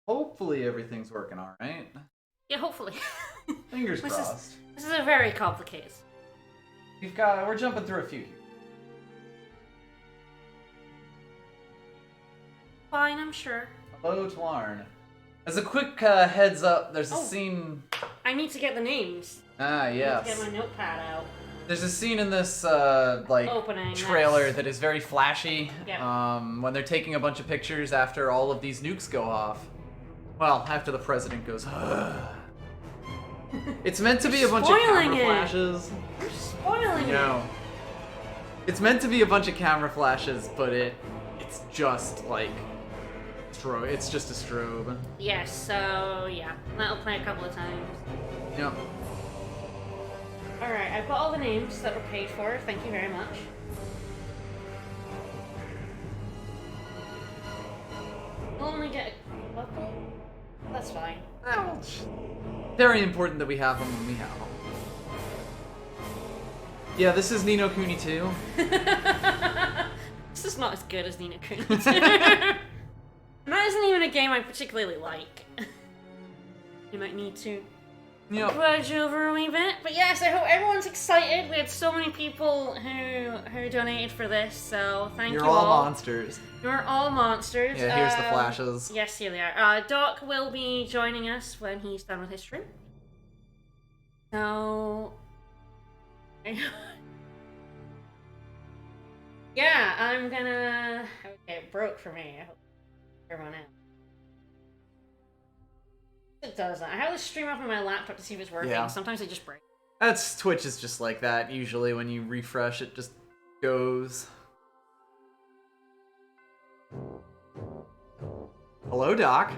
Hopefully everything's working all right. Yeah, hopefully. Fingers crossed. This is a very complicated. We're jumping through a few here. Fine, I'm sure. Hello, Tlarn. As a quick heads up, there's a Oh. scene... I need to get the names. Ah, yes. I need to get my notepad out. There's a scene in this, Opening, trailer that's- that is very flashy. Yeah. When they're taking a bunch of pictures after all of these nukes go off. Well, after the president goes, It's meant to be a bunch of Spoiling camera it. flashes. You're spoiling No. It's meant to be a bunch of camera flashes, but it's just like it's just a strobe. it. Yes, so yeah. That'll play a couple of times. Yep. Alright, I've got all the names that were paid for. Thank you very much. We'll only get a couple. That's fine. Very important that we have them when we have them. Yeah, this is Ni no Kuni 2. This is not as good as Ni no Kuni 2. And that isn't even a game I particularly like. You might need to grudge over a wee bit. But yes, I hope everyone's excited. We had so many people who donated for this, so thank you all. You're all monsters. You're all monsters. Yeah, here's the flashes. Yes, here they are. Doc will be joining us when he's done with his stream. So... yeah, I'm gonna... Okay, it broke for me. I hope everyone else. It doesn't. I have to stream off on my laptop to see if it's working. Yeah. Sometimes it just breaks. Twitch is just like that. Usually when you refresh, it just goes. Hello, Doc.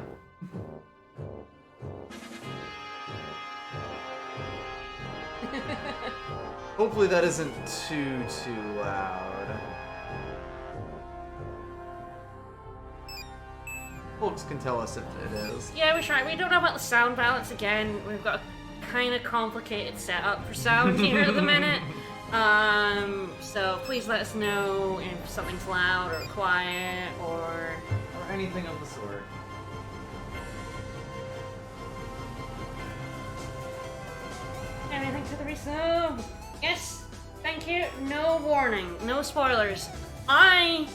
Hopefully that isn't too loud. Folks can tell us if it is. Yeah, we try. We don't know about the sound balance again. We've got a kind of complicated setup for sound here at the minute. So please let us know if something's loud or quiet or anything of the sort. Anything for the resub? Yes, thank you. No warning, no spoilers. I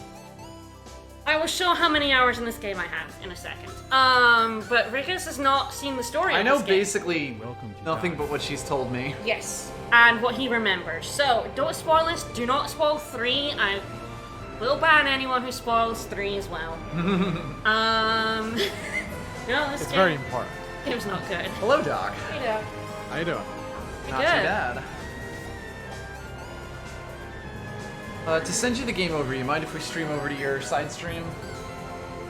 will show how many hours in this game I have in a second. But Rikus has not seen the story. I of know this game. basically nothing but what she's told me. Yes, and what he remembers. So don't spoil this. Do not spoil 3. I will ban anyone who spoils 3 as well. No, this It's game, very important. game's not good. Hello, Doc. Hey, Doc. How you doing? Pretty Not good. too bad. To send you the game over, you mind if we stream over to your side stream?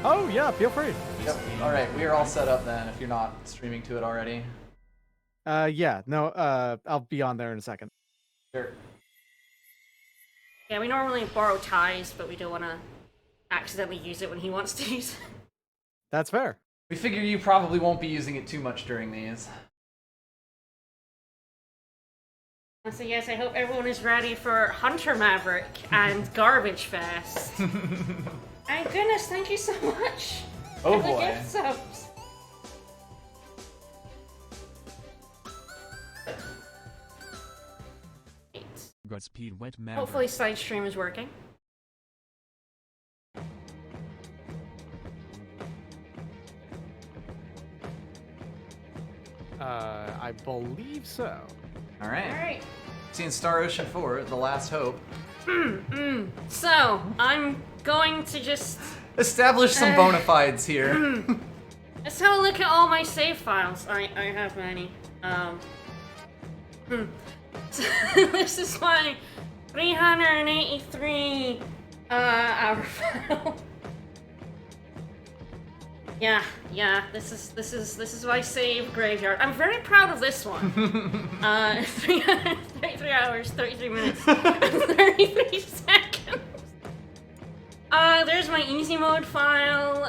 Oh yeah, feel free. Yep. Alright, we are all set up then, if you're not streaming to it already. Yeah, no, I'll be on there in a second. Sure. Yeah, we normally borrow ties, but we don't want to accidentally use it when he wants to use it. That's fair. We figure you probably won't be using it too much during these. So yes, I hope everyone is ready for Hunter Maverick and Garbage Fest. My goodness, thank you so much. Oh for the boy. gift subs. Godspeed, wet man. Hopefully side stream is working. I believe so. Alright. Alright. Seeing Star Ocean 4, The Last Hope. So, I'm going to just... Establish some bona fides here. Let's have a look at all my save files. I have many. So, this is my 383 hour file. Yeah, this is my save graveyard. I'm very proud of this one. 333 hours, 33 minutes, and 33 seconds. There's my easy mode file.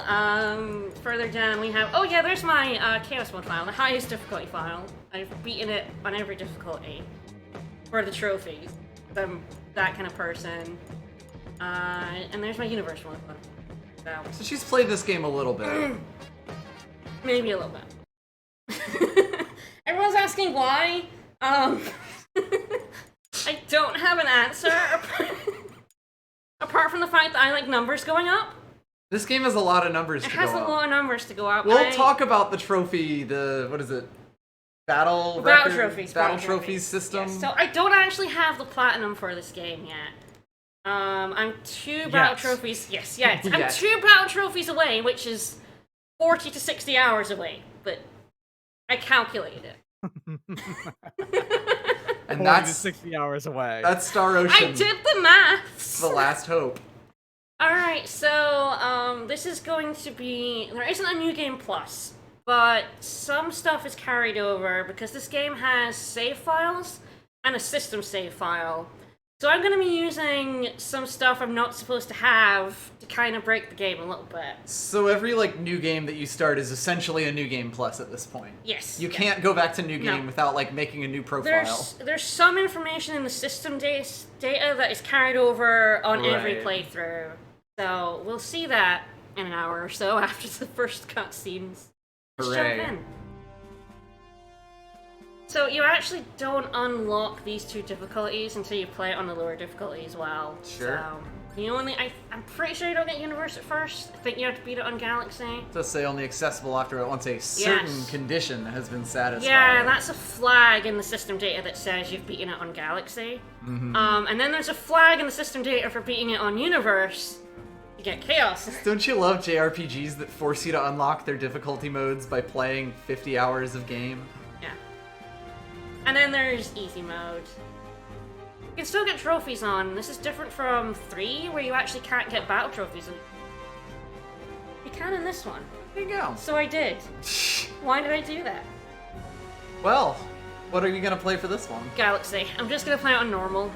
Further down we have, oh yeah, there's my chaos mode file, the highest difficulty file. I've beaten it on every difficulty for the trophies. I'm that kind of person. And there's my universe mode file. So she's played this game a little bit. Maybe a little bit. Everyone's asking why. I don't have an answer apart from the fact that I like numbers going up. This game has a lot of numbers to go up. It has a lot of numbers to go up. We'll talk about the trophy, what is it? Battle trophies system. Yes. So I don't actually have the platinum for this game yet. I'm 2 battle trophies. Yes. I'm 2 battle trophies away, which is 40 to 60 hours away. But I calculated it. And that's 60 hours away. That's Star Ocean. I did the maths. The last hope. Alright, so this is going to be... There isn't a New Game Plus, but some stuff is carried over because this game has save files and a system save file. So I'm going to be using some stuff I'm not supposed to have to kind of break the game a little bit. So every new game that you start is essentially a New Game Plus at this point. Yes. You can't go back to New Game without making a new profile. There's some information in the system data that is carried over on every playthrough. So we'll see that in an hour or so after the first cutscenes. Let's jump in. So you actually don't unlock these 2 difficulties until you play it on the lower difficulty as well. Sure. So I'm pretty sure you don't get Universe at first. I think you have to beat it on Galaxy. It does say only accessible after once a certain condition has been satisfied. Yeah, that's a flag in the system data that says you've beaten it on Galaxy. Mm-hmm. And then there's a flag in the system data for beating it on Universe. You get Chaos. Don't you love JRPGs that force you to unlock their difficulty modes by playing 50 hours of game? Yeah. And then there's easy mode. You can still get trophies on. This is different from 3, where you actually can't get battle trophies. You can in this one. There you go. So I did. Why did I do that? Well, what are you gonna play for this one? Galaxy. I'm just gonna play it on normal.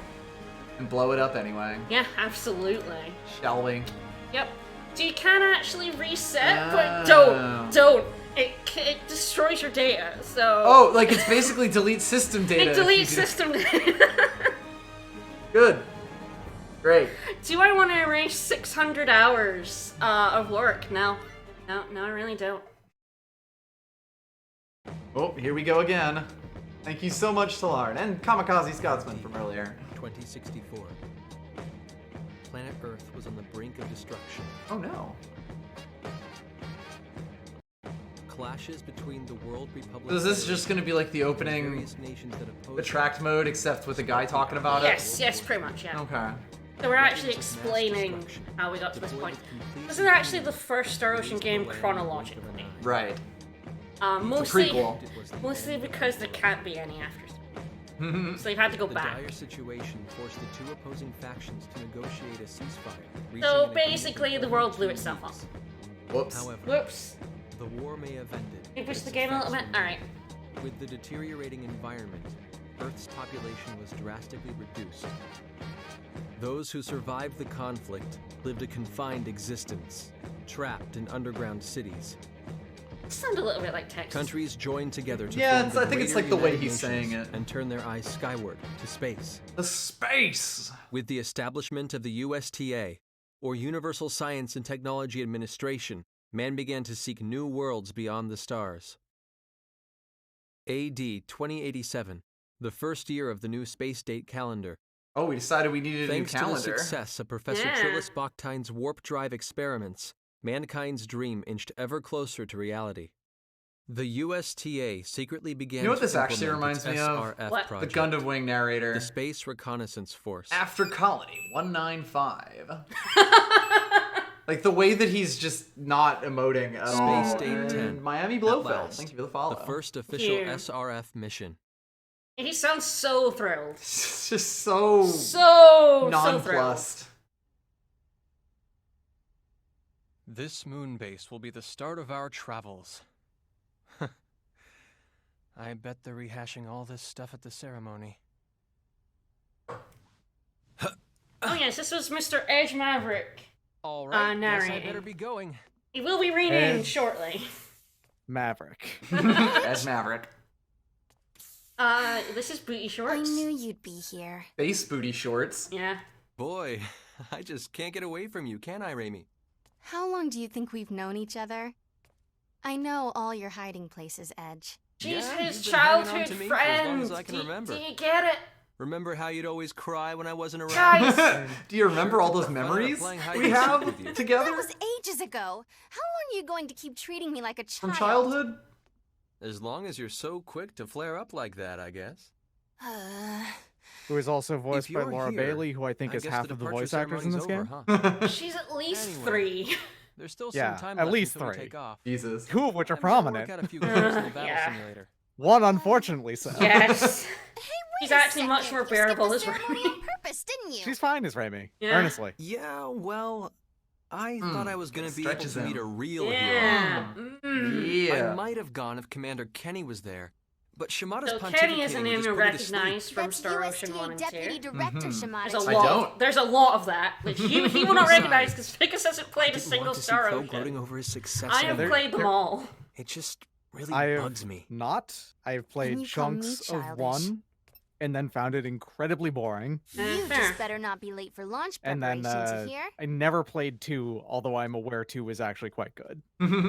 And blow it up anyway. Yeah, absolutely. Shall we? Yep. So you can actually reset, but don't. It destroys your data, so... Oh, it's basically delete system data. It deletes system data. Good. Great. Do I want to erase 600 hours of work? No. No, I really don't. Oh, here we go again. Thank you so much, Solarn, and Kamikaze Scotsman from earlier. 2064. Planet Earth was on the brink of destruction. Oh no. Clashes between the World Republic. So is this just going to be like the opening attract mode, except with a guy talking about it? Yes, pretty much, yeah. Okay. So we're actually explaining how we got to this point. This is actually the first Star Ocean game chronologically. Right. Mostly prequel. because there can't be any after. So you've had to go back. The dire situation forced the 2 opposing factions to negotiate a ceasefire. So basically, the world blew itself up. Whoops. However, Whoops. the war may have ended. You pushed the game a little bit? Alright. With the deteriorating environment, Earth's population was drastically reduced. Those who survived the conflict lived a confined existence, trapped in underground cities. Sound a little bit like Texas. Countries joined together to Yeah, form the I think it's greater like the way United he's saying Nations it. and turn their eyes skyward to space. The space! With the establishment of the USTA, or Universal Science and Technology Administration, man began to seek new worlds beyond the stars. AD 2087, the first year of the new space date calendar. Oh, we decided we needed a Thanks new calendar. to the success of Professor Trillis Bachtine's warp drive experiments, mankind's dream inched ever closer to reality. The USTA secretly began You know what to this actually implement reminds its me of? SRF What? project, The Gundam Wing narrator. the Space Reconnaissance Force. After Colony 195. Like the way that he's just not emoting at all. Space Date And 10. Miami At Blofeld. last, Thank you for the follow. The first official Cute. SRF mission. He sounds so thrilled. It's just so So thrilled. nonplussed. This moon base will be the start of our travels. I bet they're rehashing all this stuff at the ceremony. Oh yes, this was Mr. Edge Maverick. All right, guess I narrating. better be going. He will be renamed Edge. shortly. Maverick. As Maverick. This is Booty I Shorts. knew you'd be here. Base booty shorts. Yeah. Boy, I just can't get away from you, can I, Raimi? How long do you think we've known each other? I know all your hiding places, Edge. She's Yeah, his you've been hanging on childhood to me for as long friend. as I can remember. Do you get it? Remember how you'd always cry when I wasn't around? Guys! Do you remember all those Fun memories playing hide we and seek have with you. together That was ages ago. How long are you going to keep treating me like a child? from childhood? As long as you're so quick to flare up like that, I guess. Who is also voiced If by you're Laura here, Bailey, who I think is guess half the of the departure voice actors in this ceremony's game. over, huh? She's at least Anyway. 3. There's still Yeah, some time at left least until we 3. take off. Jesus. 2 of which are I'm sure we'll prominent. work out a few quirks in the battle Yeah. simulator. 1 unfortunately so. Yes. Hey, He's wait a actually much second. more You bearable skipped as the ceremony Remy. on purpose, didn't you? She's fine as Raimi. Yeah. Earnestly. Yeah, well, I thought I was going to be able stretches to meet him. a real hero. Yeah. Yeah. I might have gone if Commander Kenny was there, but Shimada's So pontificating Kenny is a name would you just put me to sleep. recognize from That's Star Ocean USTA 1 and Deputy 2. Director Shimada. There's a I lot. don't. There's a lot of that, which he will not recognize because Ficus hasn't played a Didn't single want to see Star Poe Ocean. gloating over his success. I have they're- played them they're- all. It just really I have bugs me. not. I have played you call me chunks of childish? 1, and then found it incredibly boring. You Fair. just better not be late for launch And then preparations, you hear? I never played 2, although I'm aware 2 is actually quite good.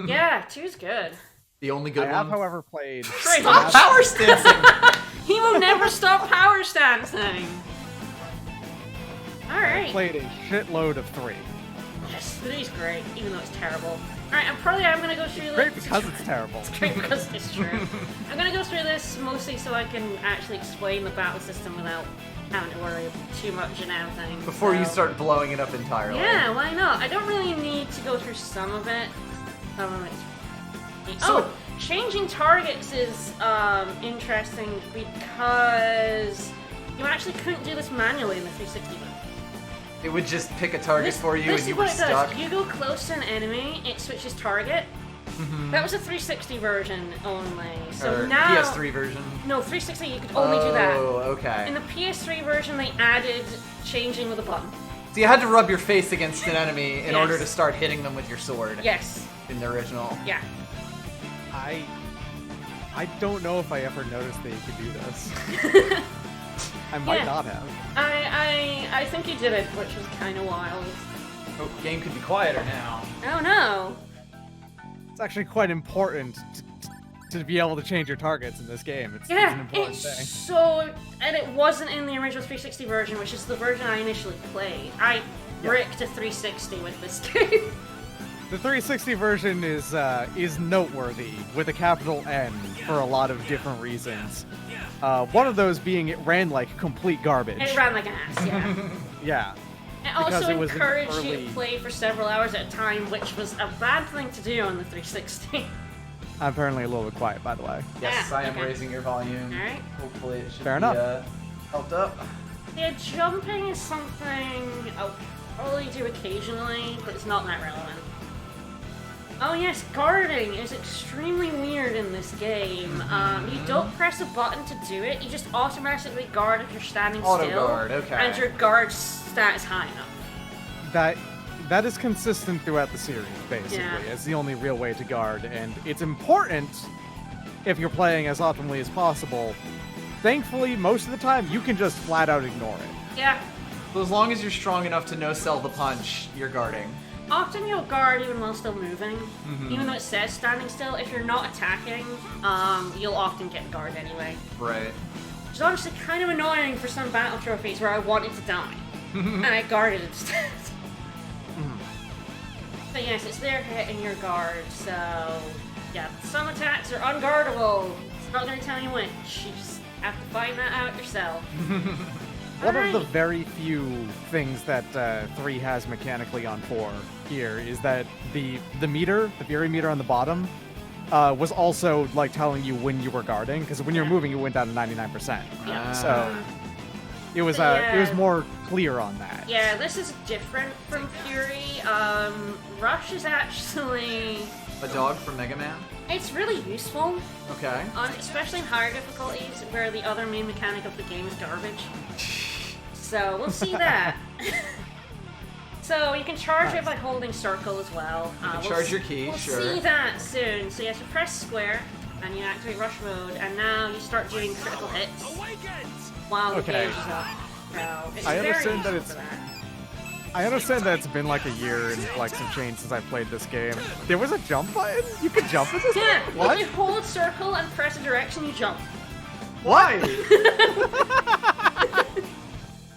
Yeah, 2's good. The only good I have, one. however, played. Straight I up. have- Power stancing! He will never stop power stancing. Alright. played a shitload of 3. Yes, 3's great, even though it's terrible. Alright, I'm gonna go through Great this. because it's terrible. It's great because it's true. I'm gonna go through this mostly so I can actually explain the battle system without having to worry too much and everything. Before you so- start blowing it up entirely. Yeah, why not? I don't really need to go through some of it. Some of it's... So- changing targets is interesting because you actually couldn't do this manually in the 360 mode. It would just pick a target for you this and is you were what it stuck. does. You go close to an enemy, it switches target. That was a 360 version only. So Or now PS3 version. No, 360 you could only do that. Oh, okay. In the PS3 version they added changing with a button. So you had to rub your face against an enemy in Yes. order to start hitting them with your sword. Yes. In the original. Yeah. I don't know if I ever noticed that you could do this. I might Yeah. not have. I think you did it, which was kind of wild. Oh, game could be quieter now. Oh no. It's actually quite important to be able to change your targets in this game. It's an Yeah, important it's thing. so... And it wasn't in the original 360 version, which is the version I initially played. I bricked a 360 with this game. The 360 version is noteworthy with a capital N for a lot of different reasons. One of those being it ran like complete garbage. It ran like ass, yeah. Yeah. It Because also it was an encouraged you early- to play for several hours at a time, which was a bad thing to do on the 360. I'm apparently a little bit quiet, by the way. Yes, Ah, I am okay. raising your volume. Alright. Hopefully it should Fair be enough. helped up. Yeah, jumping is something I'll probably do occasionally, but it's not that relevant. Oh yes, guarding is extremely weird in this game. You don't press a button to do it, you just automatically guard if you're standing Auto still. guard, okay. And your guard stat is high enough. That is consistent throughout the series, basically. Yeah. It's the only real way to guard, and it's important if you're playing as optimally as possible. Thankfully, most of the time, you can just flat out ignore it. Yeah. So as long as you're strong enough to no-sell the punch, you're guarding. Often you'll guard even while still moving. Mm-hmm. Even though it says standing still, if you're not attacking, you'll often get guard anyway. Right. Which is honestly kind of annoying for some battle trophies where I wanted to die. And I guarded instead. But yes, it's their hit and your guard, so yeah, some attacks are unguardable. It's not going to tell you which. You just have to find that out yourself. One of the Alright. very few things that 3 has mechanically on 4 here is that the meter, the Fury meter on the bottom, was also like telling you when you were guarding, because when you were Yeah. moving, it went down to 99%. Yeah. So it was But it was yeah. more clear on that. Yeah, this is different from Fury. Rush is actually... A dog from Mega Man? It's really useful, Okay. especially in higher difficulties where the other main mechanic of the game is garbage. So we'll see that. So you can charge it by holding circle as well. can charge your key, we'll sure. see that soon. So you have to press square and you activate rush mode, and now you start doing critical hits while the Okay. gauge is up. So it's I very understand that useful it's- for that. I understand that it's been like a year and like some change since I played this game. There was a jump button? You could jump in this Yeah, game? What? if you hold circle and press a direction, you jump. Why?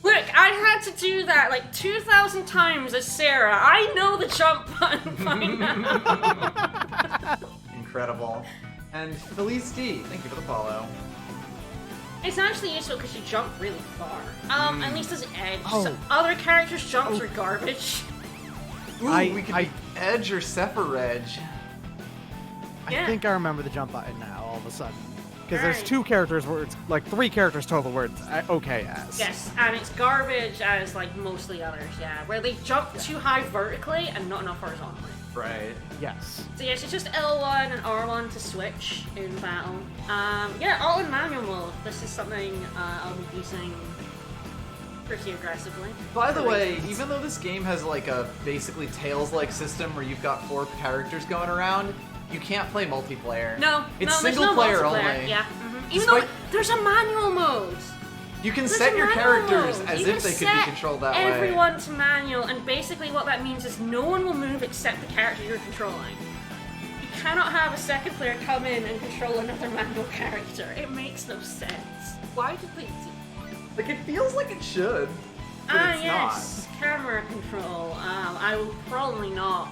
Look, I had to do that like 2,000 times as Sarah. I know the jump button by now. Incredible. And Felice D, thank you for the follow. It's actually useful because you jump really far. At least as Edge. Oh. So other characters' jumps are garbage. Ooh, we could be Edge or Sephiroth. Yeah. I think I remember the jump button now, all of a sudden. Because there's Right. 2 characters where it's like 3 characters total where it's okay as. Yes, and it's garbage as like mostly others, yeah. Where they jump too high vertically and not enough horizontally. Right. Yes. So yes, it's just L1 and R1 to switch in battle. Yeah, all in manual mode. This is something I'll be using pretty aggressively. By the way, even though this game has like a basically Tales-like system where you've got 4 characters going around, you can't play multiplayer. No, it's no, there's single no player multiplayer. only. Yeah. Even though Despite- there's a manual mode. You can There's set a your manual characters mode. as You if can they could be set controlled that way. everyone to manual, and basically what that means is no one will move except the character you're controlling. You cannot have a second player come in and control another manual character. It makes no sense. Why did they do Like, it feels like it should, but it's yes, camera control. I will probably not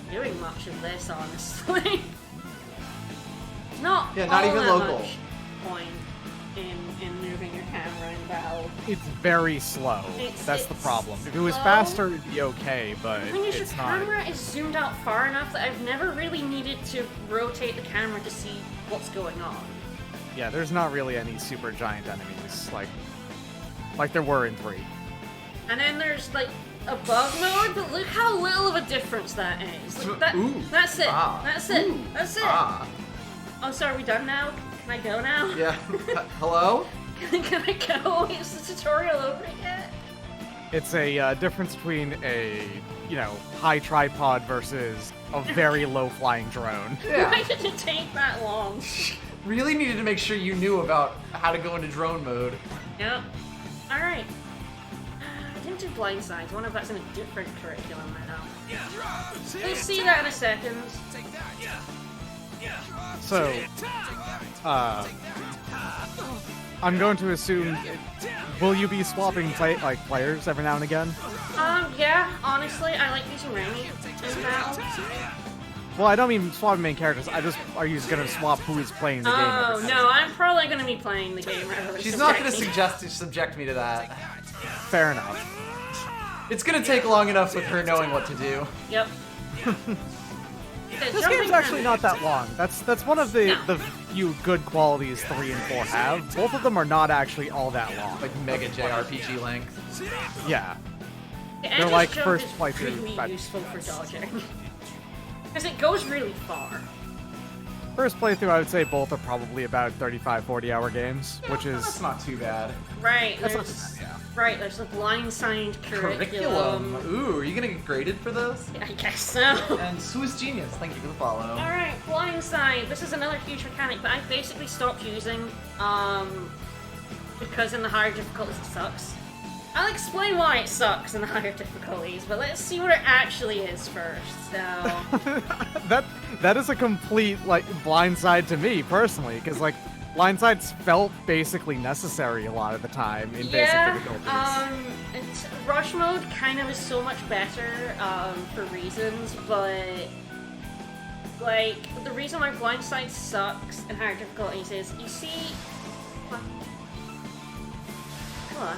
be doing much of this, honestly. It's not Yeah, not all even that local. much point in moving your camera in battle. It's very slow. That's the it's problem. If it was slow. faster, it'd be okay, but The thing is, your it's not. camera is zoomed out far enough that I've never really needed to rotate the camera to see what's going on. Yeah, there's not really any super giant enemies like there were in 3. And then there's like a bug mode, but look how little of a difference that is. Like, Ooh. That's it. Ah. That's it. Ooh. That's it. Ah. Oh, so are we done now? Can I go now? Yeah. Hello? Can I go? Is the tutorial over yet? It's a difference between a, high tripod versus a very low flying drone. Why Yeah. did it take that long? Really needed to make sure you knew about how to go into drone mode. Yep. Alright. I didn't do Blindside. I wonder if that's in a different curriculum right now. We'll see that in a second. So, I'm going to assume, will you be swapping players every now and again? Yeah, honestly, I like using Rainy in battle. Well, I don't mean swapping main characters. Are you just going to swap who is playing the game? Oh, every no, I'm probably going to be playing the game rather than She's not going to subjecting. subject me to that. Fair enough. It's going to take long enough with her knowing what to do. Yep. This game's actually not that long. That's one of the few good qualities 3 and 4 have. Both of them are not actually all that long. Like mega JRPG length. Yeah. The They're Endless like Jump first is playthrough, really but- useful for dodging. Because it goes really far. First playthrough, I would say both are probably about 35, 40-hour games, which is... That's not too bad. Right, That's not there's... too bad, Right, there's the Blindside curriculum. Ooh, are you going to get graded for this? I guess so. And Swiss Genius, thank you for the follow. Alright, Blindside. This is another huge mechanic that I basically stopped using, because in the higher difficulties it sucks. I'll explain why it sucks in the higher difficulties, but let's see what it actually is first, so... that is a complete, blindside to me, personally, because, blindsides felt basically necessary a lot of the time in basic difficulties. Rush mode kind of is so much better, for reasons, but... the reason why Blindside sucks in higher difficulties is, you see... Come on.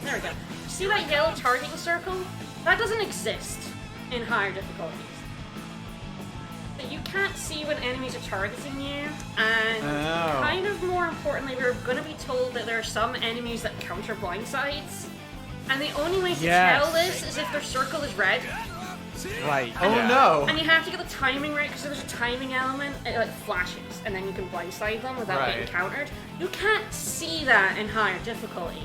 There we go. See that yellow targeting circle? That doesn't exist in higher difficulties. But you can't see when enemies are targeting you, and kind of more importantly, we're going to be told that there are some enemies that counter blindsides, and the only way to tell this is if their circle is red. Right. Oh no! And you have to get the timing right, because there's a timing element, it flashes, and then you can blindside them without getting countered. You can't see that in higher difficulties.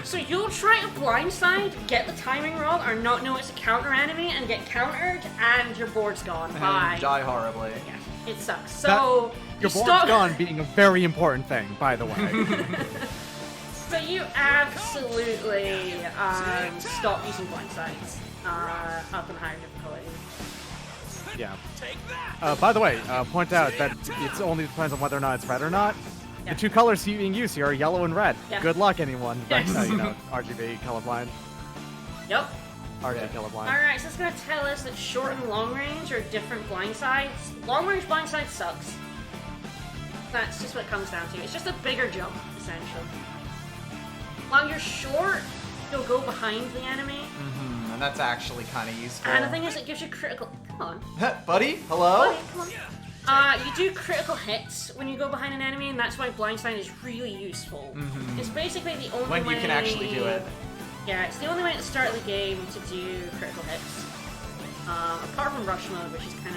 So you'll try to blindside, get the timing wrong, or not know it's a counter enemy, and get countered, and your board's gone. Bye. And die horribly. Yeah, it sucks. So Your board's gone being a very important thing, by the way. So you absolutely stop using blindsides up in higher difficulty. Yeah. By the way, point out that it only depends on whether or not it's red or not. Yeah. The two colors being used here are yellow and red. Yeah. Good luck, anyone. That's, Yes. RGB colorblind. Yep. RGB colorblind. Alright, so it's gonna tell us that short and long range are different blindsides. Long range blindside sucks. That's just what it comes down to. It's just a bigger jump, essentially. While you're short, you'll go behind the enemy. And that's actually kind of useful. And the thing is, it gives you critical. Come on. Buddy, hello? Buddy, come on. You do critical hits when you go behind an enemy, and that's why blindside is really useful. It's basically the only way. When you can actually do it. Yeah, it's the only way at the start of the game to do critical hits. Apart from rush mode, which is kind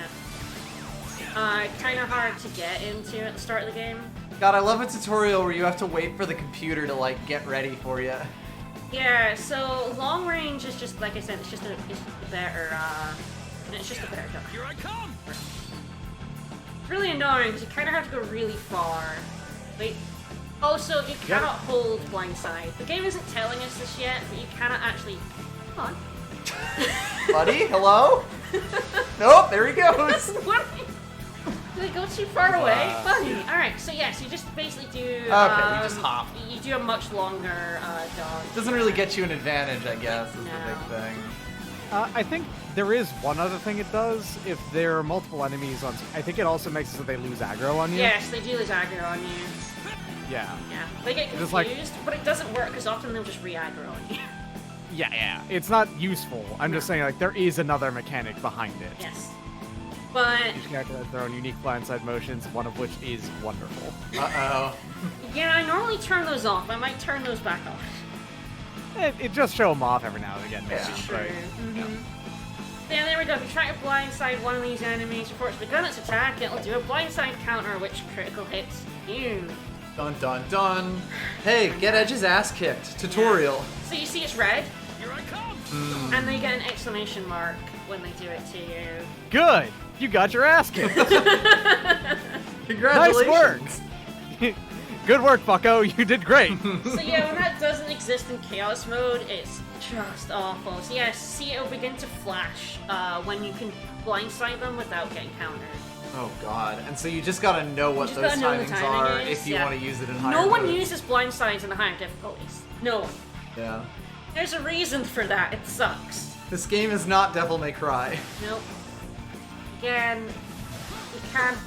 of hard to get into at the start of the game. God, I love a tutorial where you have to wait for the computer to, like, get ready for you. Yeah, so long range is just, like I said, it's just a better jump. Here I come! It's really annoying because you kind of have to go really far. Wait. Also, you cannot hold blindside. The game isn't telling us this yet, but you cannot actually. Come on. Buddy, hello? Nope, there he goes. What? Did they go too far away? Funny. Alright, so yes, you just basically do. Okay, you just hop. You do a much longer dodge. Doesn't really get you an advantage, I guess, is the No. big thing. I think there is one other thing it does. If there are multiple enemies on, I think it also makes it so they lose aggro on you. Yes, they do lose aggro on you. Yeah. Yeah, they get Just confused, like- but it doesn't work because often they'll just re-aggro on you. Yeah. It's not useful. I'm just saying, like, there is another mechanic behind it. Yes. But, Each character has their own unique blindside motions, one of which is wonderful. Uh-oh. yeah, I normally turn those off. I might turn those back off. It just show them off every now and again. Yeah. maybe, True. but- Yeah, there we go. If you try to blindside one of these enemies before it's begun its attack, it'll do a blindside counter which critical hits you. Dun dun dun. Hey, get Edge's ass kicked. Tutorial. So you see it's red, Here I come! and they get an exclamation mark when they do it to you. Good! You got your ass kicked! Congratulations. Nice work! Good work, bucko. You did great. So yeah, when that doesn't exist in chaos mode, it's just awful. So yeah, see it'll begin to flash when you can blindside them without getting countered. Oh god. And so you just gotta know what You just those gotta know the timings timing are is, if you yeah. want to use it in higher No one modes. uses blindsides in the higher difficulties. No one. Yeah. There's a reason for that. It sucks. This game is not Devil May Cry. Nope. Again, you can't.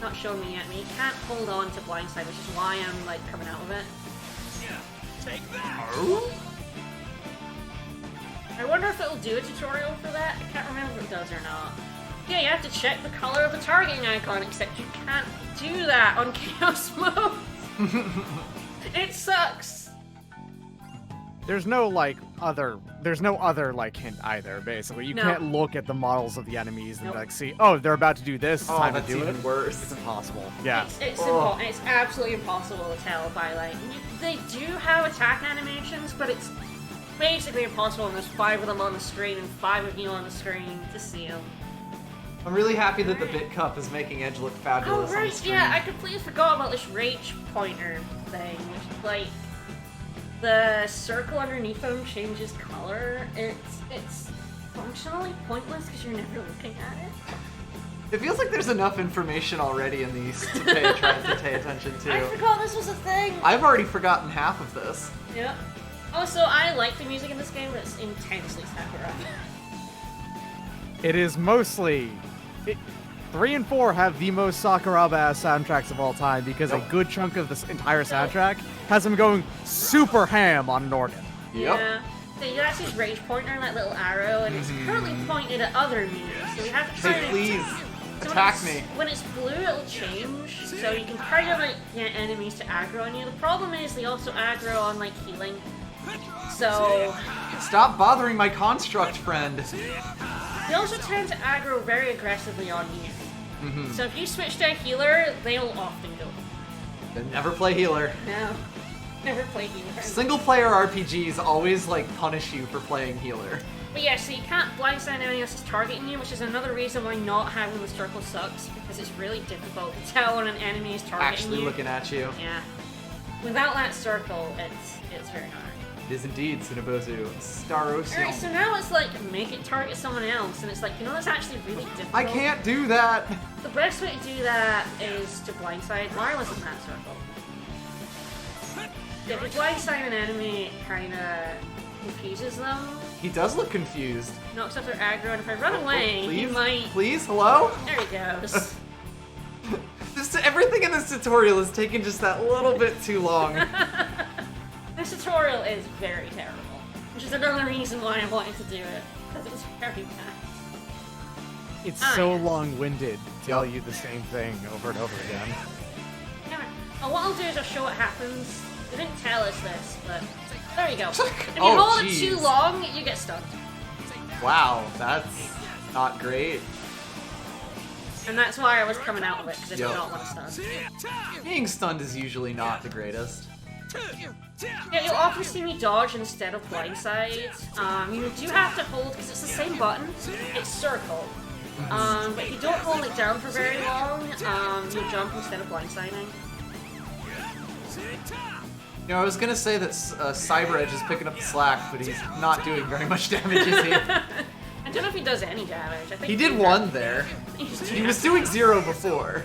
Not showing me yet. You can't hold on to blindside, which is why I'm like coming out of it. Take that! I wonder if it'll do a tutorial for that. I can't remember if it does or not. Yeah, you have to check the color of the targeting icon, except you can't do that on Chaos mode. It sucks. There's no other like hint either, basically. You No. can't look at the models of the enemies and Nope. like see, oh, they're about to do this, it's Oh, time to that's do even it. worse. It's impossible. Yeah. It's absolutely impossible to tell by like they do have attack animations, but it's basically impossible. And there's 5 of them on the screen and 5 of you on the screen to see them. I'm really happy that the Bit Cup is making Edge look Oh fabulous on the right, screen. yeah, I completely forgot about this rage pointer thing, which is like the circle underneath them changes color. It's functionally pointless because you're never looking at it. It feels like there's enough information already in these to try to pay attention I to. forgot this was a thing. I've already forgotten half of this. Yep. Also, I like the music in this game, but it's intensely Sakura. It is mostly 3 and 4 have the most Sakuraba-ass soundtracks of all time because a good chunk of this entire soundtrack has them going super ham on an organ. Yep. Yeah. So that's his rage pointer and that little arrow, and it's currently pointed at other enemies. So we have to try Hey, to please, So attack when me. it's, when it's blue, it'll change. So you can try to like get enemies to aggro on you. The problem is they also aggro on like healing. So Stop bothering my construct friend. they also tend to aggro very aggressively on you. So if you switch to a healer, they'll often go. Then never play healer. No. Never play healer. Single player RPGs always like punish you for playing healer. But yeah, so you can't blindside anyone else is targeting you, which is another reason why not having the circle sucks, because it's really difficult to tell when an enemy is targeting Actually you. looking at you. Yeah. Without that circle, it's very hard. It is indeed, Sunabozu. Starosion. Alright, so now it's like, make it target someone else, and it's like, you know, that's actually really difficult. I can't do that! The best way to do that is to blindside wireless in that circle. If you blindside an enemy, it kinda confuses them. He does look confused. Knocks up their aggro, and if I run away, he Please? might... Please? Hello? There he goes. Everything in this tutorial is taking just that little bit too long. This tutorial is very terrible, which is another reason why I wanted to do it, because it was very bad. It's so long-winded to tell you the same thing over and over again. Yeah. Oh, what I'll do is I'll show what happens. They didn't tell us this, but there you go. If you Oh, hold it jeez. too long, you get stunned. Wow, that's not great. And that's why I was coming out of it, because I did Yep. not want to stun. Being stunned is usually not the greatest. Yeah, you'll often see me dodge instead of blindside. You do have to hold, because it's the same button, it's circle. But if you don't hold it down for very long, you'll jump instead of blindsiding. You know, I was gonna say that Cyber Edge is picking up the slack, but he's not doing very much damage, is he? I don't know if he does any damage. I think He did one there. He was doing 0 before.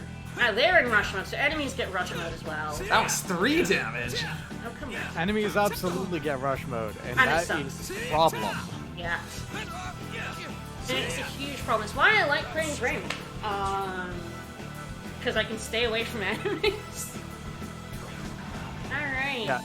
They're in rush mode, so enemies get rush mode as well. That was 3 damage. Oh, come on. Enemies absolutely get rush mode, and And it that sucks. is a problem. Yeah. And it's a huge problem. It's why I like playing Grim. Because I can stay away from enemies. Alright. Yeah.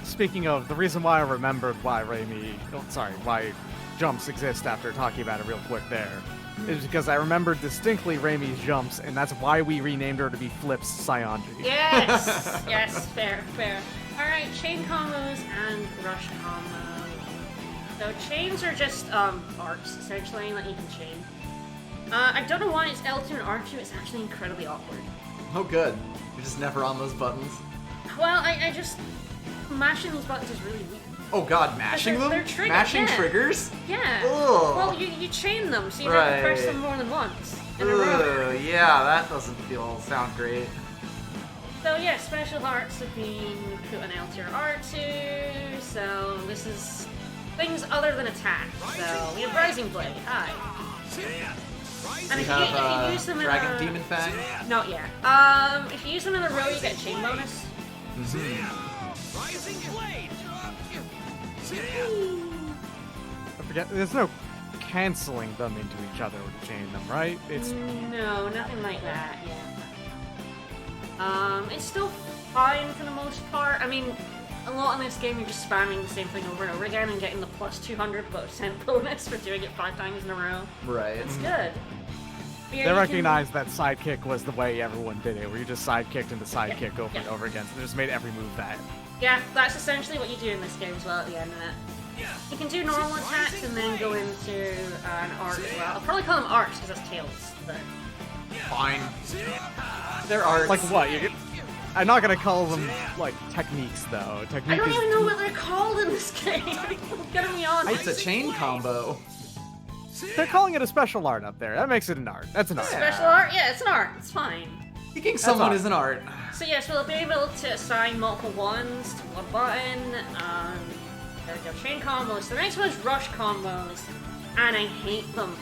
Speaking of, the reason why I remembered why why jumps exist after talking about it real quick there, is because I remembered distinctly Raimi's jumps, and that's why we renamed her to be Flips Sayonji. Yes! Yes, fair, fair. Alright, chain combos and rush combos. So chains are just arcs, essentially, that you can chain. I don't know why it's L2 and R2, it's actually incredibly awkward. Oh, good. You're just never on those buttons. Well, I just... mashing these buttons is really weak. Oh god, mashing them? they're triggered, Mashing yeah. triggers? Yeah. Ugh. Well, you chain them, so you have to press Right. them more than once in a row. Ugh, yeah, that doesn't sound great. So yeah, special arts have been put on L2 or R2, so this is things other than attack. So we have Rising Blade, hi. And We if have you use them in Dragon a... Demon Fang. Not yet. If you use them in a row, you get a chain bonus. I forget, there's no canceling them into each other with chain them, right? It's No, nothing like that, yeah. It's still fine for the most part. I mean, a lot in this game you're just spamming the same thing over and over again and getting the plus 200% bonus for doing it 5 times in a row. Right. It's good. But yeah, they you recognized that sidekick was the way everyone did it, where you just sidekicked into sidekick over and yeah. over again, so they just made every move that. Yeah, that's essentially what you do in this game as well at the end of it. You can do normal attacks and then go into an arc as well. I'll probably call them arcs because that's tails, but... Fine. There are Like what? I'm not gonna call them, like, techniques, though. I Technique don't is even know what they're called in this game. Gotta be honest. It's a chain combo. They're calling it a special art up there. That makes it an art. That's an art. Special art? Yeah, it's an art. It's fine. Picking someone art. is an art. So yes, we'll be able to assign multiple ones to one button. There we go, chain combos. The next one is rush combos, and I hate them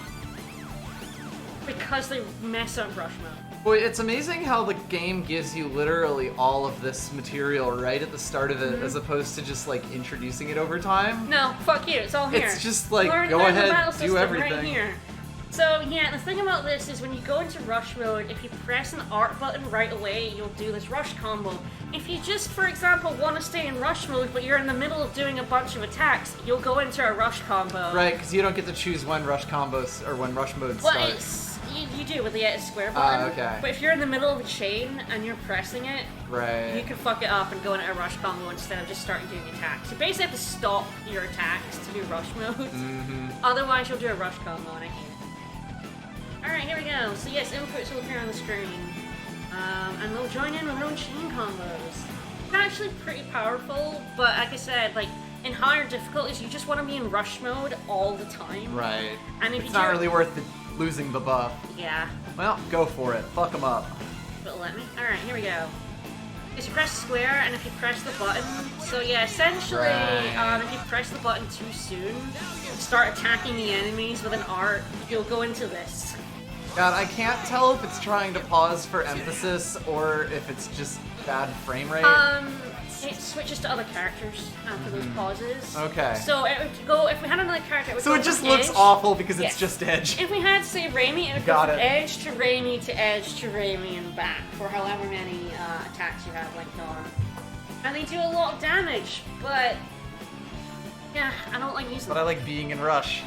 because they mess up rush mode. Boy, it's amazing how the game gives you literally all of this material right at the start of it, as opposed to just like introducing it over time. No, fuck you. It's all here. It's just like, Learn go the ahead, battle do system everything. Right here. So yeah, the thing about this is when you go into rush mode, if you press an art button right away, you'll do this rush combo. If you just, for example, want to stay in rush mode, but you're in the middle of doing a bunch of attacks, you'll go into a rush combo. Right, because you don't get to choose when rush combos or when rush mode Well, starts. you do with the square button. Okay. But if you're in the middle of a chain and you're pressing it, Right. you can fuck it up and go into a rush combo instead of just starting doing attacks. You basically have to stop your attacks to do rush mode. Otherwise, you'll do a rush combo, and I hate it. Alright, here we go. So yes, inputs will appear on the screen. And they'll join in with their own chain combos. It's actually pretty powerful, but like I said, like, in higher difficulties, you just want to be in rush mode all the time. Right. And if It's you not do- really worth losing the buff. Yeah. Well, go for it. Fuck them up. But let me. Alright, here we go. is you press square, and if you press the button, so yeah, essentially, if you press the button too soon, start attacking the enemies with an art, you'll go into this. God, I can't tell if it's trying to pause for emphasis or if it's just bad frame rate. It switches to other characters after those pauses. Okay. So it would go, if we had another character, it would So go it just from looks Edge. awful because it's Yes. just Edge. If we had, say, Raimi, it would go Got from it. Edge to Raimi and back for however many attacks you have linked on. And they do a lot of damage, but yeah, I don't like using But them. I like being in Rush.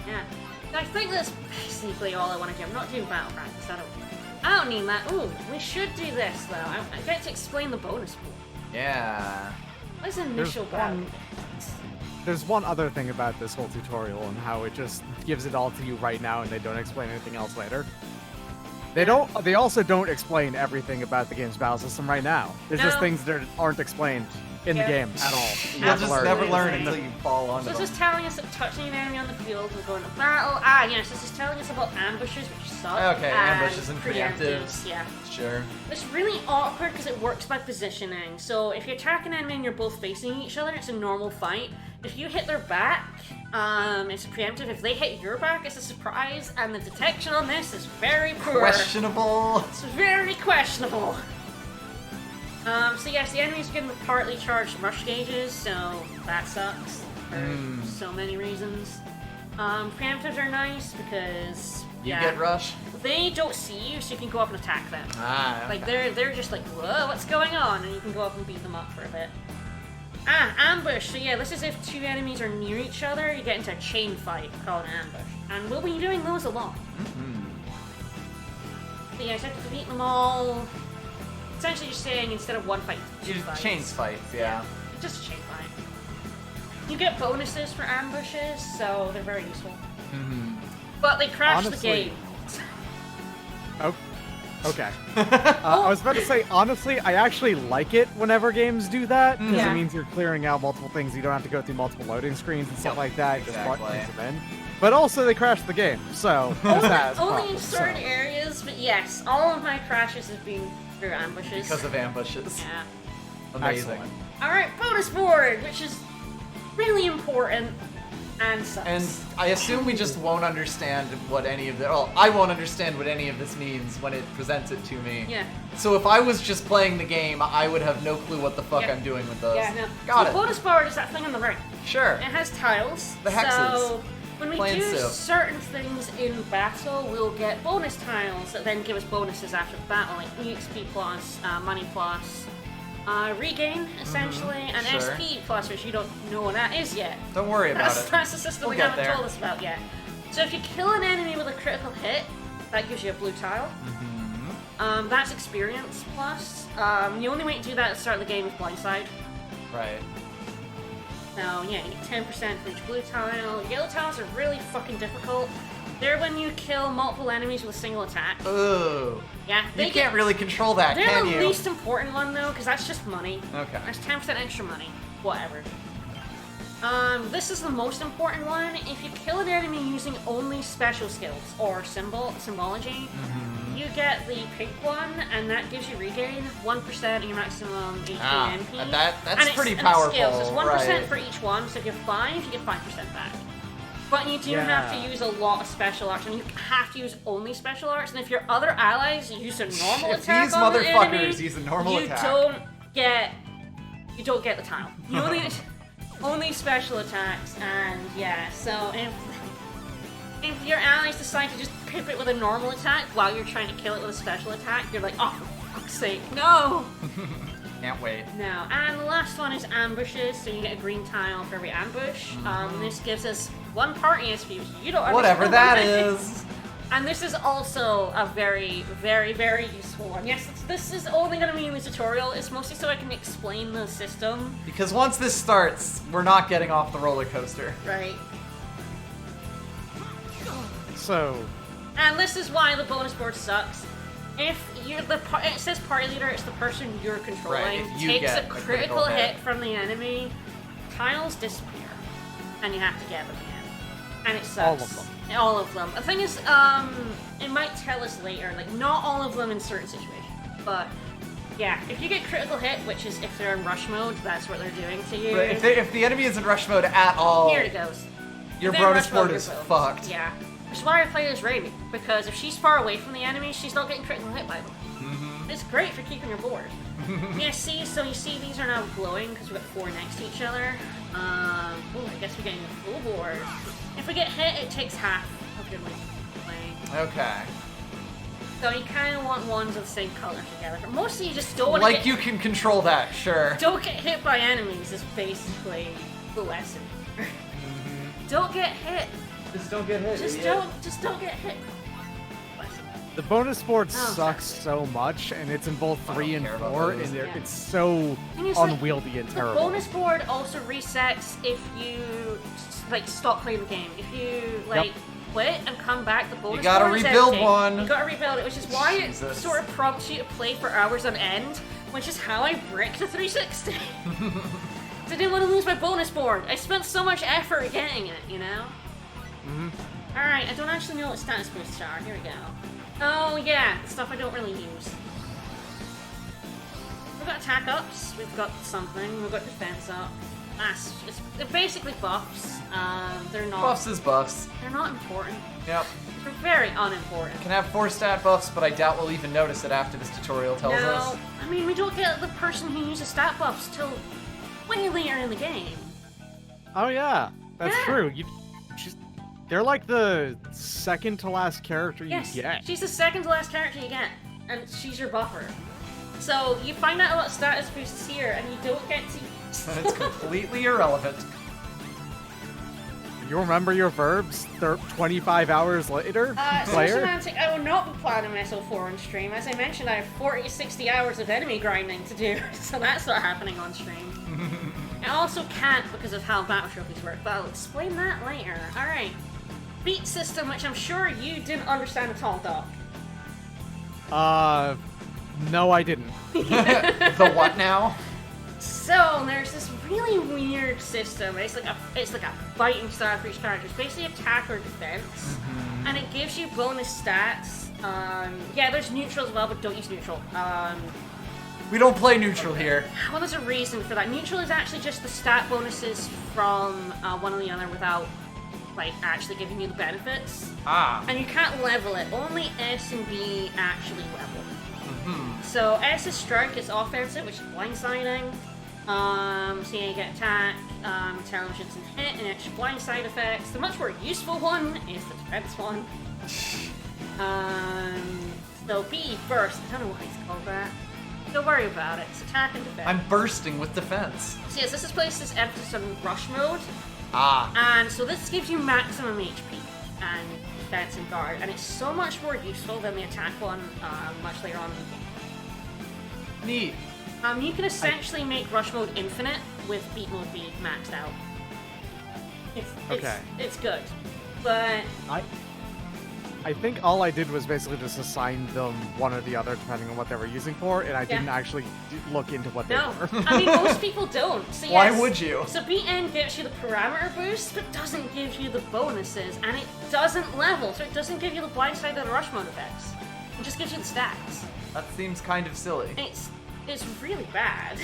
Yeah. I think that's basically all I want to do. I'm not doing battle practice. I don't need that. Ooh, we should do this though. I get to explain the bonus pool. Yeah. What's initial battle? There's one other thing about this whole tutorial and how it just gives it all to you right now and they don't explain anything else later. They also don't explain everything about the game's battle system right now. There's just No. things that aren't explained in the game at all. You You'll have to just learn. never learn Absolutely. until you fall onto So this them. is telling us that touching an enemy on the field will go into battle. Yes, this is telling us about ambushes, which suck. Okay, ambushes and preemptives. Yeah. Sure. It's really awkward because it works by positioning. So if you attack an enemy and you're both facing each other, it's a normal fight. If you hit their back, it's a preemptive. If they hit your back, it's a surprise. And the detection on this is very poor. Questionable. It's very questionable. So yes, the enemies are getting the partly charged rush gauges, so that sucks for so many reasons. Preemptives are nice because You get Rush? they don't see you, so you can go up and attack them. Ah. Like they're just like, whoa, what's going on? And you can go up and beat them up for a bit. Ambush. So yeah, this is if two enemies are near each other, you get into a chain fight called an ambush. And we'll be doing those a lot. But yeah, I have to beat them all. Essentially just saying instead of one fight, two You fights. chains fights, yeah. Just a chain fight. You get bonuses for ambushes, so they're very useful. But they crash Honestly- the game. Oh, okay. I was about to say, honestly, I actually like it whenever games do that, because Yeah. it means you're clearing out multiple things. You don't have to go through multiple loading screens and stuff Yep, like that. exactly. Just plug them in. But also, they crash the game, so there's that as Only in problem, certain so. areas, but yes, all of my crashes have been through ambushes. Because of ambushes. Yeah. Amazing. Excellent. Alright, bonus board, which is really important and sucks. And I assume we just won't understand what any of the. Well, I won't understand what any of this means when it presents it to me. Yeah. So if I was just playing the game, I would have no clue what the fuck Yeah. I'm doing with those. Yeah, no. Got so it. bonus board is that thing on the right. Sure. It has tiles. The hexes. So when we Plain do soup. certain things in battle, we'll get bonus tiles that then give us bonuses after the battle, like EXP plus, money plus, regain essentially, and Sure. SP plus, which you don't know what that is yet. Don't worry about That's, it. that's the system We'll we get haven't there. told us about yet. So if you kill an enemy with a critical hit, that gives you a blue tile. That's experience plus. The only way to do that is start the game with Blindside. Right. So yeah, you get 10% for each blue tile. Yellow tiles are really fucking difficult. They're when you kill multiple enemies with a single attack. Ooh. Yeah, You can't really control that, They're can the you? least important one though, because that's just money. Okay. That's 10% extra money. Whatever. This is the most important one. If you kill an enemy using only special skills or symbology, you get the pink one, and that gives you regain 1% of your maximum HP and MP. That's And it's- pretty and it's powerful. Skills. It's 1% right. for each one, so if you have 5, you get 5% back. But you do Yeah. have to use a lot of special arts, and you have to use only special arts. And if your other allies use a normal If attack these on the motherfuckers enemy, use a normal you attack. don't get the tile. You only special attacks, and yeah. So if your allies decide to just pip it with a normal attack while you're trying to kill it with a special attack, you're like, oh, for fuck's sake, no. Can't wait. No, and the last one is ambushes, so you get a green tile for every ambush. This gives us one party SP, which you don't Whatever understand that what is. And this is also a very, very, very useful one. Yes, this is only going to be in the tutorial. It's mostly so I can explain the system. Because once this starts, we're not getting off the roller coaster. Right. So, And this is why the bonus board sucks. If you're it says party leader, it's the person you're controlling. Right, if you takes get a a critical critical hit hit. from the enemy, tiles disappear, and you have to get them again. And it sucks. All of them. All of them. The thing is, it might tell us later, like not all of them in certain situations, but Yeah, if you get critical hit, which is if they're in rush mode, that's what they're doing to you. But if the enemy is in rush mode at all, Here it goes. your If they're in bonus rush mode, board you're is boned. fucked. Yeah. Which is why I play as Raven, because if she's far away from the enemy, she's not getting critical hit by them. It's great for keeping your board. Yeah, see, so you see these are now glowing because we've got 4 next to each other. I guess we're getting a full board. If we get hit, it takes half of your life playing. Okay. So you kind of want ones of the same color together, but mostly you just don't want Like to you can control that, sure. Don't get hit by enemies is basically the lesson. Don't get hit. Just don't get hit. Just don't get hit. Lesson. The bonus board Oh, sucks so much, and it's in both 3 and care about 4, those. and Yeah. it's so And it's like, unwieldy and The terrible. bonus board also resets if you like stop playing the game. If you like quit and come back, the bonus gotta board is rebuild empty. one. You gotta rebuild it, which is why it Jesus. sort of prompts you to play for hours on end, which is how I bricked the 360. I didn't want to lose my bonus board. I spent so much effort getting it, you know? Alright, I don't actually know what status boosts are. Here we go. Oh yeah, the stuff I don't really use. We've got attack ups, we've got something, we've got defense up. They're basically buffs. They're not. Buffs is buffs. They're not important. Yep. They're very unimportant. Can have 4 stat buffs, but I doubt we'll even notice it after this tutorial tells us. No, I mean we don't get the person who uses stat buffs till way later in the game. Oh yeah, that's Yeah. true. They're like the second to last character you Yes, get. she's the second to last character you get, and she's your buffer. So you find out about status boosts here, and you don't get to. It's completely irrelevant. You remember your verbs 25 hours later? So player? semantic, I will not be planning SO4 on stream. As I mentioned, I have 40 to 60 hours of enemy grinding to do, so that's not happening on stream. I also can't because of how battle trophies work, but I'll explain that later. Alright. Beat system, which I'm sure you didn't understand at all, Doc. No, I didn't. The what now? So there's this really weird system. It's like a fighting style for each character. It's basically attack or defense, and it gives you bonus stats. Yeah, there's neutral as well, but don't use neutral. We don't play neutral here. Well, there's a reason for that. Neutral is actually just the stat bonuses from one or the other without like actually giving you the benefits. And you can't level it. Only S and B actually level. So S is strike, it's offensive, which is blindsiding. So yeah, you get attack, intelligence, and hit, and extra blindside effects. The much more useful one is the defense one. So B first. I don't know why it's called that. Don't worry about it. It's attack and defense. I'm bursting with defense. So yes, this places emphasis on rush mode. And so this gives you maximum HP and defense and guard, and it's so much more useful than the attack one much later on in the game. Neat. You can essentially make rush mode infinite with beat mode B maxed out. It's good, but I think all I did was basically just assign them one or the other depending on what they were using for, and I didn't actually look into what they no. were. I mean, most people don't. So Why yes, would you? So BN gives you the parameter boost, but doesn't give you the bonuses, and it doesn't level, so it doesn't give you the blindside or the rush mode effects. It just gives you the stats. That seems kind of silly. It's really bad.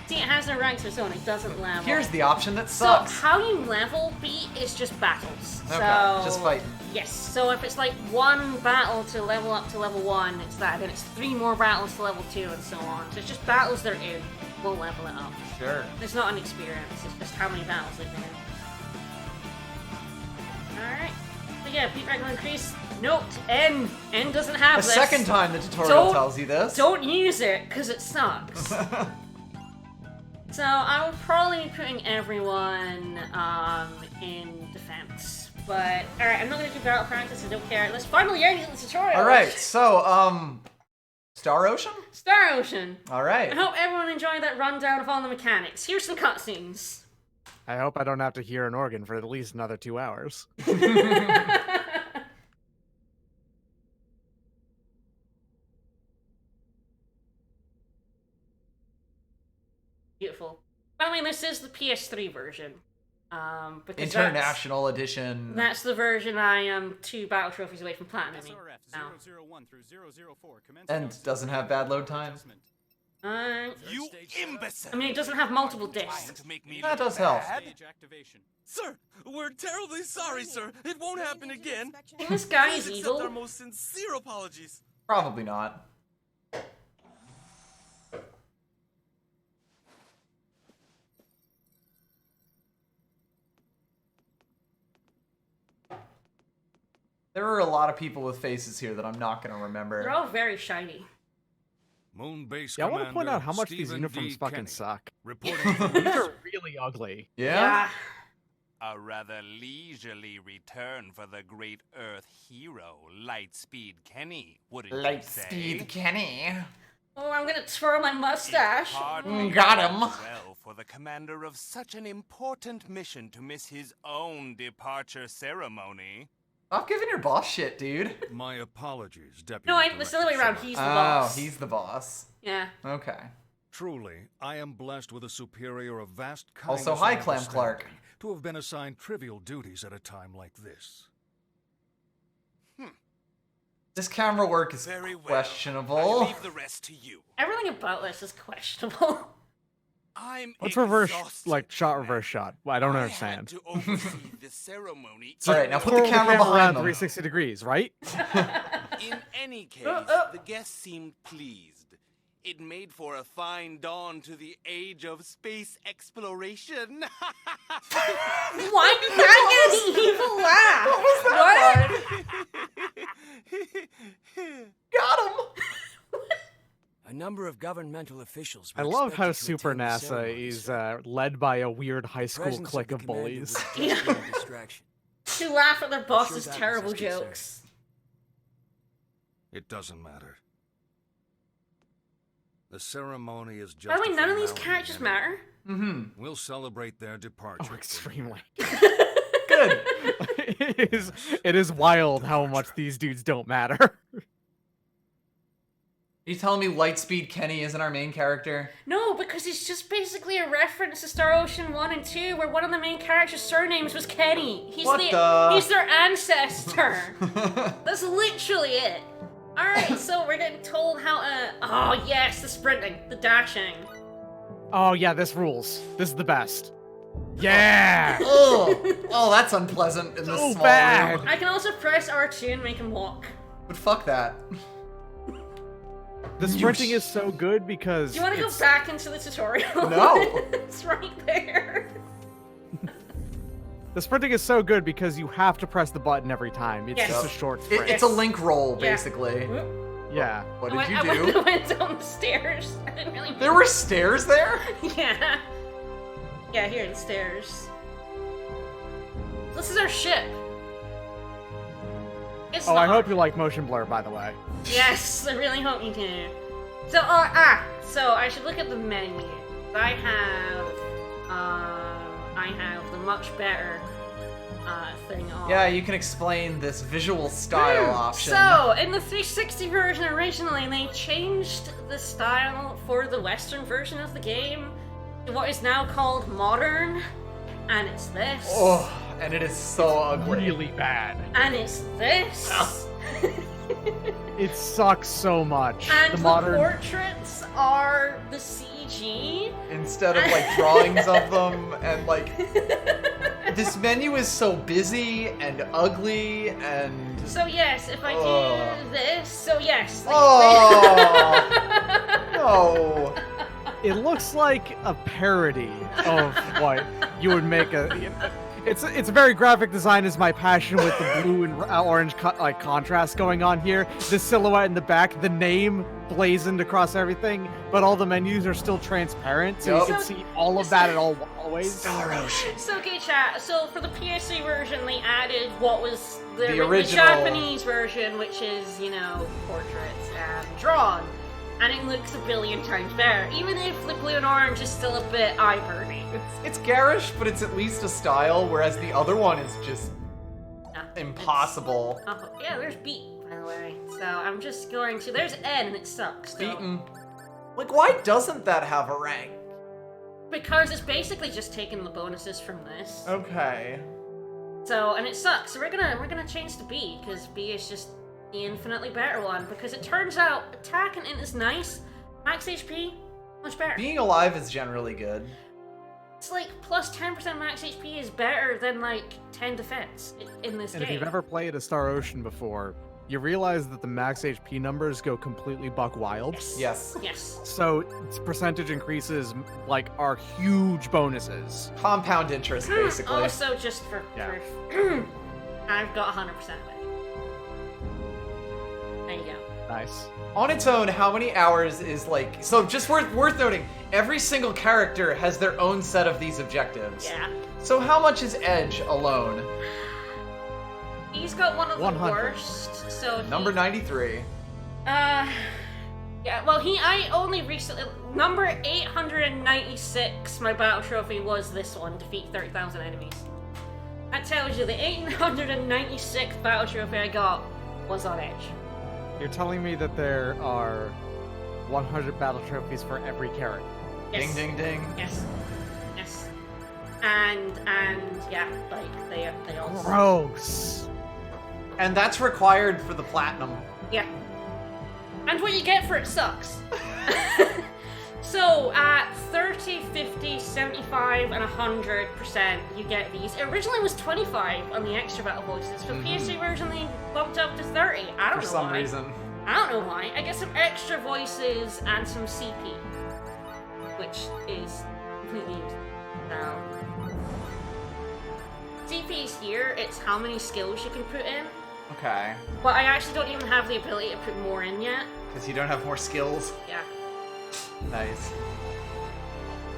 See, it has no ranks of its own. It doesn't level. Here's the option that sucks. So how you level B is just battles. Okay, so, just fighting. Yes. So if it's like one battle to level up to level 1, it's that. Then it's 3 more battles to level 2, and so on. So it's just battles they're in will level it up. Sure. It's not an experience. It's just how many battles they've been in. All right. So yeah, beat regular increase. Note N. N doesn't have The this. second time the tutorial tells you this. Don't use it because it sucks. So I would probably be putting everyone in defense. But alright, I'm not gonna do battle practice, I don't care. Let's finally get into the tutorial. Alright, so, Star Ocean? Star Ocean. Alright. I hope everyone enjoyed that rundown of all the mechanics. Here's some cutscenes. I hope I don't have to hear an organ for at least another 2 hours. Beautiful. By the way, this is the PS3 version. Because International Edition. That's the version I am 2 battle trophies away from platinum. SRF now. 001 through 004 commencing And doesn't have bad load time. adjustment. You imbecile! I mean, it doesn't have multiple discs. To make me That look does help. bad? Sir, we're terribly sorry, sir. It won't happen again. I think this guy is Please accept our evil. most sincere apologies. Probably not. There are a lot of people with faces here that I'm not going to remember. They're all very shiny. Moonbase Yeah, I want to point Commander out how much these Stephen uniforms D. fucking Kenny, suck. reporting from These are really ugly. Yeah? A rather leisurely return for the great Earth hero, Lightspeed Kenny, wouldn't you say? Lightspeed Kenny. Oh, I'm gonna twirl my mustache. Hardly Got him. well for the commander of such an important mission to miss his own departure ceremony. Stop giving your boss shit, dude. My apologies, Deputy. No, it's the other way around. Director He's the Oh, boss. he's the boss. Yeah. Okay. Truly, I am blessed with a superior of vast kindness Also, hi, and Clam Clark. understanding to have been assigned trivial duties at a time like this. This camera work is Very well. I questionable. leave the rest to you. Everything about this is questionable. I'm What's reverse, exhausted, like, shot Commander. reverse shot? Well, I don't I understand. had to oversee the ceremony. Alright, now put the Twirl camera around behind them. 360 degrees, right? In any case, the guests seemed pleased. It made for a fine dawn to the age of space exploration. Why did that get an evil laugh? Got him! A number of governmental officials. I were love how expected to Super attend the NASA ceremony, is sir. led by a weird high The school presence clique the of commander bullies. was just a distraction. To laugh at their boss's Sure that was terrible his concern. jokes. It doesn't matter. The ceremony is just. By the way, a none of these formality characters anyway. matter. Mm-hmm. We'll celebrate their departure. Oh, extremely. Good. it is wild how much these dudes don't matter. Are you telling me Lightspeed Kenny isn't our main character? No, because it's just basically a reference to Star Ocean 1 and 2, where one of the main characters' surnames was Kenny. He's he's their ancestor. That's literally it. Alright, so we're getting told how oh yes, the sprinting, the dashing. Oh yeah, this rules. This is the best. Yeah! Oh, that's unpleasant in this So small bad. room. I can also press R2 and make him walk. But fuck that. The sprinting is so good because Do you want to go back into the tutorial? No. It's right there. the sprinting is so good because you have to press the button every time. It's Yes. just a short sprint. It's a link roll, Yeah. basically. Yeah. What I did went, you I do? went, I went down the stairs. I didn't really. There were stairs there? Yeah. Yeah, here, the stairs. This is our ship. It's Oh, I not. hope you like motion blur, by the way. Yes, I really hope you do. So, so I should look at the menu. I have the much better thing on. Yeah, you can explain this visual style option. So, in the 360 version originally, they changed the style for the Western version of the game to what is now called modern, and it's this. Oh, and it is so ugly. Really bad. And it's this. It sucks so much. And the the modern. portraits are the CG. Instead of like drawings of them and like this menu is so busy and ugly and So yes, if I do this, so yes. Oh no. It looks like a parody of what you would make a. It's a very graphic design is my passion with the blue and orange contrast going on here. The silhouette in the back, the name blazoned across everything, but all the menus are still transparent, so Yup. you can see all of that at all always. Star Ocean. So okay, chat. So for the PS3 version, they added what was the original. Japanese version, which is portraits and drawn, and it looks a billion times better. Even if the blue and orange is still a bit eye-burning. It's garish, but it's at least a style, whereas the other one is just Yeah, impossible. yeah, there's beat, by the way. So I'm just going to. There's N, and it sucks. So. Beaten. Like, why doesn't that have a rank? Because it's basically just taking the bonuses from this. Okay. So, and it sucks. So we're gonna change to B, because B is just the infinitely better one. Because it turns out attack and int is nice. Max HP, Much better. Being alive is generally good. It's like plus 10% max HP is better than like 10 defense in this And game. if you've ever played a Star Ocean before, you realize that the max HP numbers go completely buck wild. Yes. Yes. So its percentage increases like are huge bonuses. Compound interest, basically. Also, just for I've got 100% of it. There you go. Nice. On its own, how many hours is like... So just worth noting, every single character has their own set of these objectives. Yeah. So how much is Edge alone? He's got one of the 100. worst, so Number 93. yeah, well, I only recently... Number 896, my battle trophy was this one, defeat 30,000 enemies. That tells you the 896th battle trophy I got was on Edge. You're telling me that there are 100 battle trophies for every character? Yes. Ding, ding, ding. Yes. Yes. And yeah, like, they all... Gross. And that's required for the platinum. Yeah. And what you get for it sucks. So at 30, 50, 75, and 100%, you get these. It originally was 25 on the extra battle voices, but PS3 version they bumped up to 30. I don't know For some why. reason. I don't know why. I get some extra voices and some CP, which is completely useless. CP is here. It's how many skills you can put in. Okay. But I actually don't even have the ability to put more in yet. Because you don't have more skills. Yeah. Nice.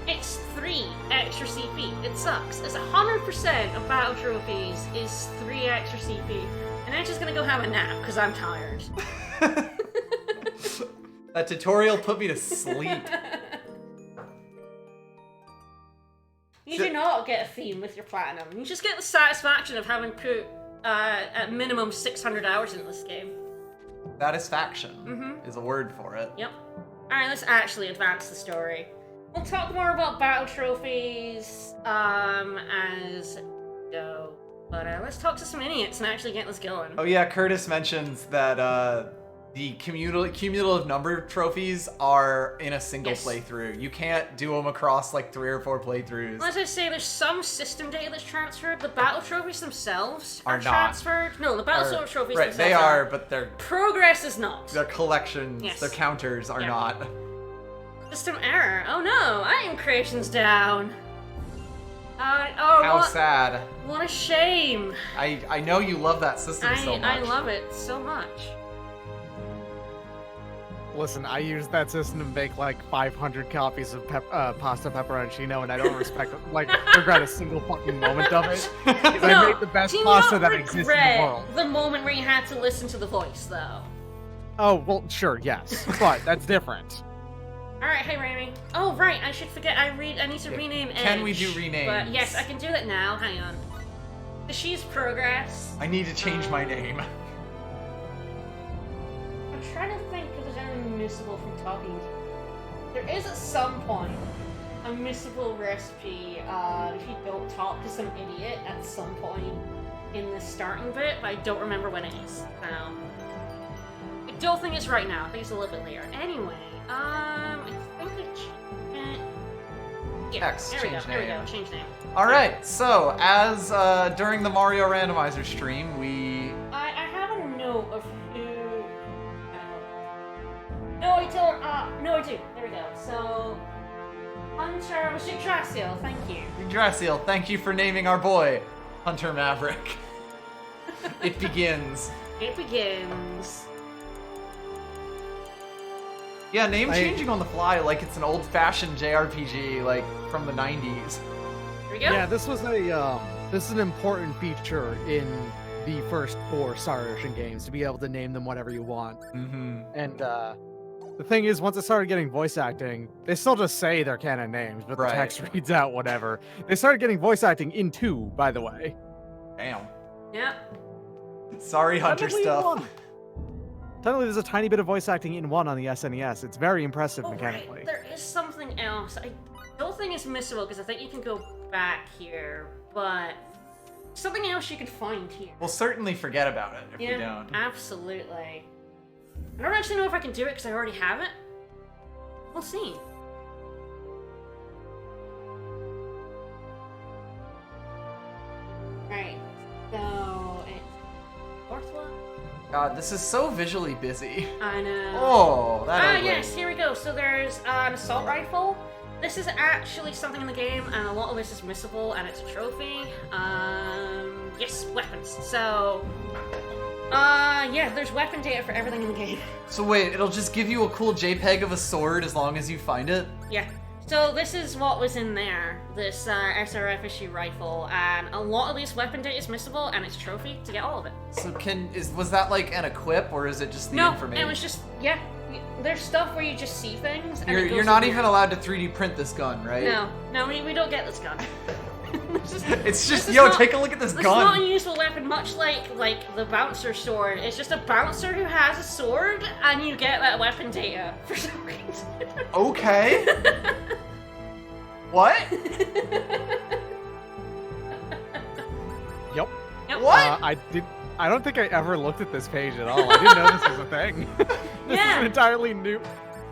It's 3 extra CP. It sucks. It's 100% of battle trophies is 3 extra CP. And I'm just gonna go have a nap because I'm tired. That tutorial put me to sleep. You do not get a theme with your platinum. You just get the satisfaction of having put at minimum 600 hours into this game. Satisfaction is a word for it. Yep. Alright, let's actually advance the story. We'll talk more about battle trophies as we go. But let's talk to some idiots and actually get this going. Oh yeah, Curtis mentions that the cumulative number of trophies are in a single playthrough. You can't do them across like 3 or 4 playthroughs. As I say, there's some system data that's transferred. The battle trophies themselves are not. transferred. No, the battle trophies right, themselves they are, but their progress is not. Their collections, Yes. their counters are Yeah. not. System error. Oh no, item creation's down. How sad. What a shame. I know you love that system so much. I love it so much. Listen, I used that system to make like 500 copies of pasta pepperoncino, and I don't regret a single fucking moment of it. Because I made the best pasta that exists in the world. The moment where you had to listen to the voice, though. Oh, well, sure, yes. But that's different. Alright, hey Rami. Oh, right, I should forget. I need to rename Edge. Can we do renames? But yes, I can do that now. Hang on. She's progress. I need to change my name. I'm trying to think if there's anything missable from talking. There is at some point a missable recipe if you don't talk to some idiot at some point in the starting bit, but I don't remember when it is. I don't think it's right now. I think it's a little bit later. Anyway, I think X, there we go. change There we name. go. Change name. Alright, so as during the Mario Randomizer stream, we... I have a note of who... No, I don't. No, I do. There we go. So... Hunter was Yggdrasil, thank you. Yggdrasil, thank you for naming our boy Hunter Maverick. It begins. It begins. Yeah, name changing on the fly like it's an old-fashioned JRPG, like from the 90s. Here we go. Yeah, this was this is an important feature in the first 4 Star Ocean games, to be able to name them whatever you want. Mm-hmm. And the thing is, once it started getting voice acting, they still just say their canon names, but the text reads out whatever. They started getting voice acting in 2, by the way. Damn. Yeah. Sorry, Hunter stuff. Technically, there's a tiny bit of voice acting in 1 on the SNES. It's very impressive mechanically. Right. There is something else. I don't think it's missable because I think you can go back here, but something else you can find here. We'll certainly forget about it if we don't. Absolutely. I don't actually know if I can do it because I already have it. We'll see. God, this is so visually busy. I know. Oh, that ugly. Yes, here we go. So there's an assault rifle. This is actually something in the game, and a lot of this is missable, and it's a trophy. Yes, weapons. So, yeah, there's weapon data for everything in the game. So wait, it'll just give you a cool JPEG of a sword as long as you find it? Yeah. So this is what was in there, this SRF issue rifle, and a lot of this weapon data is missable, and it's trophy to get all of it. So was that like an equip, or is it just the No, information? it was just, yeah, there's stuff where you just see things, and You're not even allowed to 3D print this gun, right? No, we don't get this gun. It's just, yo, take a look at this gun. It's not a useful weapon, much like the bouncer sword. It's just a bouncer who has a sword, and you get that weapon data for some reason. Okay. What? Yep. What? I don't think I ever looked at this page at all. I didn't know this was a thing. This is an entirely new.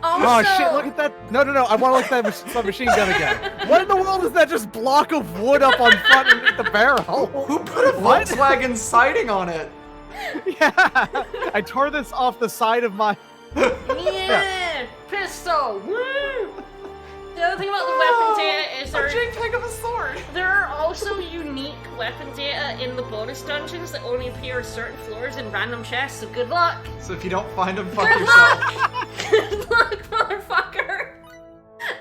Also... Oh shit! Look at that! No! I want to look at that submachine gun again. What in the world is that? Just block of wood up on front underneath the barrel? Who put a Volkswagen siding on it? Yeah, I tore this off the side of my. Yeah, pistol. Woo! The other thing about the weapon data is a JPEG of a sword. There are also unique weapon data in the bonus dungeons that only appear on certain floors in random chests. So good luck. So if you don't find them, fuck Good yourself. luck. Good luck, motherfucker.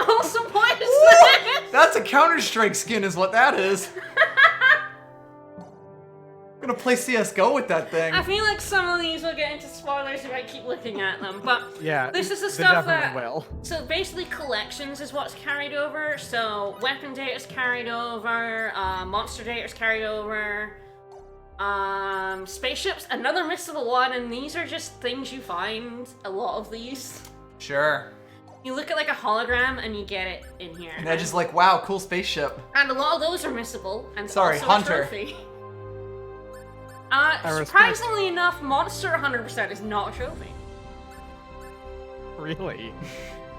Also, what is this? That's a Counter-Strike skin, is what that is. I'm gonna play CS:GO with that thing. I feel like some of these will get into spoilers if I keep looking at them, but yeah, this is the they stuff definitely that. Will. So basically, collections is what's carried over. So weapon data is carried over, monster data is carried over, spaceships, another missable one, and these are just things you find. A lot of these. Sure. You look at like a hologram and you get it in here. And they're just like, wow, cool spaceship. And a lot of those are missable, and sorry, also Hunter. A trophy. Surprisingly enough, Monster 100% is not a trophy. Really?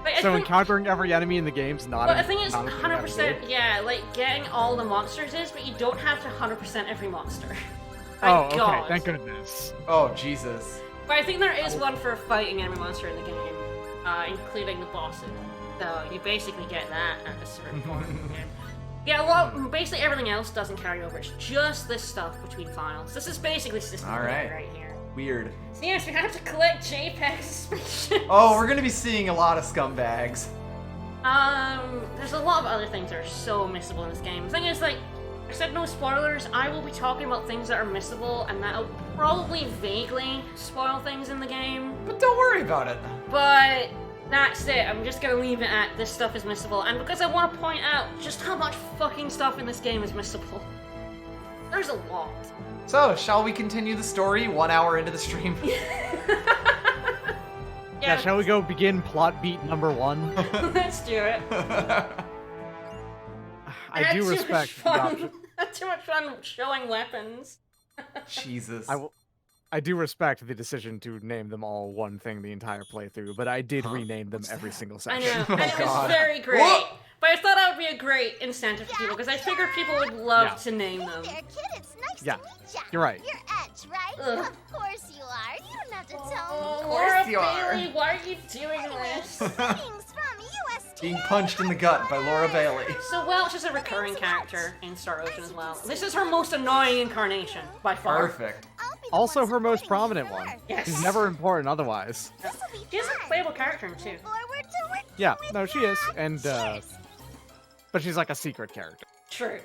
Like, so encountering every enemy in the game's not. But I think it's not a thing you have to 100%. do? Yeah, like getting all the monsters is, but you don't have to 100% every monster. Oh, Thank okay. God. Thank goodness. Oh, Jesus. But I think there is one for fighting every monster in the game, including the bosses. So you basically get that at a certain point in the game. Yeah, basically everything else doesn't carry over. It's just this stuff between files. This is basically system right here. Weird. So yes, we have to collect JPEGs of spaceships. Oh, we're gonna be seeing a lot of scumbags. There's a lot of other things that are so missable in this game. The thing is, like, I said no spoilers. I will be talking about things that are missable, and that'll probably vaguely spoil things in the game. But don't worry about it. But that's it. I'm just gonna leave it at this stuff is missable, and because I want to point out just how much fucking stuff in this game is missable. There's a lot. So, shall we continue the story 1 hour into the stream? Yeah, shall we go begin plot beat number 1? Let's do it. I do respect the option. Too much fun showing weapons. Jesus. I do respect the decision to name them all one thing the entire playthrough, but I did rename them every single section. I know, and it was very great. But I thought that would be a great incentive for people, because I figured people would love to name them. Hey there, kid, it's nice Yeah, to meet ya. you're right. You're Edge, right? Ugh. Of course you are. You don't have to tell me. Laura you are. Bailey, why are you doing this? Greetings from USTA. Being punched in the gut by Laura Bailey. So Welch is a recurring character in Star Ocean as well. This is her most annoying incarnation, by far. Perfect. Also her most prominent one. Yes. She's never important otherwise. She is a playable character in 2. Forward to it. Yeah, no, she is, and but she's like a secret character. True.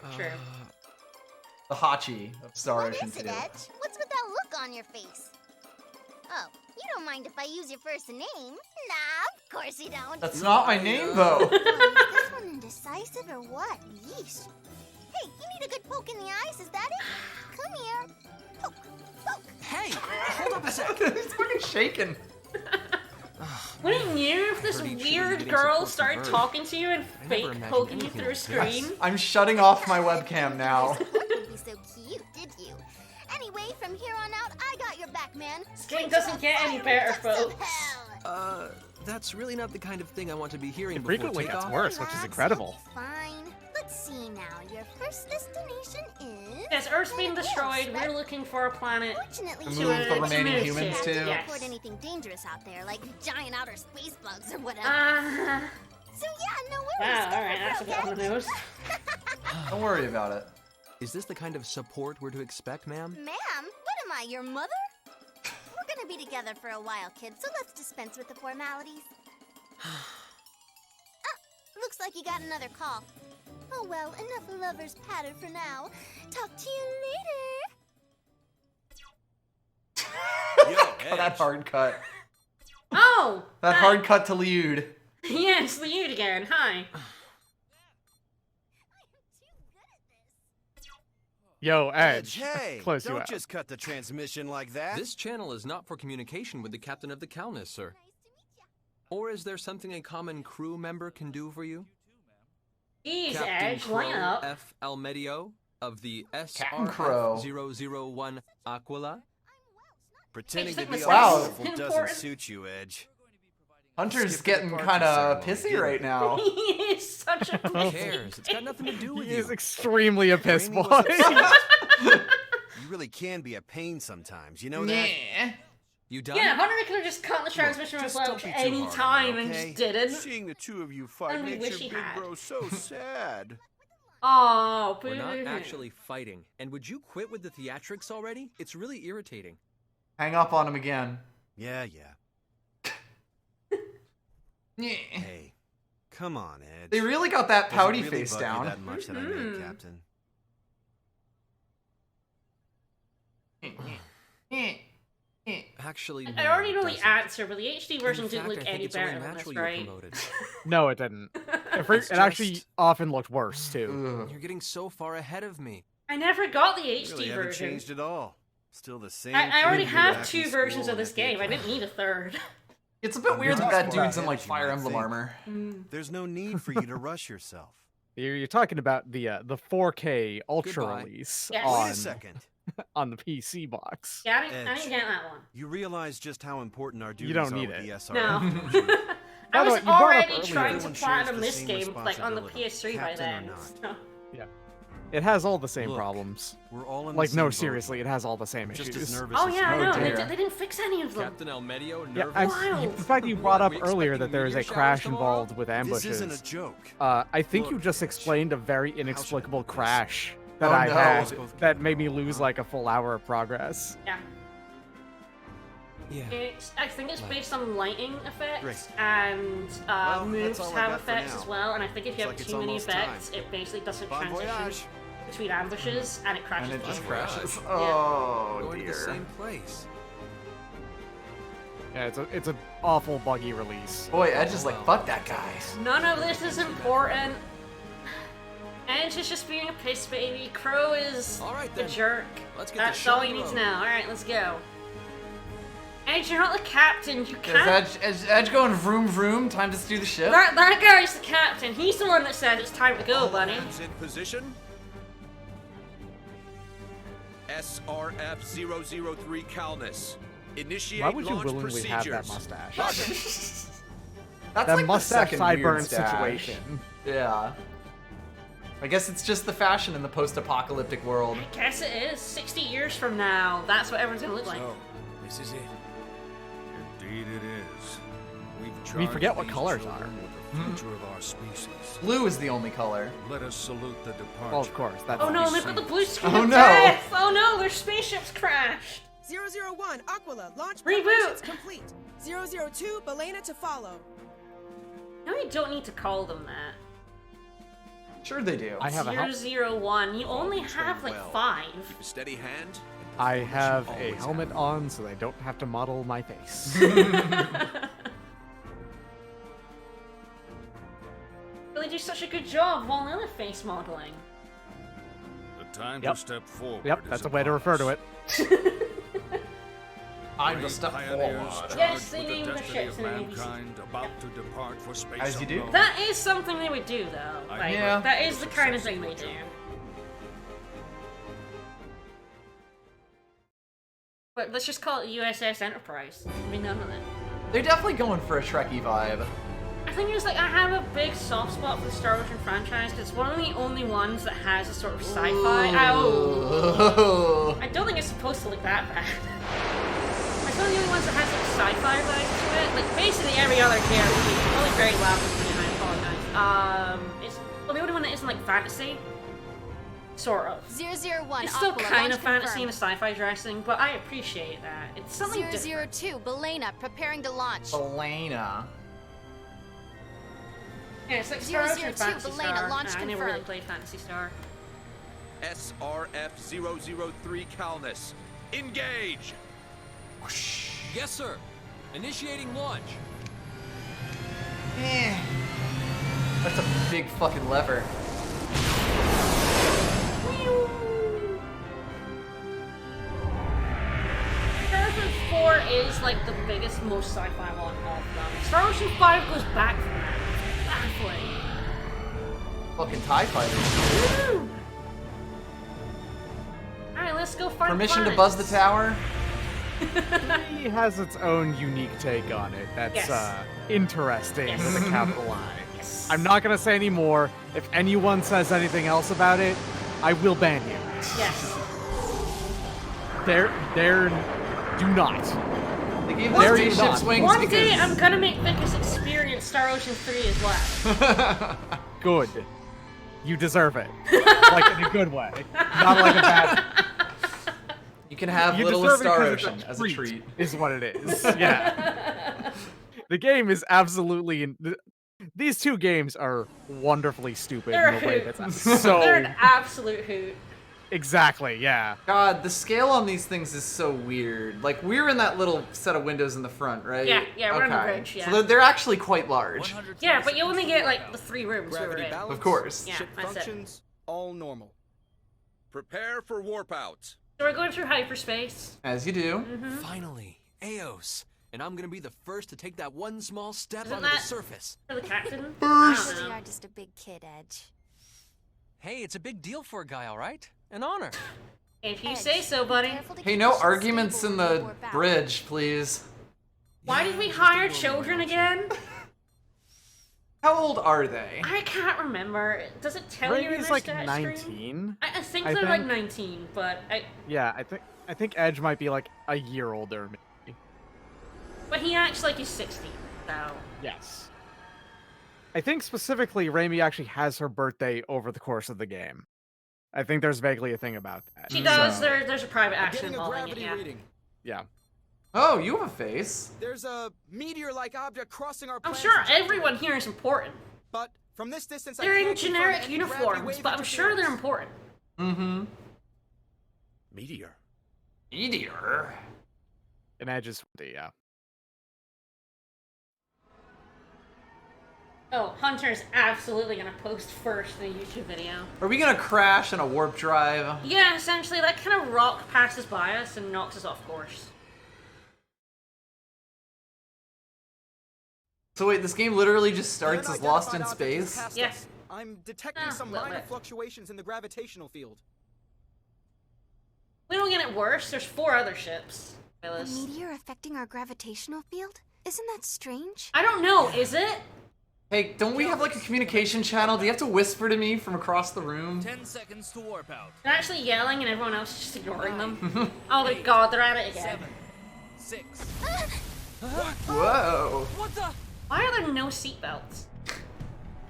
The Hachi of Star What Ocean is it, 2. Edge? What's with that look on your face? Oh, you don't mind if I use your first name? Nah, of course you don't. That's not my name, though. Is this one indecisive or what? Yeesh. Hey, you need a good poke in the eyes, is that it? Come here. Poke, poke. Hey, hold up a sec. He's fucking shaking. Wouldn't you if this Pretty sure weird getting girl so close to started birth. talking to you and never fake imagined poking you anything through a like this. screen? I'm shutting off my webcam now. You wouldn't be so cute, did you? Anyway, from here on out, I got your back, man. This game doesn't get any better, folks. That's really not the kind of thing I want to be hearing It before frequently gets takeoff. worse, which is incredible. Fine. Look, Let's see now. Your first destination is... Yes, Earth's being Planet destroyed. Earth, We're looking for a planet. Fortunately, To to move the to remaining move humans to. to? Yes. Report anything dangerous out there, like giant outer space bugs or whatever. So yeah, no worries. Wow, Go alright, for that's a it, bit on the okay? nose. Don't worry about it. Is this the kind of support we're to expect, ma'am? Ma'am, what am I, your mother? We're gonna be together for a while, kids, so let's dispense with the formalities. Looks like you got another call. Oh well, enough lovers patter for now. Talk to you later. Yo, That Edge. hard cut. Oh! That hi. hard cut to Liud. Yes, Liud again. Hi. Yo, Edge. Hey, Close you don't out. just cut the transmission like that. This channel is not for communication with the captain of the Calnus, sir. Or is there something a common crew member can do for you? Jeez, Captain Edge, line Crow up. F. Almedio of the Captain Crow. SRF-001 Aquila? Pretending Hey, to be just all Wow. powerful doesn't important. suit you, Edge. Hunter's Skip the getting departure kind of ceremony, pissy didn't right he? now. He is such a Who pussy. cares? It's got nothing to do with He you. is extremely a piss Raimi boy. was upset. You really can be a pain sometimes, you know that? Nah. You done? Yeah, Hunter could have just cut the transmission just with don't be too any hard on time him, and okay? just didn't. Seeing the two of you fight And we makes wish your he big had. bro so sad. Oh, boo. We're not actually fighting. And would you quit with the theatrics already? It's really irritating. Hang up on him again. Yeah. Yeah. Hey, come on, Edge. They really got that Does it pouty really face bug you down. that much that I made Captain? Actually, I no, already it know the doesn't. answer, but the HD version In didn't fact, look I think any it's only better than natural this, you were right? promoted. No, it didn't. It's It actually just- often looked worse, too. Ugh. You're getting so far ahead of me. I never got the HD Really haven't version. changed at all. Still the same. I already kid have back two in versions school of this and happy game. I to didn't need a third. It's a bit weird that talking that about dude's in like Edge, you Fire might Emblem think. armor. There's no need for you to rush yourself. You're talking about the 4K Ultra Goodbye. release Yes. Wait on a second. on the PC box. Yeah, I didn't Edge. get that one. You realize just how important our duties don't are need with it. the SRF. No. don't you? I By the was way, you brought up already earlier- trying to Everyone shares platinum the this same game like on the responsibility, PS3 by captain or then. not. So. It has all the same Look, problems. We're all in Like, the no, same boat. seriously, it has all the same Just issues. as nervous Oh as yeah, I you know. are. They, dear. they didn't fix any of them. Captain Almedio, Yeah, nervous? the fact you brought up We earlier that expecting there is a meteor crash showers tomorrow? involved with This ambushes. isn't a joke. I think you Look, just Edge, explained a very inexplicable put this? crash that Oh, I no. had Both that made me lose like a full hour of progress. Yeah. Yeah. I think it's based on lighting effects, Great. and Well, moves that's all I have got for effects now. as well. And I think if you Looks have like it's too many almost effects, time. it basically doesn't Bon transition voyage. between ambushes, and it crashes. And it just the game. crashes. Yeah. Oh Going to the dear. same place. Yeah, it's an awful buggy release. Boy, Edge is like, Wow. fuck that guy. None of this is important. Edge is just being a piss baby. Crow is All right, a then. jerk. Let's get the That's show all on you the need to road. know. All right, let's go. Edge, you're not the captain. You Is can't. Edge going vroom vroom? Time to steer the ship? That guy's the captain. He's the one that said it's time to go, buddy. Hands in position. SRF-003 Calnus. Initiate Why would you launch willingly have that procedures. mustache? That's That like mustache the second weird sideburn stash. situation. Yeah. I guess it's just the fashion in the post-apocalyptic world. I guess it is. 60 years from now, that's what everyone's gonna look like. So, this is it. Indeed it is. We've We forget charged what these colors children are. with the future of our species. Blue is the only color. Let us salute the departure. Well, of course. That's Oh no, obvious. they've got the blue screen Oh, of no. death! Oh no, their spaceship's crashed! 001, Aquila, launch Reboot. preparations complete. 002, Belena to follow. No, you don't need to call them that. Sure they do. I have a helmet. 001, you only have like well. 5. Keep a steady hand. and I performance have you a always helmet have. on, so they don't have to model my face. But they do such a good job while other face modeling. The time Yep. to step forward. Yep, is that's a way to upon refer to us. it. I'm Brave the step pioneers forward. charged Yes, they with the named the destiny ships of in the ABC. mankind about to depart for space As you do. unknown. That is something they would do though. I Like, Yeah. that is the kind of thing they do. But let's just call it USS Enterprise. I mean, none of it. They're definitely going for a Trekkie vibe. I thing is, like, I have a big soft spot for the Star Ocean franchise because it's one of the only ones that has a sort of sci-fi. Ooh. I don't think it's supposed to look that bad. It's one of the only ones that has like sci-fi vibes to it. Like basically every other character, only very loud with me, and I apologize. It's the only one that isn't like fantasy. Sort of. 001. It's still Aquila, kind of launch fantasy and confirmed. a sci-fi dressing, but I appreciate that. It's something different. 002. Belena, preparing to launch. Elena. Yeah, it's like Star Ocean 002, Fantasy Belena, Star. launch I never really confirmed. played Fantasy Star. SRF-003 Calnus. Engage! Yes, sir. Initiating launch. That's a big fucking lever. Star Ocean 4 is like the biggest, most sci-fi one of them. Star Ocean 5 goes back from that. Baffling. Fucking TIE fighters. Alright, let's go find Permission to planets. buzz the tower? He has its own unique take on it. That's Yes. Interesting Yes. with a capital I. Yes. I'm not gonna say any more. If anyone says anything else about it, I will ban you. Yes. There, do not. They gave There us you spaceship's not. wings One because... day I'm gonna make Vickers experience Star Ocean 3 as well. Good. You deserve it. Like in a good way. Not like a bad. You can have You Little deserve it Star 'cause Ocean it's as a treat. Is what it is. Yeah. The game is absolutely. These two games are wonderfully stupid They're in a a way hoot. that's so. They're an absolute hoot. Exactly. Yeah. God, the scale on these things is so weird. Like, we're in that little set of windows in the front, right? Yeah, we're on the Okay. bridge, yeah. So they're actually quite large. Yeah, but you only get like the 3 rooms we were Gravity in. balance. Of course. Yeah, Ship that's it. functions, all normal. Prepare for warp out. So we're going through hyperspace. As you do. Finally, Eos. And I'm gonna be the first to take that one small step Isn't onto the that- surface. For the captain? Oh, I don't You know. are just a big kid, Edge. Hey, it's a big deal for a guy, all right? An honor. If you Edge, say so, buddy. careful to Hey, keep no the ship arguments stable in when you the warp out. bridge, please. Why did we hire children again? How old are they? I can't remember. Does it tell you in Rainey's their like stat 19. screen? I think I they're like think. 19, but Yeah, I think Edge might be like a year older. Maybe. he acts like he's 16, so. Yes. I think specifically Raimi actually has her birthday over the course of the game. I think there's vaguely a thing about that. She does. So, There's a private I'm action getting a involving it, gravity yeah. reading. yeah. Oh, you have a face. There's a meteor-like object crossing our I'm planet. sure everyone here is important. But from this distance, They're I in can't confirm generic any gravity uniforms, wave but I'm sure they're interference. important. Mm-hmm. Meteor. Meteor. And Edge is 20, yeah. Oh, Hunter's absolutely gonna post first in the YouTube video. Are we gonna crash in a warp drive? Yeah, essentially, that kind of rock passes by us and knocks us off course. So wait, this game literally just starts as Lost in Unidentified object is Space? past Yeah. us. I'm detecting Ah, some little minor bit. fluctuations in the gravitational field. We don't get it worse. There's 4 other ships. A Willis. meteor affecting our gravitational field? Isn't that strange? I don't know, is it? Hey, don't we have like a communication channel? Do you have to whisper to me from across the room? 10 seconds to warp out. They're actually yelling and everyone else is just ignoring them. Oh my god, they're at it again. 7, 6. Whoa. What the? Why are there no seatbelts?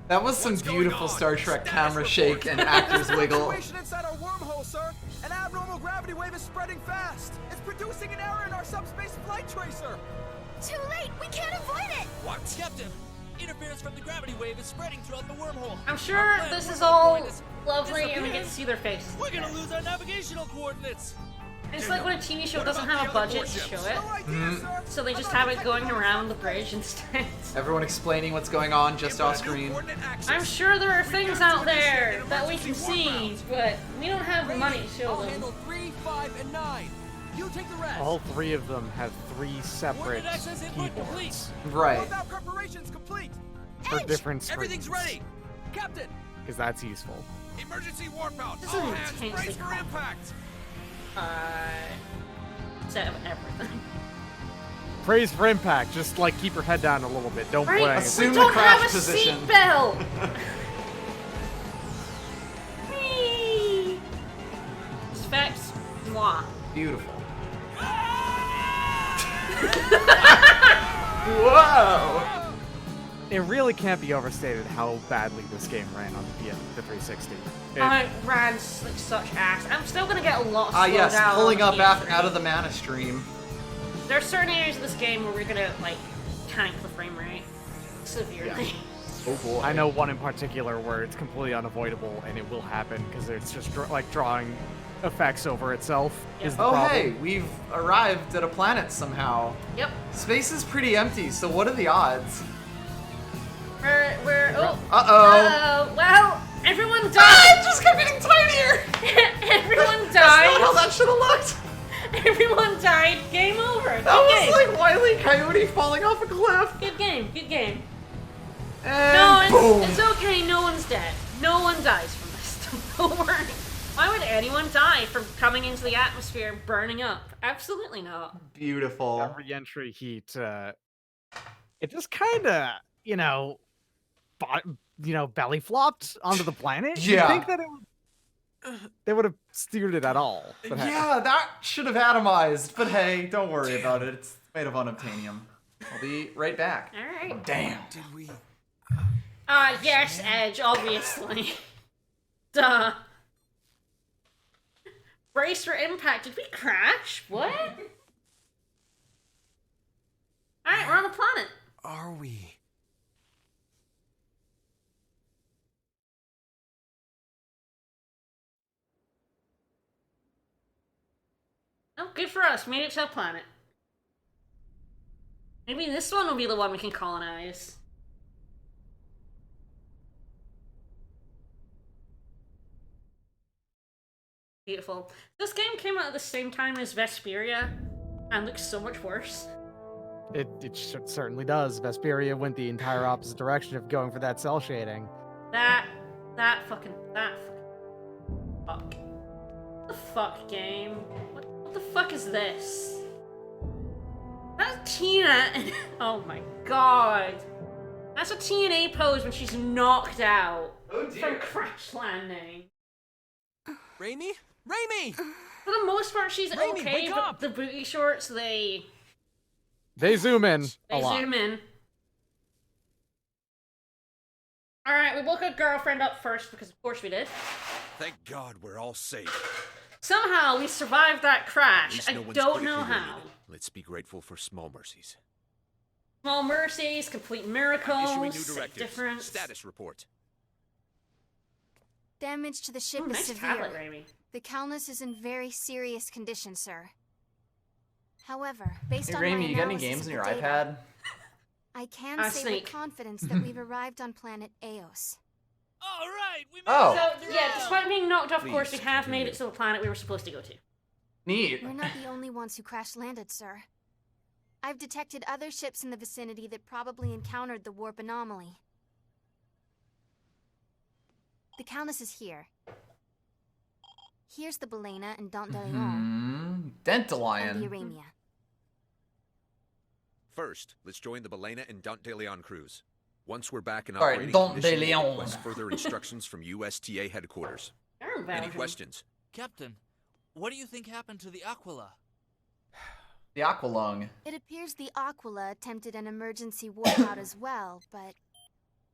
That was some beautiful Star Trek camera shake and actors wiggle. Situation inside our wormhole, sir. An abnormal gravity wave is spreading fast. It's producing an error in our subspace flight tracer. Too late! We can't avoid it! What? Captain, interference from the gravity wave is spreading throughout the wormhole. I'm sure Our planet this is wormhole all going to lovely and we disappear. get to see their faces. We're gonna lose our navigational coordinates. It's like when a TV show doesn't have a budget to show it, No idea, sir. so they just have it going around the bridge instead. Everyone explaining what's going on just off screen. I'm sure there are things out there that we can see, but we don't have the money to show I'll them. handle 3, 5, and 9. You take the rest. All 3 of them have 3 separate Coordinate access input complete. keyboards Right. Without preparations complete. for different screens. Everything's ready. Captain, Because that's useful. Emergency warp out. This is All hands intensely brace for complicated. impact. Set of everything. Praise for impact. Just like keep your head down a little bit. Don't Right? play. Assume We the don't crash have a position. seatbelt. Whee! Specs, moi. Beautiful. Whoa! It really can't be overstated how badly this game ran on the 360. I ran like such ass. I'm still gonna get a lot slowed Yes, down pulling on up the PS3. out of the mana stream. There are certain areas of this game where we're gonna like tank the frame rate severely. Oh boy. I know one in particular where it's completely unavoidable and it will happen because it's just like drawing effects over itself is the Oh problem. hey, we've arrived at a planet somehow. Yep. Space is pretty empty, so what are the odds? We're oh. Uh-oh. Well, everyone died. Ah, it just kept getting tinier. Everyone died. That's not how that should have looked. Everyone died. Game over. That was like Wile E. Coyote falling off a cliff. Good game. Good game. And No, boom. it's okay. No one's dead. No one dies from this. Don't worry. Why would anyone die from coming into the atmosphere and burning up? Absolutely not. Beautiful. That re-entry heat, it just kind of, belly flopped onto the planet. Yeah. You'd think that they would have steered it at all. But hey. Yeah, that should have atomized, but hey, don't worry about it. It's made of unobtainium. I'll be right back. All right. Damn. Did we? Yes, Edge, obviously. Duh. Brace for impact. Did we crash? What? Alright, we're on the planet. Are we? Oh, good for us. Made it to a planet. Maybe this one will be the one we can colonize. Beautiful. This game came out at the same time as Vesperia and looks so much worse. It certainly does. Vesperia went the entire opposite direction of going for that cell shading. That fucking fuck. What the fuck, game? What the fuck is this? That's Tina and oh my god. That's a TNA pose when she's knocked out from crash landing. Raimi? Raimi! For the most part, she's Raimi, okay, wake but up! the booty shorts, they zoom in a lot. zoom in. Alright, we woke our girlfriend up first, because of course we did. Thank God we're all safe. Somehow we survived that At crash. least I no one's don't know critically how. wounded. Let's be grateful for small mercies. Small mercies, complete Issuing miracles, new sick directives. difference. Status report. Damage to the ship Ooh, is nice severe. tablet, Raimi. The Calnus is in very serious condition, sir. However, based Hey, on my Raimi, you got any analysis games of on your the data, iPad? I can say Snake. with confidence that we've arrived on planet Eos. All right, we made Oh. So, yeah, despite being knocked off course, we Please, have made continue. it to the planet we were supposed to go to. Neat. We're not the only ones who crash-landed, sir. I've detected other ships in the vicinity that probably encountered the warp anomaly. The Calnus is here. Here's the Balena and Dante de Leon. And the Dentalion. Aramia. First, let's join the Balena and Dante Leon crews. Once we're back in All right, operating Dante condition, we'll Leon. request further instructions from USTA headquarters. They're in Any Belgium. questions? Captain, what do you think happened to the Aquila? The Aqualung. It appears the Aquila attempted an emergency warp out as well, but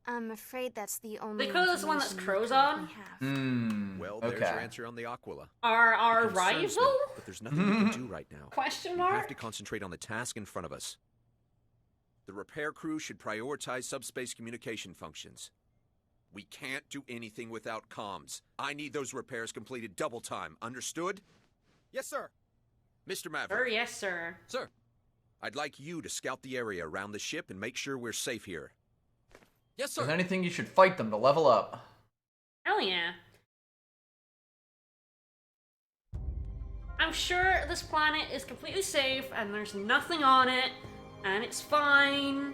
I'm afraid that's the only They call this one that's information we crows on? currently have. Well, there's okay. your answer on the Aquila. Our It concerns me, rival? but there's nothing we can do right now. Question We mark? have to concentrate on the task in front of us. The repair crew should prioritize subspace communication functions. We can't do anything without comms. I need those repairs completed double time. Understood? Yes, sir. Mr. Sir, Maverick, yes, sir. Sir. I'd like you to scout the area around the ship and make sure we're safe here. Yes, If sir. there's anything, you should fight them to level up. Hell yeah. I'm sure this planet is completely safe and there's nothing on it and it's fine.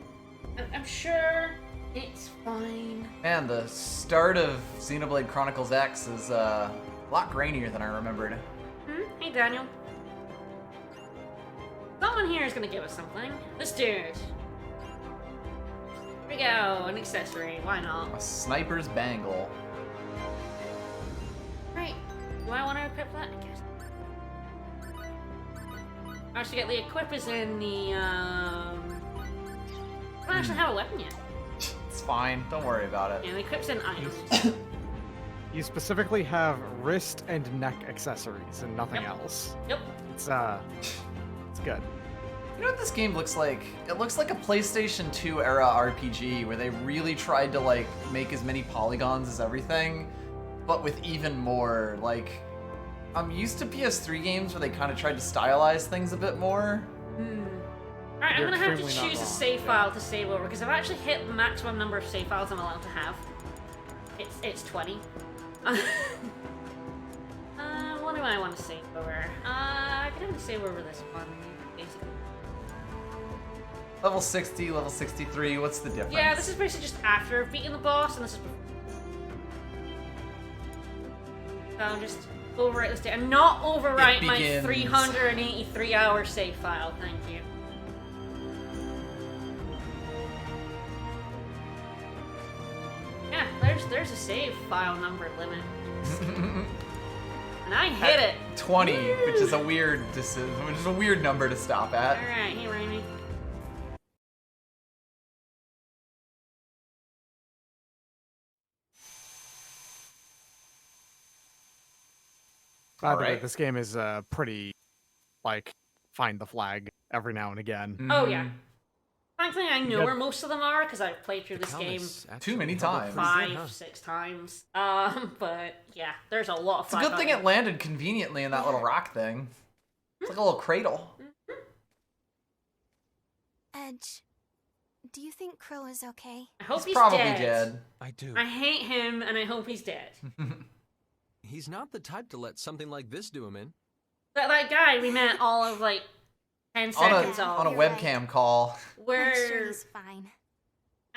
I'm sure it's fine. Man, the start of Xenoblade Chronicles X is a lot grainier than I remembered. Hey, Daniel. So, someone here is gonna give us something. This dude. Here we go, an accessory. Why not? A sniper's bangle. Right. Do I want to equip that? I guess. Actually, get the equip is in the. I don't actually have a weapon yet. It's fine. Don't worry about it. Yeah, the equip's in items. You specifically have wrist and neck accessories and nothing Yep. else. Yep. It's good. You know what this game looks like? It looks like a PlayStation 2 era RPG where they really tried to like make as many polygons as everything, but with even more. Like, I'm used to PS3 games where they kind of tried to stylize things a bit more. Alright, I'm You're gonna have to extremely not choose a wrong, save yeah. file to save over because I've actually hit the maximum number of save files I'm allowed to have. It's 20. What do I want to save over? I can only save over this one, basically. Level 60, level 63, what's the difference? Yeah, this is basically just after beating the boss, and this is before. So I'll just overwrite this data. Not overwrite my begins. 383-hour save file, thank you. Yeah, there's a save file number limit. And I hit it! 20, which is a weird number to stop at. Alright, hey Raimi. By the way, Alright. this game is pretty, like, find the flag every now and again. Oh yeah. Thankfully I know Yep. where most of them are, because I've played through this game Too many times. 6 times. But yeah, there's a lot of It's a good thing fun. it landed conveniently in that little rock thing. It's like a little cradle. Edge, do you think Crow is okay? I hope he's probably dead. dead. I do. I hate him, and I hope he's dead. He's not the type to let something like this do him in. That guy we met all of like 10 seconds On a of, webcam call. I'm sure where he's fine.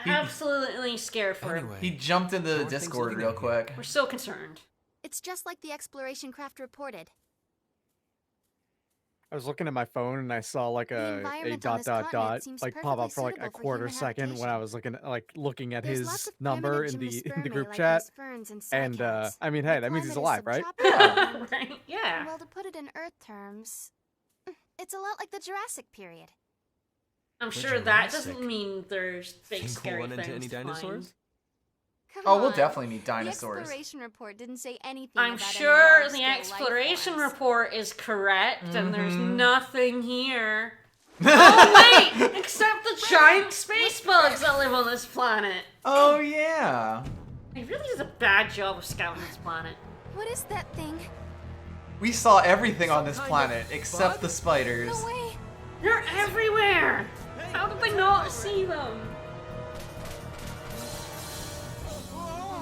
absolutely scared for him. Anyway, He jumped into the How are things Discord looking real out here? quick. We're so concerned. It's just like the exploration craft reported. I was looking at my phone and I saw like a environment on dot this dot continent dot seems like pop perfectly up for like a suitable for quarter human second when I habitation. was looking at There's his lots of number primitive in the gymnospermae group like chat, these ferns and and cycads. I mean, hey, that means The he's climate alive, is right? subtropical. Right? Yeah. Well, to put it in Earth terms, it's a lot like the Jurassic period. I'm The sure that Jurassic. doesn't mean there's big Think scary we'll run into things any to dinosaurs? find. Come Oh, we'll on. definitely meet The dinosaurs. exploration report didn't say anything I'm about any sure the large-scale life exploration forms. report is correct, and there's Mhm. nothing here. Oh wait! Except the giant space bugs that live on this planet. Oh yeah. He really does a bad job of scouting this planet. What is that thing? We saw everything on this kind of planet except bug? the spiders. No way. They're everywhere! How did they not see them?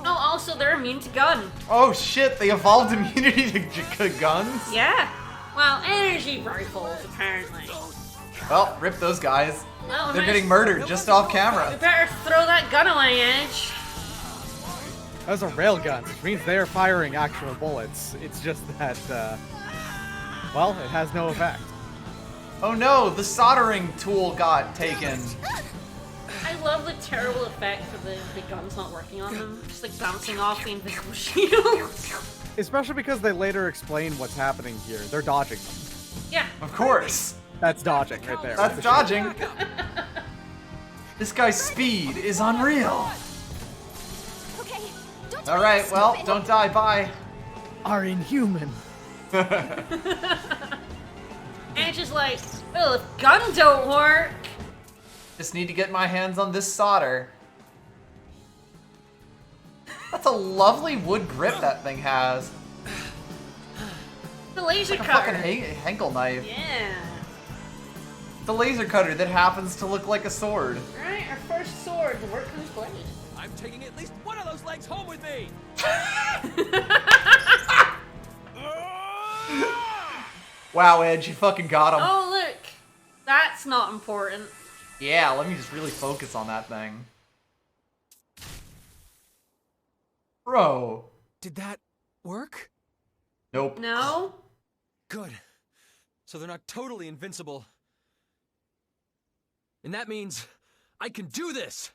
Oh, also, they're immune to gun. Oh shit, they evolved immunity to guns? Yeah. Well, energy rifles, apparently. Well, rip those guys. Well, They're nice. getting murdered just off We camera. better throw that gun away, Edge. That was a railgun, which means they are firing actual bullets. It's just that, well, it has no effect. Oh no, the soldering tool got taken. I love the terrible effect of the guns not working on them. Just like bouncing off the invisible shields. Especially because they later explain what's happening here. They're dodging them. Yeah. Of course. That's dodging right there. That's dodging. This guy's speed is unreal. Okay. Don't Alright, well, don't die, bye. Are inhuman. Edge is like, well, if gun don't work. Just need to get my hands on this solder. That's a lovely wood grip that thing has. The laser Like a cutter. fucking Henkel knife. Yeah. The laser cutter that happens to look like a sword. Alright, our first sword, the workman's blade. I'm taking at least one of those legs home with me. Wow, Edge, you fucking got him. Oh, look. That's not important. Yeah, let me just really focus on that thing. Bro. Did that work? Nope. No? Good. So they're not totally invincible. And that means I can do this!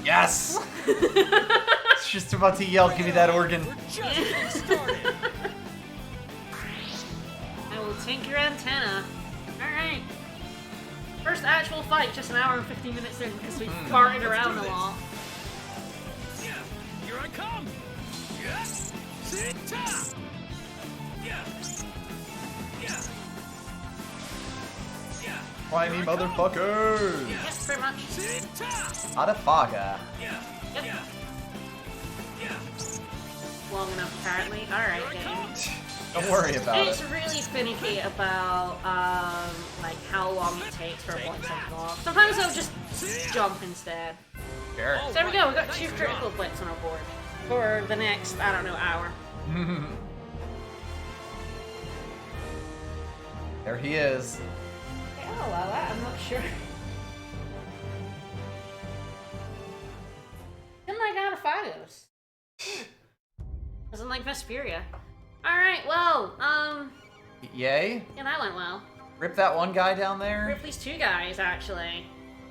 Yes! It's just about to yell, give me that organ. I will take your antenna. Alright. First actual fight, just an hour and 15 minutes in because we farted around a lot. Here I come! Yes! Sit-ta! Yeah! Yeah! Yeah! Why me, motherfuckers? Yes, pretty much. Motherfucker. Yeah! Yep. Yeah! Yeah! Long enough, apparently. Alright, game. Don't worry about It's it. really finicky about, like, how long it takes for a point to go off. Sometimes I'll just jump instead. Sure. So there we go, we got 2 critical blips on our board. For the next, I don't know, hour. There he is. Okay, I'll allow that, I'm not sure. Didn't like out of Phagos. Doesn't like Vesperia. Alright, well, Yay? yeah, that went well. Rip that one guy down there. Rip these 2 guys, actually.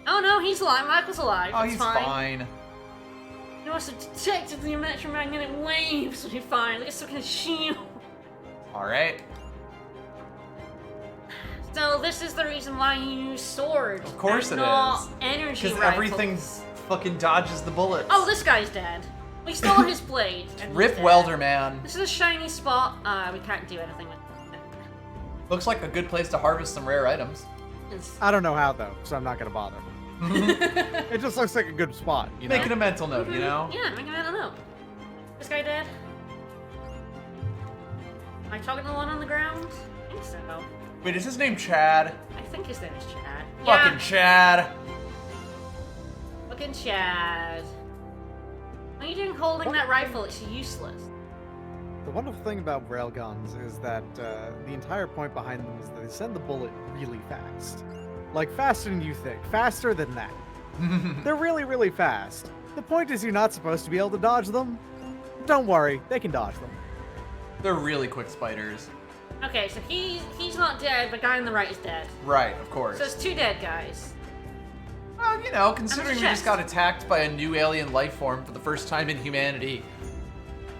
Oh no, he's alive. Michael's alive. Oh, It's he's fine. fine. He also detected the electromagnetic waves. He's fine. Look at some kind of shield. Alright. So this is the reason why you use sword. Of course and it not is. energy Because rifles. everything fucking dodges the bullets. Oh, this guy's dead. We stole his blade. And he's Rip dead. Welder, man. This is a shiny spot. We can't do anything with it. Looks like a good place to harvest some rare items. I don't know how though, so I'm not gonna bother. It just looks like a good spot, you know? Making a mental note, you know? Yeah, make a mental note. This guy dead? Am I talking to the one on the ground? I think so. Wait, is his name Chad? I think his name is Chad. Fucking Chad. Fucking Chad. What are you doing holding that rifle? It's useless. The wonderful thing about railguns is that the entire point behind them is that they send the bullet really fast. Like, faster than you think. Faster than that. They're really, really fast. The point is you're not supposed to be able to dodge them. Don't worry, they can dodge them. They're really quick spiders. Okay, so he's not dead, but guy on the right is dead. Right, of course. So it's 2 dead guys. Well, you know, considering we chest. just got attacked by a new alien life form for the first time in humanity,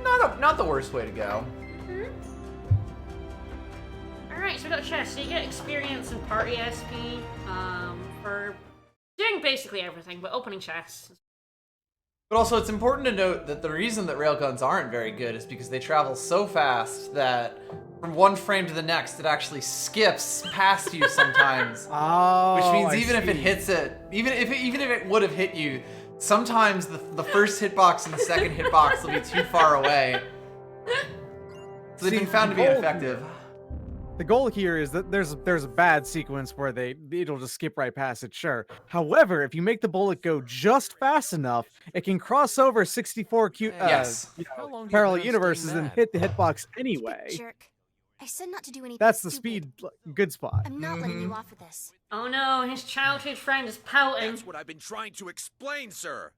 not the worst way to go. Alright, so we got chests. So you get experience and party SP for doing basically everything, but opening chests. But also, it's important to note that the reason that railguns aren't very good is because they travel so fast that from one frame to the next, it actually skips past you sometimes. Oh, which means I even if it see. hits it, even if it would have hit you, sometimes the first hitbox and the second hitbox will be too far away. So they've See, been found to be the goal ineffective. The goal here is that there's a bad sequence where it'll just skip right past it, sure. However, if you make the bullet go just fast enough, it can cross over 64 Yes. parallel universes and hit the hitbox anyway. Jerk. I said not to do anything That's the stupid. speed good spot. I'm not letting you off of this. Oh no, his childhood friend is pouting. That's what I've been trying to explain, sir.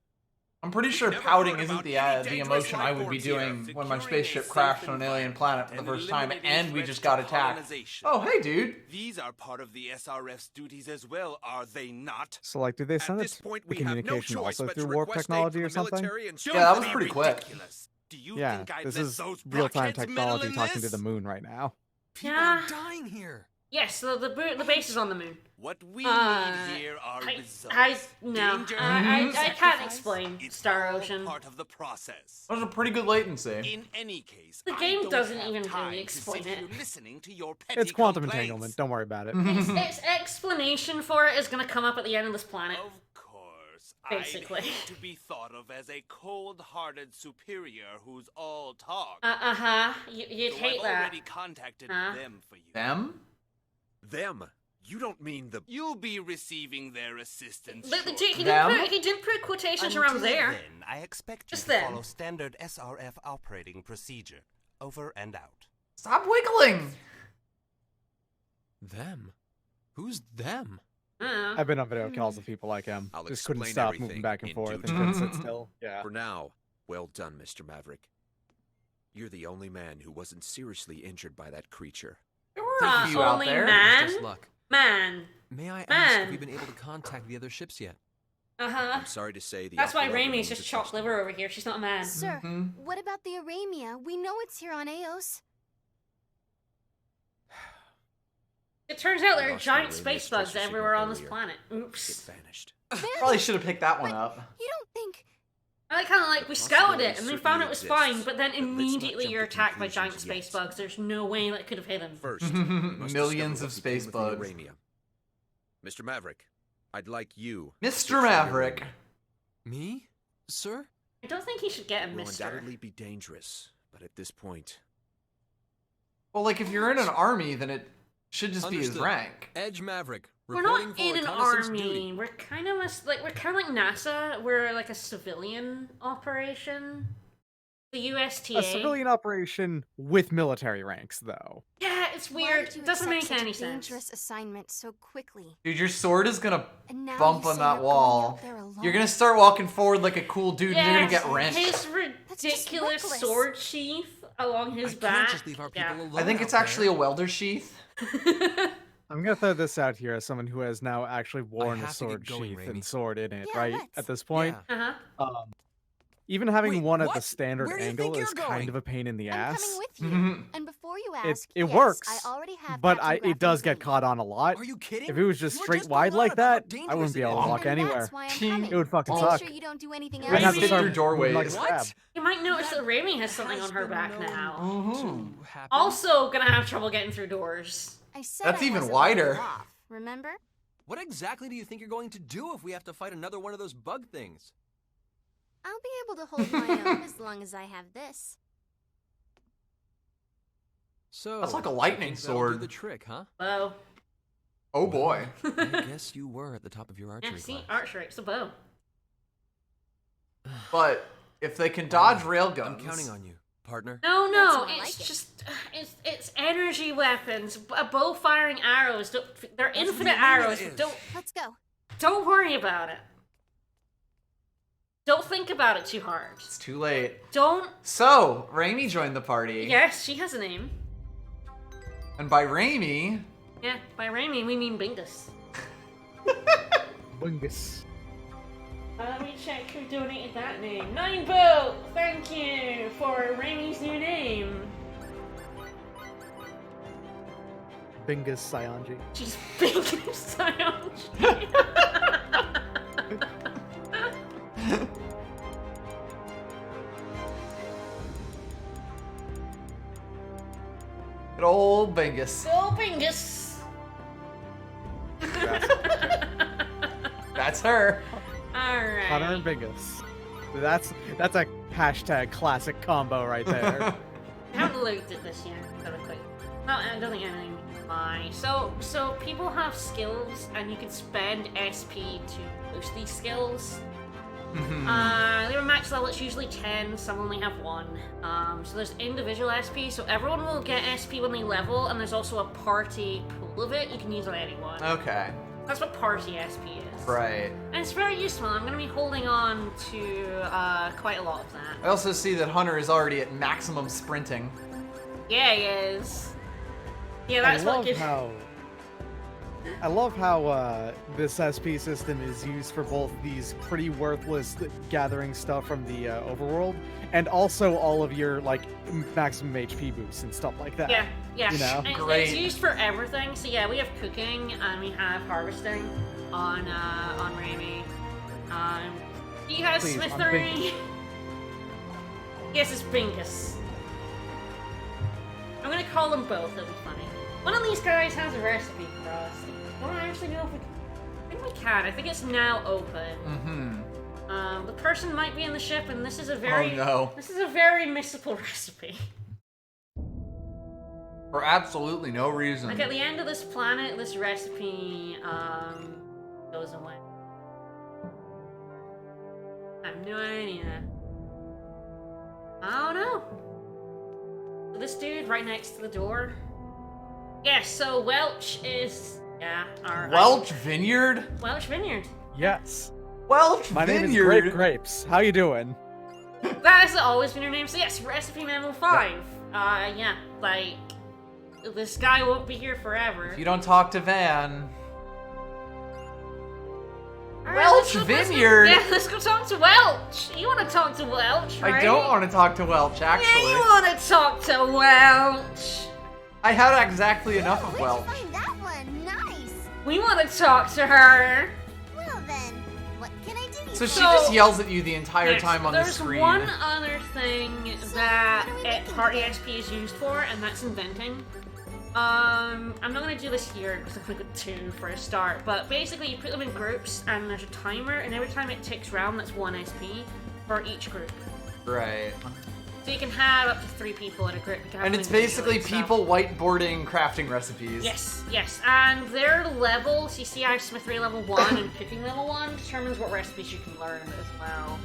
I'm pretty sure Never pouting heard isn't about the any the dangerous emotion I life would be forms here. doing when my Securing a spaceship safe crashed on an alien environment planet for the and first time eliminating and we threats just to got attacked. colonization. Oh, hey, dude. These are part of the SRF's duties as well, are they not? So, like, do they send At it this point, the we have no communication choice also but through to warp request aid technology from or the something? military and Yeah, that was Don't pretty be quick. ridiculous. Do you Yeah, think I'd this let is those real-time blockheads meddle technology in talking to this? the moon right now. People Yeah. are dying here. Yes, the base is on the moon. What we Uh, need here are results. No, Danger, I can't sacrifice, explain it's Star all Ocean. part of the process. That was a pretty good latency. In any case, The I game don't doesn't have even time really to explain sit it. here listening to your petty It's quantum complaints. entanglement. Don't worry about it. Its explanation for it is gonna come up at the end of this planet. Of course, Basically. I'd hate to be thought of as a cold-hearted superior who's all talk. You'd So hate I've that. already contacted Huh? them for you. Them? Them? You don't mean the... You'll be receiving their assistance But shortly. he Them? didn't put quotations Until around there. Then, I expect you Just to then. follow standard SRF operating procedure. Over and out. Stop wiggling! Them? Who's them? I've been on video calls with people like him. I'll Just couldn't explain stop everything moving back and in forth and due couldn't time. sit still. Yeah. For now, well done, Mr. Maverick. You're the only man who wasn't seriously injured by that creature. There were a few Only out there. man? Just luck. Man. May I ask Man. if you've been able to contact the other ships yet? Uh-huh. I'm sorry to say the That's why Alpha Level Raimi's remains just a chopped question. liver over here. She's not a man. Sir, what about the Aramia? We know it's here on Eos. It turns out there are lost giant my radio space bugs tracer everywhere signal on this earlier. planet. It Oops. vanished. Probably should have picked that one up. You don't think... I kind of like, we scouted it, and we possibility found it was certainly fine, but then exists, but let's not immediately jump you're to attacked by giant conclusions space yet. bugs. There's no way that could have hit him. First, we must Millions discover of what became space the bugs. Aramia. Mr. Maverick, I'd like you. Mr. to try Maverick. Aramia. Me? Sir? I don't think he should get a It will mister. undoubtedly be dangerous, but at this point, Well, like, if you're in an army, then it should just be his Understood. rank. Edge Maverick. We're Reporting not for in an reconnaissance army. duty. We're kind of we're kind of like NASA. We're like a civilian operation. The USTA. A civilian operation with military ranks, though. Yeah, it's Why weird. did you It doesn't accept make such any a sense. dangerous assignment so quickly? Dude, your sword is gonna And now bump you on say that you're wall. going out there alone. You're gonna start walking forward like a cool dude, and you're gonna get Yes, wrenched. his That's just ridiculous reckless. sword sheath along his I back. can't just leave our people Yeah. alone. I think out it's actually there. a welder sheath. I'm gonna throw this out here as someone who has now actually worn a have to get sword going, sheath Raimi. and sword in it, Yeah, right? let's. At this point. Yeah. Uh-huh. Even having Wait, one at the what? standard Where do you angle think is you're kind going? of a pain in the I'm ass. coming with you. Mhm. And before you It ask, it yes, works, I already have but Captain it does get Graffin's caught on a lot. Are you kidding? If it was just You were straight just wide going on like about that, how I wouldn't be able to dangerous walk and anywhere. That's why I'm Ching. coming. It would fucking Make suck. sure you don't do anything I'd have to else. start moving doorways. like a What? crab. You might notice that Raimi has something Has on her been back known now. Mhm. to happen. Also gonna have trouble getting through doors. I said That's I even wasn't wider. letting you off, remember? What exactly do you think you're going to do if we have to fight another one of those bug things? I'll be able to hold my own as long as I have this. So That's like a you lightning think that'll do sword. the trick, huh? Bow. Oh boy. I guess you were at the top of your archery Yeah, see, class. archery, it's a bow. But if they can dodge I'm railguns, counting on you, partner. No, That's no, more it's like it. just it's energy weapons. A bow firing arrows. They're That's infinite what the arrows. arena is. Let's go. Don't worry about it. Don't think about it too hard. it's too late. Don't. So, Raimi joined the party. Yes, she has a name. And by Raimi, Yeah, by Raimi we mean Bingus. Bungus. Let me check who donated that name. Nineboat! Thank you for Raimi's new name. Bingus Sionji. She's Bingus good old Bingus. Go Bingus! That's her. Alright. Hunter and Bingus. That's a hashtag classic combo right there. I haven't looked at this yet. Gotta quick. No, I don't think anything my. So people have skills, and you can spend SP to boost these skills. They're max level. It's usually 10. Some only have 1. So there's individual SP. So everyone will get SP when they level, and there's also a party pool of it. You can use on anyone. Okay. That's what party SP is. Right. And it's very useful. I'm going to be holding on to quite a lot of that. I also see that Hunter is already at maximum sprinting. Yeah, he is. Yeah, that's what gives. I love how this SP system is used for both these pretty worthless gathering stuff from the overworld, and also all of your like maximum HP boosts and stuff like that. Yeah, yeah. You know? And Great. it's used for everything. So yeah, we have cooking and we have harvesting on Raimi. He has Please, on smithery. Yes, it's Bingus. I'm gonna call them both. It'll be funny. One of these guys has a recipe for us. I don't actually know if we can. I think we can. I think it's now open. Mm-hmm. The person might be in the ship, and this is a very no. This is a very missable recipe. For absolutely no reason. Like at the end of this planet, this recipe goes away. I have no idea. I don't know. So this dude right next to the door. Yes, so Welch is our Welch Vineyard? Welch Vineyard. Yes. Welch My name is Vineyard. Grape Grapes. How you doing? That has always been your name. So yes, recipe memo 5. Yeah, like this guy won't be here forever. If you don't talk to Van... Welch Vineyard? Yeah, let's go talk to Welch. You want to talk to Welch, right? I don't want to talk to Welch, actually. Yeah, you want to talk to Welch. I had exactly enough of Welch. Find that one. Nice. We want to talk to her. Well then, what can I do? So she just yells at you the entire time on the screen. There's one other thing that Party XP is used for, and that's inventing. I'm not gonna do this here because I'm gonna go 2 for a start, but basically you put them in groups and there's a timer, and every time it ticks round, that's 1 SP for each group. Right. So you can have up to 3 people in a group. And it's basically people whiteboarding crafting recipes. Yes, yes, and their levels, you see I Smithery level 1 and cooking level 1 determines what recipes you can learn as well.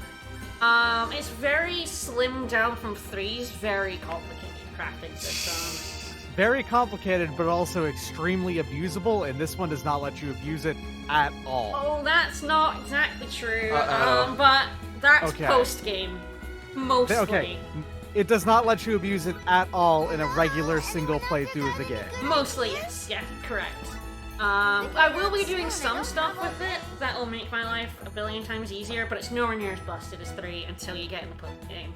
It's very slimmed down from 3's very complicated crafting system. Very complicated, but also extremely abusable, and this one does not let you abuse it at all. Oh, that's not exactly true. Uh-oh. But that's Okay. post-game. Mostly. Okay, it does not let you abuse it at all in a regular single playthrough of the game. Mostly, yes. Yeah, correct. I will be doing some stuff with it that will make my life a billion times easier, but it's nowhere near as busted as 3 until you get in the post-game.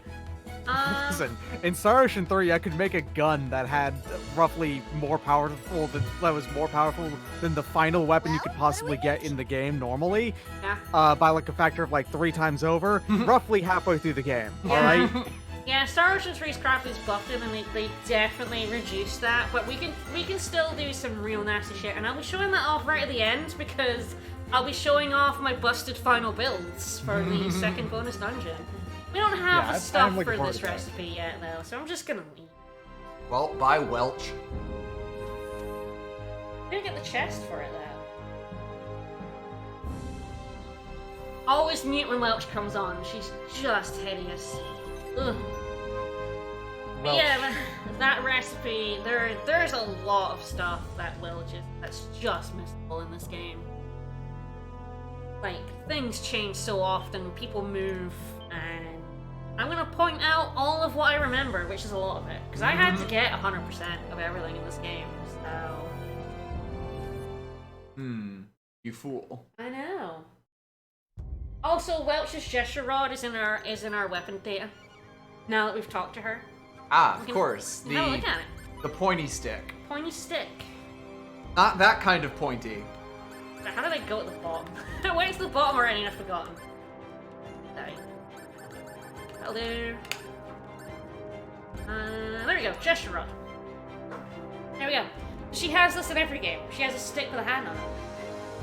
Listen, in Star Ocean 3, I could make a gun that had roughly more powerful than the final weapon you could possibly get in the game normally. Yeah. By like a factor of like 3 times over, roughly halfway through the game. Yeah. All right. Yeah, Star Ocean 3's craft is buffed in, and they definitely reduced that. But we can still do some real nasty shit, and I'll be showing that off right at the end because I'll be showing off my busted final builds for the second bonus dungeon. We don't have the stuff for this recipe yet, though, so I'm just gonna leave. Well, bye, Welch. I'm gonna get the chest for it, though. Always mute when Welch comes on. She's just hideous. Ugh. But yeah, that recipe, there's a lot of stuff that that's just missable in this game. Like, things change so often, people move, and I'm gonna point out all of what I remember, which is a lot of it, because I had to get 100% of everything in this game, so... You fool. I know. Also, Welch's gesture rod is in our weapon data. Now that we've talked to her. Ah, of course. Have a look at it. The pointy stick. Pointy stick. Not that kind of pointy. How did I go at the bottom? I went to the bottom already and I've forgotten. Sorry. That'll do. There we go. Gesture rod. There we go. She has this in every game. She has a stick with a hand on it.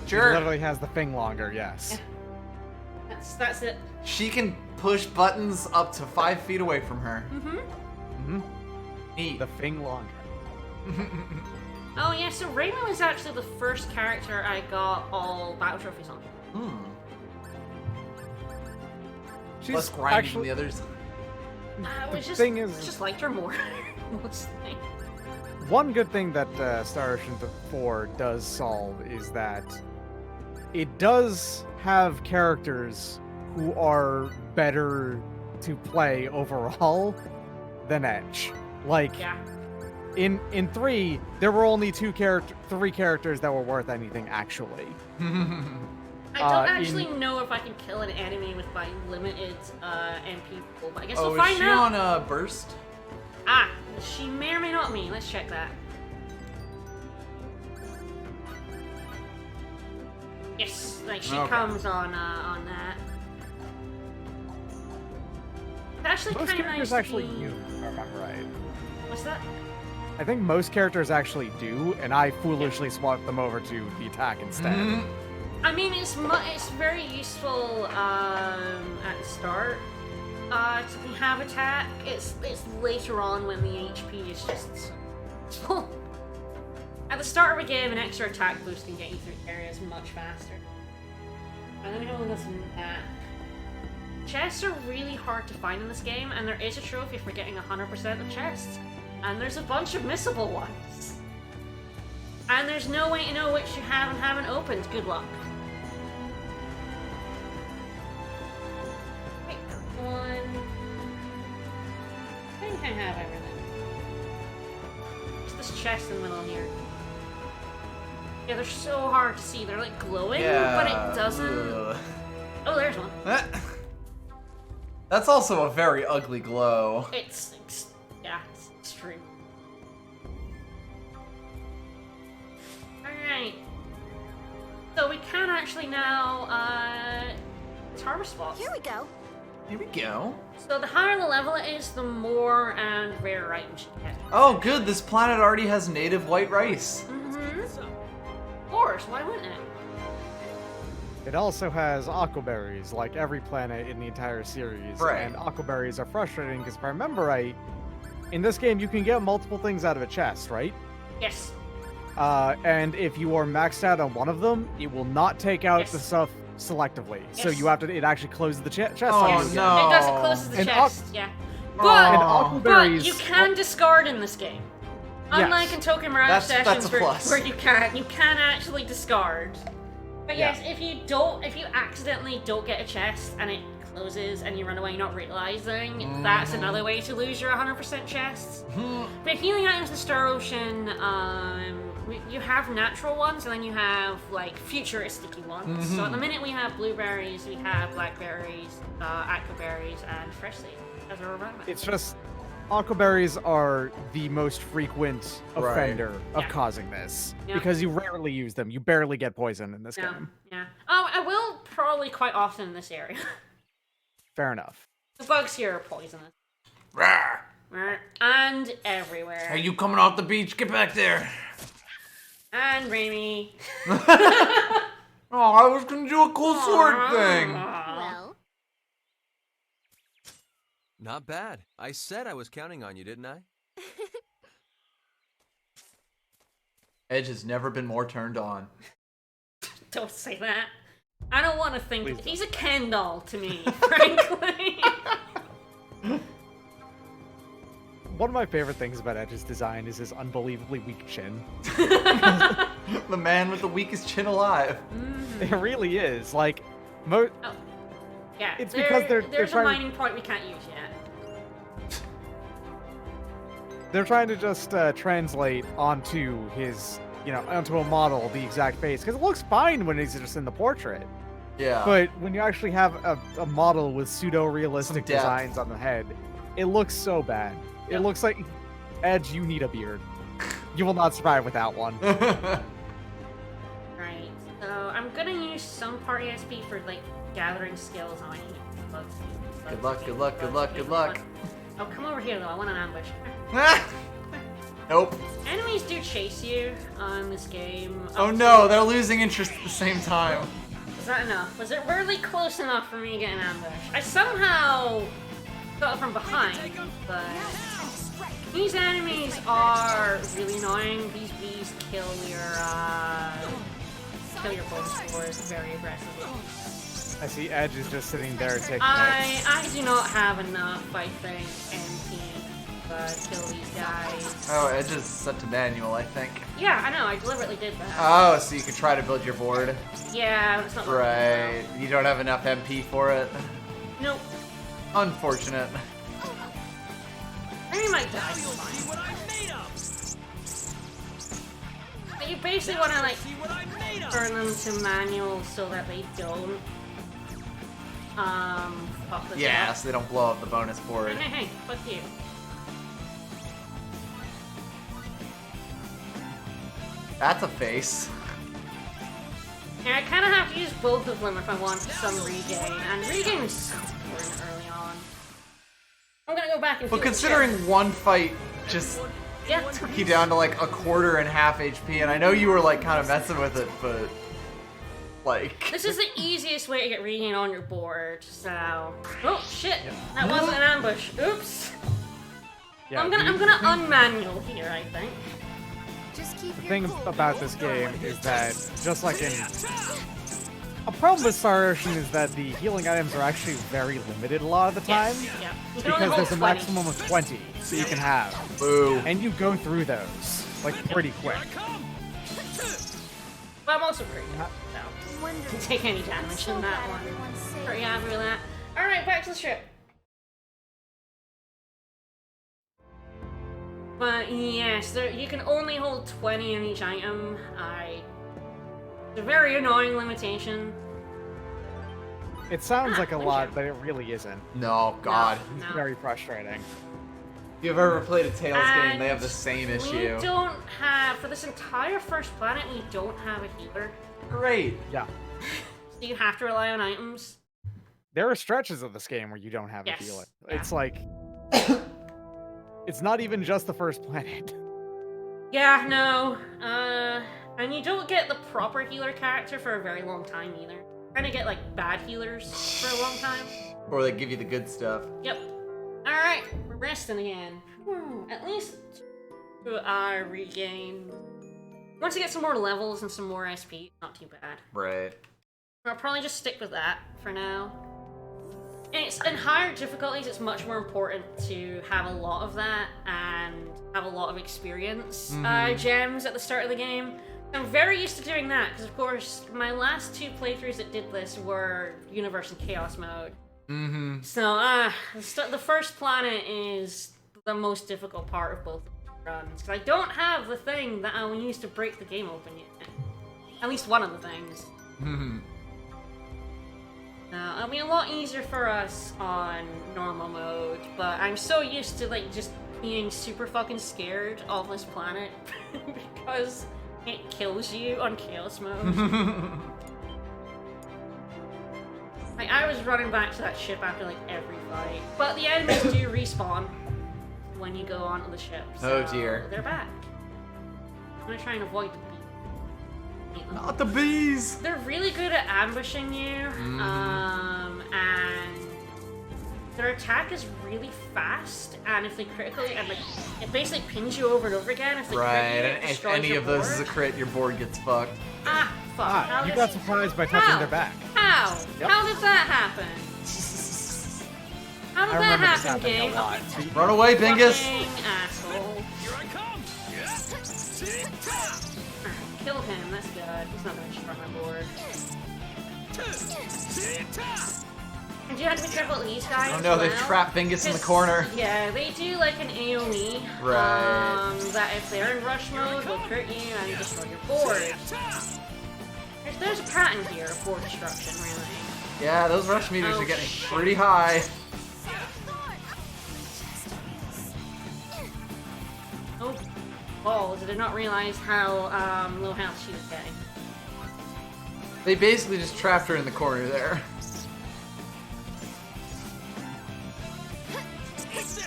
Sure. She literally has the thing longer, yes. Yeah. That's it. She can push buttons up to 5 feet away from her. Neat. The thing longer. Oh yeah, so Raymond was actually the first character I got all battle trophies on. She's less grinding actually, than the others. Just liked her more, mostly. One good thing that Star Ocean 4 does solve is that it does have characters who are better to play overall than Edge. Like, in 3, there were only 3 characters that were worth anything, actually. I don't actually know if I can kill an enemy with my limited MP pool, but I guess we'll find out. Oh, is she on a burst? Ah, she may or may not be. Let's check that. Yes, like she comes on that. It's actually most kind of characters nice actually to be... do, if I remember right. What's that? I think most characters actually do, and I foolishly swapped them over to the attack instead. I mean, it's very useful at the start to have attack. It's later on when the HP is just full. At the start of a game, an extra attack boost can get you through areas much faster. I don't know who this map. Chests are really hard to find in this game, and there is a trophy for getting 100% of chests. And there's a bunch of missable ones. And there's no way to know which you have and haven't opened. Good luck. Wait, one. I think I have everything. Is this chest in the middle here. Yeah, they're so hard to see. They're like glowing, Yeah. but it doesn't. Ugh. Oh, there's one. That's also a very ugly glow. It's extreme. Alright. So we can actually now, harvest spots. Here we go. Here we go. So the higher the level it is, the more and rarer items you get. Oh, good. This planet already has native white rice. Mm-hmm. Of course, why wouldn't it? It also has aquaberries, like every planet in the entire series. Right. And aquaberries are frustrating because if I remember right, in this game you can get multiple things out of a chest, right? Yes. And if you are maxed out on one of them, it will not take out the stuff selectively. So Yes. you have to. It actually closes the chest. Oh, on you again. no. It does, it closes the And chest, yeah. And But aquaberries. you can discard in this game. Unlike in Token Mirage That's Sessions a plus. where you can actually discard. But Yeah. yes, if you accidentally don't get a chest and it closes and you run away not realizing, that's another way to lose your 100% chests. But healing items in Star Ocean, you have natural ones and then you have like futuristic ones. So at the minute we have blueberries, we have blackberries, aquaberries, and fresh seed as a reminder. It's just aquaberries are the most frequent offender of Yeah. causing this Yeah. because you rarely use them. You barely get poison in this game. Yeah. Oh, I will probably quite often in this area. Fair enough. The bugs here are poisonous. Rawr. And everywhere. Are you coming off the beach? Get back there. And Raimi. Oh, I was gonna do a cool sword thing. Well, Not bad. I said I was counting on you, didn't I? Edge has never been more turned on. Don't say that. I don't want to think. He's a Ken doll to me, frankly. One of my favorite things about Edge's design is his unbelievably weak chin. The man with the weakest chin alive. It really is. Like, Yeah, It's because they're there's a trying to- mining point we can't use yet. they're trying to just translate onto his, onto a model the exact face. Because it looks fine when he's just in the portrait. Yeah. But when you actually have a model with pseudo-realistic Some depth. designs on the head, it looks so bad. It looks like, Edge, you need a beard. You will not survive without one. Right. So I'm gonna use some part ESP for like gathering skills on my bugs. Good luck, good luck, good luck, good luck. Oh, come over here though. I want an ambush. Nope. Enemies do chase you in this game. Oh no, they're losing interest at the same time. Is that enough? Was it really close enough for me to get an ambush? I somehow got it from behind, but these enemies are really annoying. These bees kill your bonus scores very aggressively. I see Edge is just sitting there taking notes. I do not have enough, I think, MP to kill these guys. Oh, Edge is set to manual, I think. Yeah, I know. I deliberately did that. Oh, so you could try to build your board. Yeah, but it's not working Right. You don't have enough MP for it. Nope. Unfortunate. I might die. It's fine. But you basically want to like turn them to manual so that they don't fuck this Yeah, up. so they don't blow up the bonus board. Hey, fuck you. That's a face. Yeah, I kind of have to use both of them if I want some regain, and regain is so important early on. I'm gonna go back and But heal considering the chest. one fight just Yeah. took you down to like a quarter and half HP, and I know you were like kind of messing with it, but like... This is the easiest way to get regain on your board, so... Oh, shit! That wasn't an ambush. Oops! Yeah, I'm gonna unmanual here, I think. just keep The your thing cool. about this game is that, just like in... A problem with Star Ocean is that the healing items are actually very limited a lot of the time. Yeah. You can only Because there's a hold 20. maximum of 20 that you can have. Boo. And you go through those, like, pretty quick. But I'm also pretty good, so... Didn't take any damage in that one. Pretty happy with that. Alright, back to the ship. But yes, you can only hold 20 in each item. It's a very annoying limitation. It sounds like a lot, but it really isn't. No, God. It's very frustrating. If you've ever played a Tales game, they have the same issue. We don't have, for this entire first planet, we don't have a healer. Great. Yeah. So you have to rely on items. There are stretches of this game where you don't have a healer. It's like... it's not even just the first planet. Yeah, no. And you don't get the proper healer character for a very long time either. You kind of get like bad healers for a long time. Or they give you the good stuff. Yep. Alright, we're resting again. At least to regain. Once you get some more levels and some more SP, not too bad. Right. I'll probably just stick with that for now. In higher difficulties, it's much more important to have a lot of that and have a lot of experience gems at the start of the game. I'm very used to doing that because, of course, my last 2 playthroughs that did this were Universe and Chaos mode. So, the first planet is the most difficult part of both runs because I don't have the thing that I will use to break the game open yet. At least one of the things. It'll be a lot easier for us on normal mode, but I'm so used to like just being super fucking scared of this planet because it kills you on Chaos mode. Like, I was running back to that ship after like every fight, but the enemies do respawn when you go onto the ship. So Oh dear. They're back. I'm gonna try and avoid the bees. Not the bees! They're really good at ambushing you, and their attack is really fast, and if they critically, and like, it basically pins you over and over again if they Right, and if destroys any your of those board. is a crit, your board gets fucked. Ah, fuck. How you did- got surprised by touching How? their back. How? Yep. How did that happen? How did I that remember this happen, happening game? a lot. Run away, Bingus! Fucking asshole. Here I come! Kill him, that's good. He's not gonna destroy my board. And you have to be careful with these guys. Oh no, as they've well, trapped Bingus in the 'cause, corner. Yeah, they do like an AoE. Right. That if they're in rush mode, will crit you and destroy your board. There's a pattern here of board destruction, really. Yeah, those rush meters Oh, are getting shit. pretty high. Oh, balls! I did not realize how low health she was getting. They basically just trapped her in the corner there.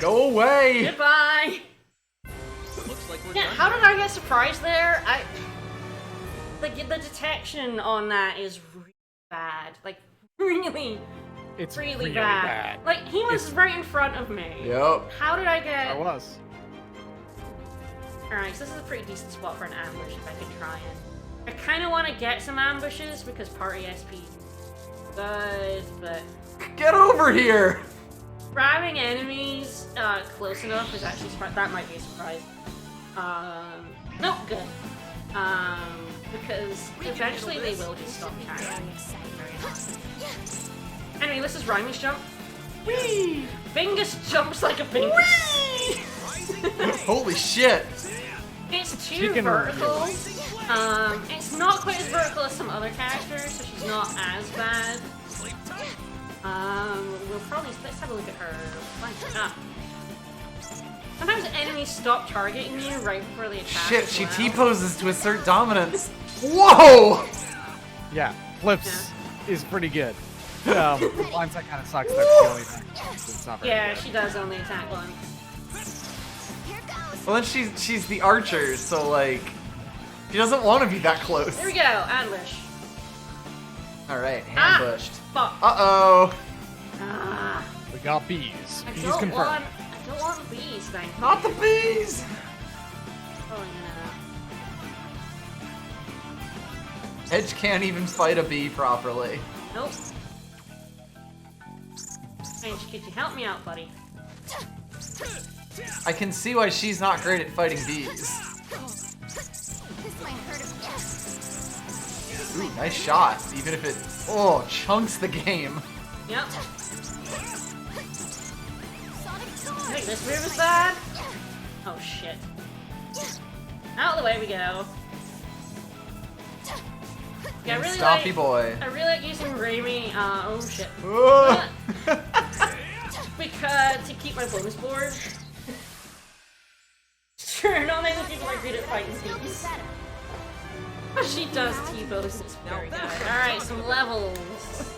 Go away! Goodbye! Looks like we're Yeah, done. how did I get surprised there? The detection on that is really bad. Like, really, It's really bad. Like, he was right in front of me. Yep. How did I get... I was. Alright, so this is a pretty decent spot for an ambush if I can try it. I kind of want to get some ambushes because party SP is good, but... Get over here! Grabbing enemies close enough is actually that might be a surprise. No, good. Because eventually they will just stop attacking. Anyway, this is Rhymer's jump. Whee! Bingus jumps like a Bingus. Holy shit! It's She too can vertical. It's not quite as vertical as some other characters, so she's not as bad. We'll probably let's have a look at her. Sometimes enemies stop targeting you right before they attack. Shit, as she well. T-poses to assert dominance. Whoa! Yeah, flips is pretty good. Blindside kind of sucks. That's the only thing. It's not very Yeah, good. she does only attack once. Here goes. Well, then she's the archer, so like, she doesn't want to be that close. There we go, ambush. All right, ambushed. Fuck. Uh-oh. Ah, We got bees. I Bees don't confirmed. want. I don't want bees. Thank you. Not the bees! Oh no. Edge can't even fight a bee properly. Nope. Edge, could you help me out, buddy? I can see why she's not great at fighting bees. This might hurt him. Ooh, nice shot. Even if it, chunks the game. Yep. Sonic I sword. think this move is bad. Oh shit. Out of the way we go. Yeah, I really Stompy like, boy. I really like using Raimi, oh shit. Because to keep my bonus board. Sure, not many people are good at fighting thieves. But she does T-bows, it's very good. Alright, some levels.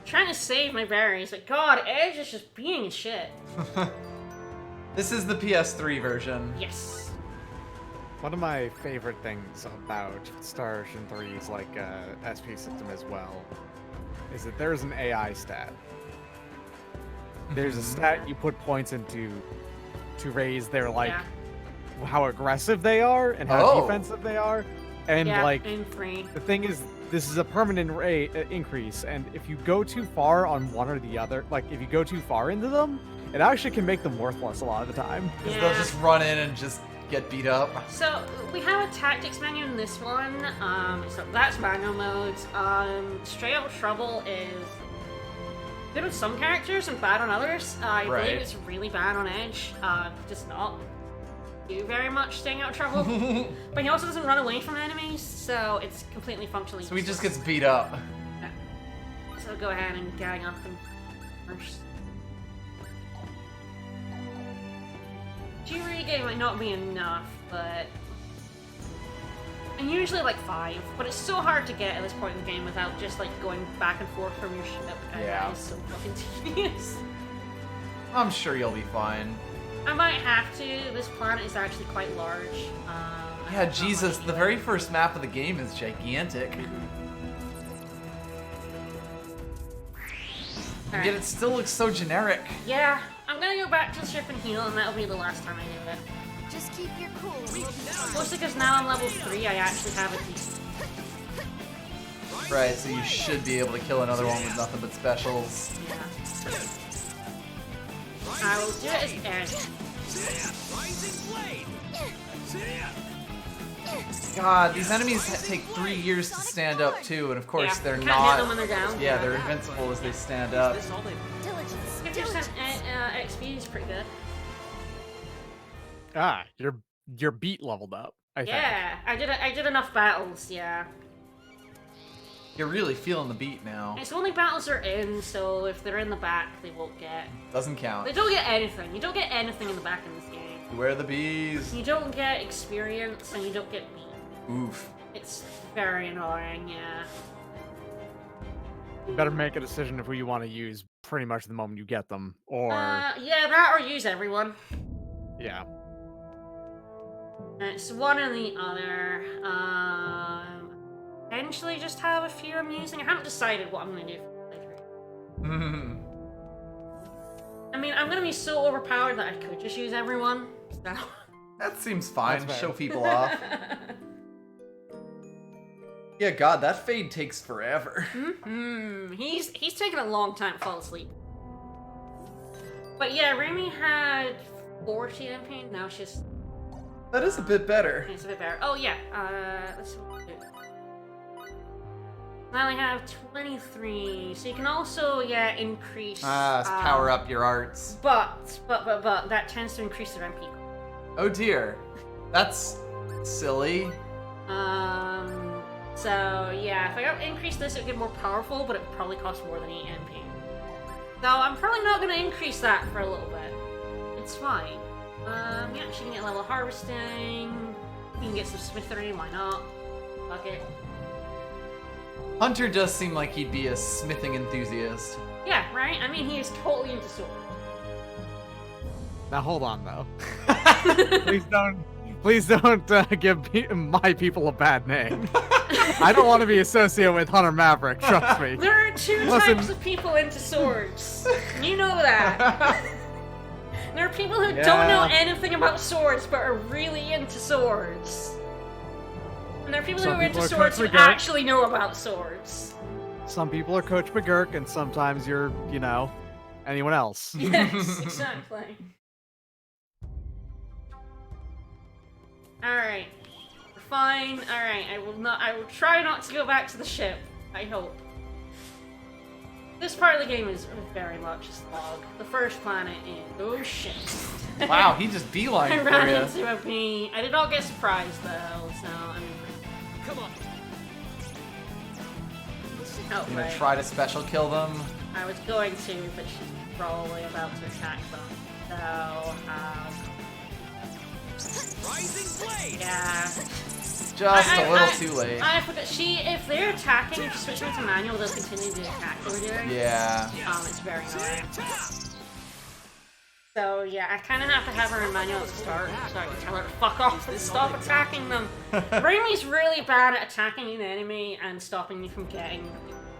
Trying to save my berries, but god, Edge is just being shit. This is the PS3 version. Yes. One of my favorite things about Star Ocean 3's like SP system as well is that there's an AI stat. There's a stat you put points into to raise their like how aggressive they are and how defensive they are, and like the thing is, this is a permanent increase, and if you go too far on one or the other, like if you go too far into them, it actually can make them worthless a lot of the time. Because they'll just run in and just get beat up. So we have a tactics menu in this one. So that's manual modes. Straight Up Trouble is good with some characters and bad on others. I believe it's really bad on Edge. Does not do very much staying out of trouble. But he also doesn't run away from enemies, so it's completely functionally So he just gets beat up. Yeah. So go ahead and gang up him first. G-Ray game might not be enough, but... And usually like 5, but it's so hard to get at this point in the game without just like going back and forth from your ship. Yeah. It's so fucking tedious. I'm sure you'll be fine. I might have to. This planet is actually quite large. Yeah, Jesus, the very first map of the game is gigantic. And yet it still looks so generic. Yeah, I'm gonna go back to the ship and heal, and that'll be the last time I do it. Just keep your cool. Mostly because now I'm level 3, I actually have a decent. Right, so you should be able to kill another one with nothing but specials. Yeah. I will do it as Edge. God, these enemies take 3 years to stand up too, and of course they're can't not. hit them when they're down. Yeah, they're invincible as they stand up. 50% XP is pretty good. Ah, your beat leveled up. I think. Yeah, I did enough battles. Yeah. You're really feeling the beat now. It's only battles are in, so if they're in the back, they won't get. Doesn't count. They don't get anything. You don't get anything in the back in this game. Beware the bees. You don't get experience, and you don't get beat. Oof. It's very annoying, yeah. You better make a decision of who you want to use pretty much the moment you get them, or yeah, that or use everyone. yeah. It's one or the other. Eventually just have a few I'm using. I haven't decided what I'm gonna do for playthrough. I mean, I'm gonna be so overpowered that I could just use everyone. So. That seems fine. Show people off. Yeah, God, that fade takes forever. He's taking a long time to fall asleep. But yeah, Remy had 40 MP. Now it's just. That is a bit better. It's a bit better. Oh yeah. Let's see what we do. Now I have 23, so you can also, increase... power up your arts. But, that tends to increase their MP. Oh dear. That's silly. So, yeah, if I increase this, it would get more powerful, but it would probably cost more than 8 MP. So, I'm probably not going to increase that for a little bit. It's fine. Yeah, she can get level harvesting. We can get some smithery, why not? Fuck it. Hunter does seem like he'd be a smithing enthusiast. Yeah, right? I mean, he is totally into sword. Now hold on, though. Please don't give my people a bad name. I don't want to be associated with Hunter Maverick, trust me. There are two types of people into swords. You know that. There are people who don't know anything about swords, but are really into swords. And there are people who are into swords who actually know about swords. Some people are Coach McGurk, and sometimes you're, anyone else. Yes, exactly. Alright. We're fine. Alright, I will try not to go back to the ship. I hope. This part of the game is very much slog. The first planet is... Oh, shit. Wow, he just beelined I for ran you. into a bee. I did not get surprised, though, so I mean... Come on. Oh, You gonna right. try to special kill them? I was going to, but she's probably about to attack them. So, Rising blade. yeah. Just a little too late. I forgot. If they're attacking, if you switch them to manual, they'll continue the attack they were doing. Yeah. It's very annoying. So yeah, I kind of have to have her in manual at the start, so I can tell her to fuck off and stop attacking them. Raimi's really bad at attacking an enemy and stopping me from getting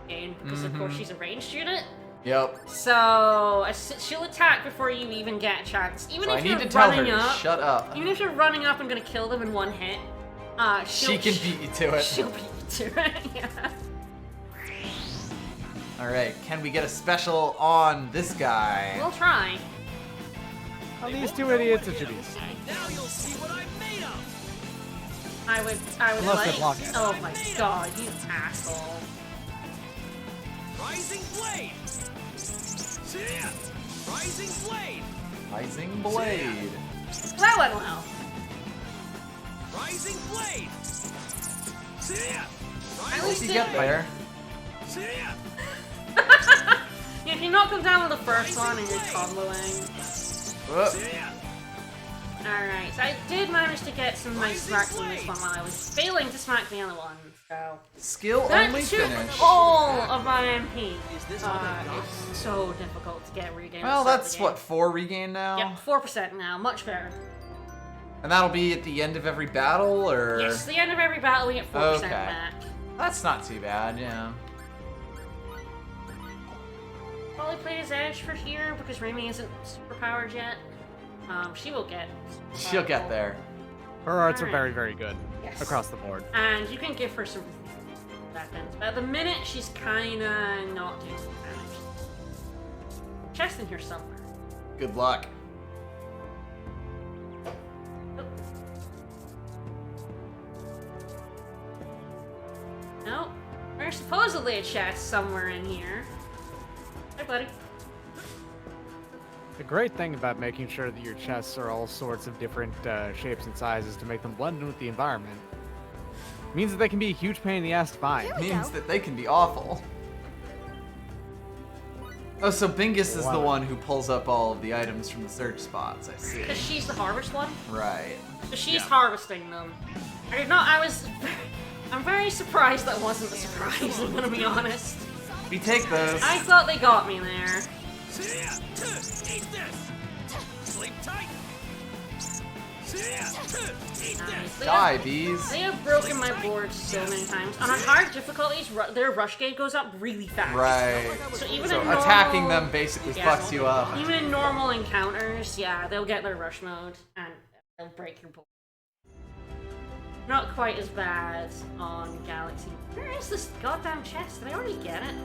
in because of course she's a ranged unit. Yep. So she'll attack before you even get a chance. Even So if I need you're to tell her running to up, shut up. Even if you're running up and gonna kill them in one hit, She can beat you to it. She'll beat you to it. Yeah. All right, can we get a special on this guy? We'll try. Oh, these two idiots are chitties. Now you'll see what I'm made of. I would Unless they like. block it. Oh my god, you asshole! Rising blade. See ya. Rising blade. Rising Blade. That went well. Rising blade. See ya. At Once least you it- get there. See ya. Yeah, if you knock them down with the first one and you're comboing. Whoop. Alright, so I did manage to get some nice smacks in this one while I was failing to smack the other one, so... Skill That only took finish. all of my MP. It's so difficult to get regained. Well, that's what, 4 regain now? Yep, 4% now, much better. And that'll be at the end of every battle, or? Yes, the end of every battle we get 4% Okay. back. That's not too bad, yeah. Probably played as Edge for here because Raimi isn't super powered yet. She will get. She'll get there. Her arts are Alright. very, very good Yes. across the board. And you can give her some weapons. But at the minute, she's kinda not doing some damage. Chest in here somewhere. Good luck. Nope. There's supposedly a chest somewhere in here. Hey, buddy. The great thing about making sure that your chests are all sorts of different shapes and sizes to make them blend in with the environment means that they can be a huge pain in the ass to find. Means that they can be awful. Oh, so Bingus is the one who pulls up all of the items from the search spots, I see. Because she's the harvest one. Right. So she's harvesting them. I did not. I'm very surprised that wasn't a surprise, I'm gonna be honest. We take those. I thought they got me there. See ya. Eat this. Sleep tight. See ya. Eat this. Die, bees. They have broken my board so many times. On hard difficulties, their rush gauge goes up really fast. Right. So even So in normal, attacking them basically fucks you up. Even in normal encounters, yeah, they'll get their rush mode and they'll break your board. Not quite as bad on Galaxy. Where is this goddamn chest? Did I already get it?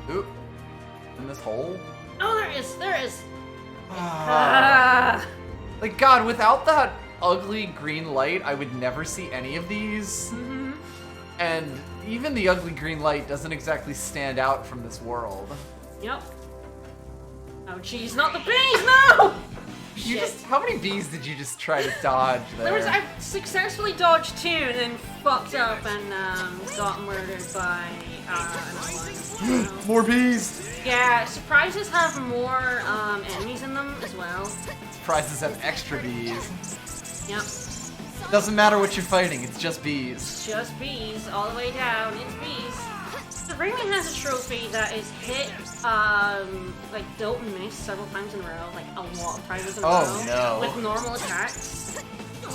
Oop. In this hole? Oh, there is. There is. Like, God, without that ugly green light, I would never see any of these. Mm-hmm. And even the ugly green light doesn't exactly stand out from this world. Yep. Oh, jeez, not the bees! No! You just, how many bees did you just try to dodge there? I successfully dodged 2 and then fucked up and got murdered by another one. More bees! Yeah, surprises have more enemies in them as well. Prizes have extra bees. Yep. Doesn't matter what you're fighting, it's just bees. It's just bees all the way down. It's bees. Serene has a trophy that is hit, like don't miss several times in a row, like a lot of prizes in a row. Oh, no. With normal attacks.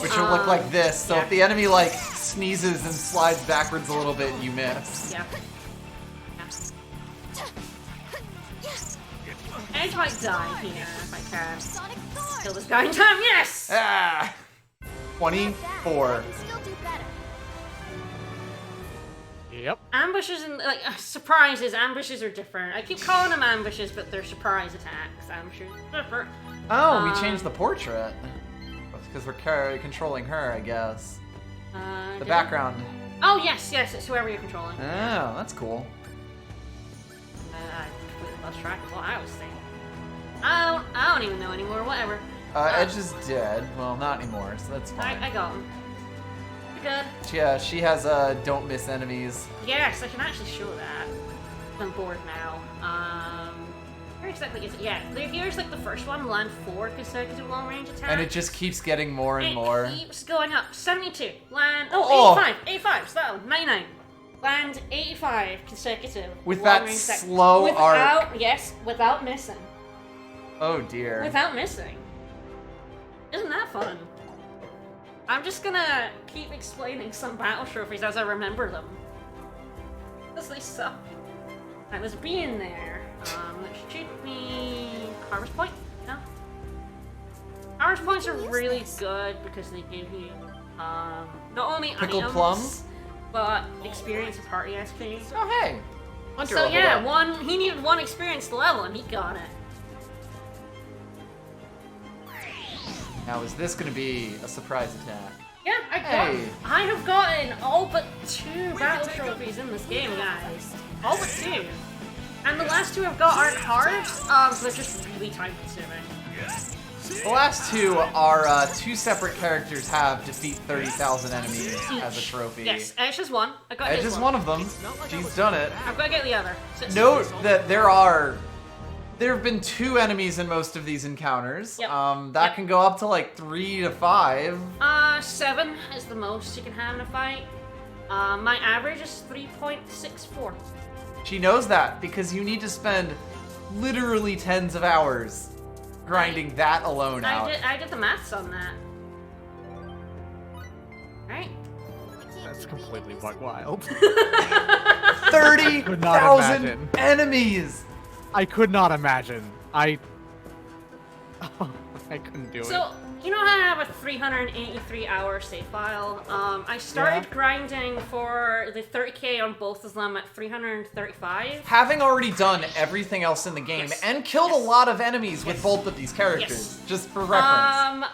Which will look like this, so yeah. if the enemy like sneezes and slides backwards a little bit, you miss. Yeah. Edge might die here if I can. Kill this guy in time, yes! Ah! 24. Yep. Ambushes and surprises. Ambushes are different. I keep calling them ambushes, but they're surprise attacks. Ambushes are different. Oh, we changed the portrait. Because we're controlling her, I guess. The background. Oh yes, yes, it's whoever you're controlling. Oh, that's cool. I completely lost track of what I was saying. I don't even know anymore. Whatever. Edge is dead. Well, not anymore, so that's fine. I got him. You're good. Yeah, she has don't miss enemies. Yes, I can actually show that. I'm bored now. Where exactly is it? Yeah, here's like the first one, land 4 consecutive long range attacks. And it just keeps getting more and more. It keeps going up. 72. Land. 85. So that one. 99. Land 85 consecutive. With long that range attacks. slow arc. Yes, without missing. Oh dear. Without missing. Isn't that fun? I'm just gonna keep explaining some battle trophies as I remember them. Because they suck. I was being there. That should be Harvest Point? No? Harvest Points are really good because they give you not only Pickled items, plums, but experience and party XP. Oh hey! Hunter So leveled yeah, up. he needed 1 experience to level and he got it. Now is this gonna be a surprise attack? Yeah, I have gotten all but 2 battle trophies in this game, guys. All but 2. And the last 2 I've got aren't hard, so they're just really time consuming. The last 2 are 2 separate characters have defeat 30,000 enemies as a trophy. Yes, Edge is one. I got Edge is one of them. She's done it. I've got to get the other. Note that there have been 2 enemies in most of these encounters. Yep. That can go up to like 3 to 5. 7 is the most you can have in a fight. My average is 3.64. She knows that because you need to spend literally tens of hours grinding that alone out. I did the maths on that. Right? That's completely buck wild. 30,000 enemies! I could not imagine. I couldn't do it. So, you know how I have a 383-hour save file? I started grinding for the 30k on both of them at 335. Having already done everything else in the game and killed a lot of enemies with both of these characters, just for reference.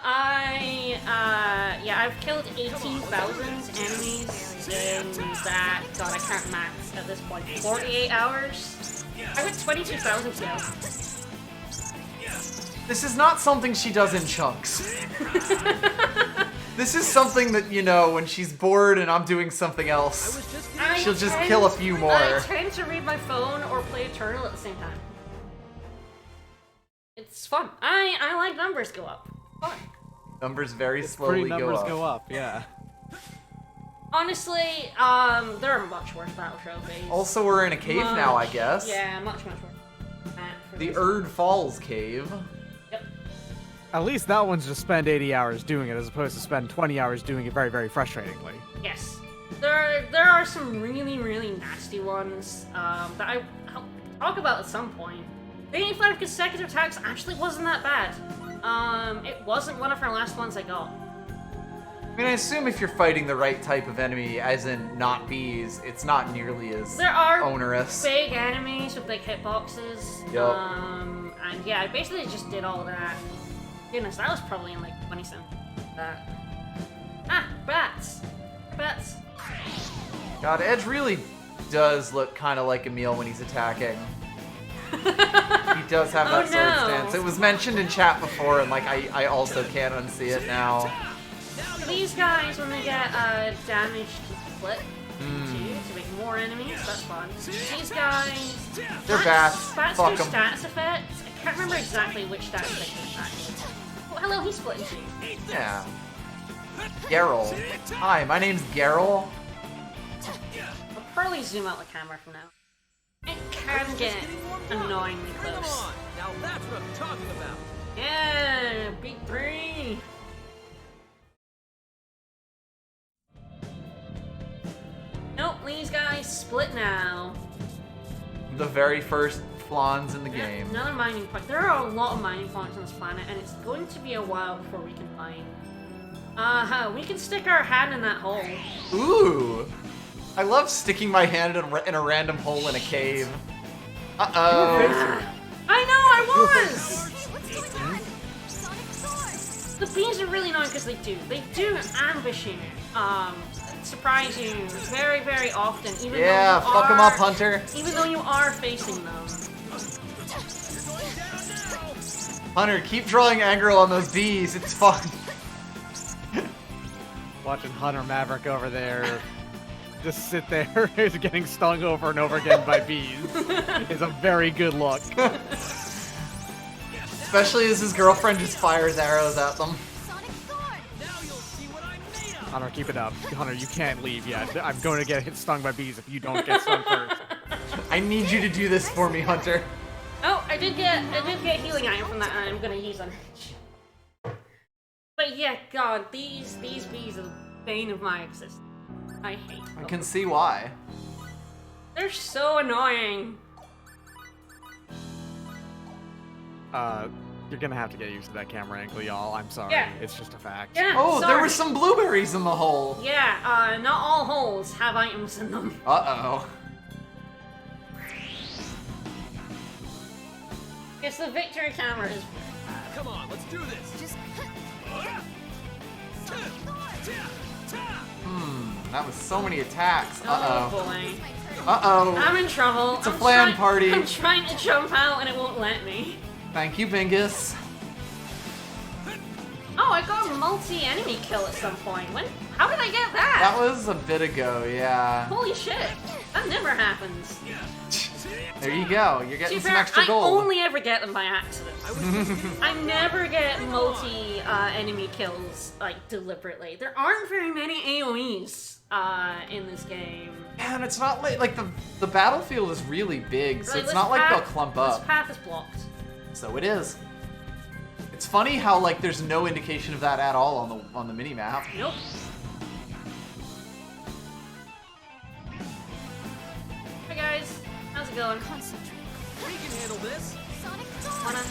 I've killed 18,000 enemies in that, God, I can't math at this point, 48 hours. I got 22,000 kills. This is not something she does in chunks. This is something that, you know, when she's bored and I'm doing something else, she'll just kill a few more. I tend to read my phone or play Eternal at the same time. It's fun. I like numbers go up. Fun. Numbers very slowly go up. Numbers go up, yeah. Honestly, there are much worse battle trophies. Also, we're in a cave now, I guess. Yeah, much worse. The Erd Falls cave. Yep. At least that one's just spend 80 hours doing it as opposed to spend 20 hours doing it very, very frustratingly. Yes. There are some really, really nasty ones that I'll talk about at some point. The 85 consecutive attacks actually wasn't that bad. It wasn't one of her last ones I got. I mean, I assume if you're fighting the right type of enemy, as in not bees, it's not nearly as There are onerous. big enemies with big hitboxes. Yep. And yeah, I basically just did all that. Goodness, that was probably in like 20 something. Bats. Bats. God, Edge really does look kind of like Emil when he's attacking. He does have that sword stance. It was mentioned in chat before, and like I also can't unsee it now. These guys, when they get damage to split to make more enemies, that's fun. These guys, they're bats. Bats Fuck do 'em. stats effects. I can't remember exactly which stats effect is that. Oh, hello, he's split in two. Yeah. Geralt. Hi, my name's Geralt. I'll probably zoom out the camera from now. It can get annoyingly close. Now that's what I'm talking about. Yeah, big 3. Nope, these guys split now. The very first flans in the game. Another mining point. There are a lot of mining points on this planet, and it's going to be a while before we can mine. We can stick our hand in that hole. Ooh! I love sticking my hand in a random hole in a cave. Uh-oh. I know, I was! The bees are really annoying because they do ambush you. surprise you very, very often. Even Yeah, though you fuck him up, Hunter. Even though you are facing them. Hunter, keep drawing aggro on those bees. It's fun. Watching Hunter Maverick over there just sit there getting stung over and over again by bees is a very good look. Especially as his girlfriend just fires arrows at them. Hunter, keep it up. Hunter, you can't leave yet. I'm going to get stung by bees if you don't get stung first. I need you to do this for me, Hunter. Oh, I did get healing item from that, and I'm gonna use on it. But yeah, God, these bees are the bane of my existence. I hate them. I can see why. They're so annoying. You're gonna have to get used to that camera angle, y'all. I'm sorry. Yeah. It's just a fact. Yeah, Oh, sorry. there were some blueberries in the hole. Yeah, not all holes have items in them. Uh-oh. It's the victory camera is. Come on, let's do this. Just That was so many attacks. Oh Uh-oh. boy. Uh-oh. I'm in trouble. It's a flan party. I'm trying to jump out and it won't let me. Thank you, Bingus. Oh, I got a multi-enemy kill at some point. When? How did I get that? That was a bit ago, yeah. Holy shit. That never happens. There you go. You're To getting be some fair, extra I gold. only ever get them by accident. I never get multi-enemy kills, like, deliberately. There aren't very many AoEs in this game. Yeah, and it's not like the battlefield is really big, so it's not like they'll clump This up. path is blocked. So it is. It's funny how like there's no indication of that at all on the mini map. Nope. Hey guys, how's it going? concentrate. We can handle this. Sonic Wanna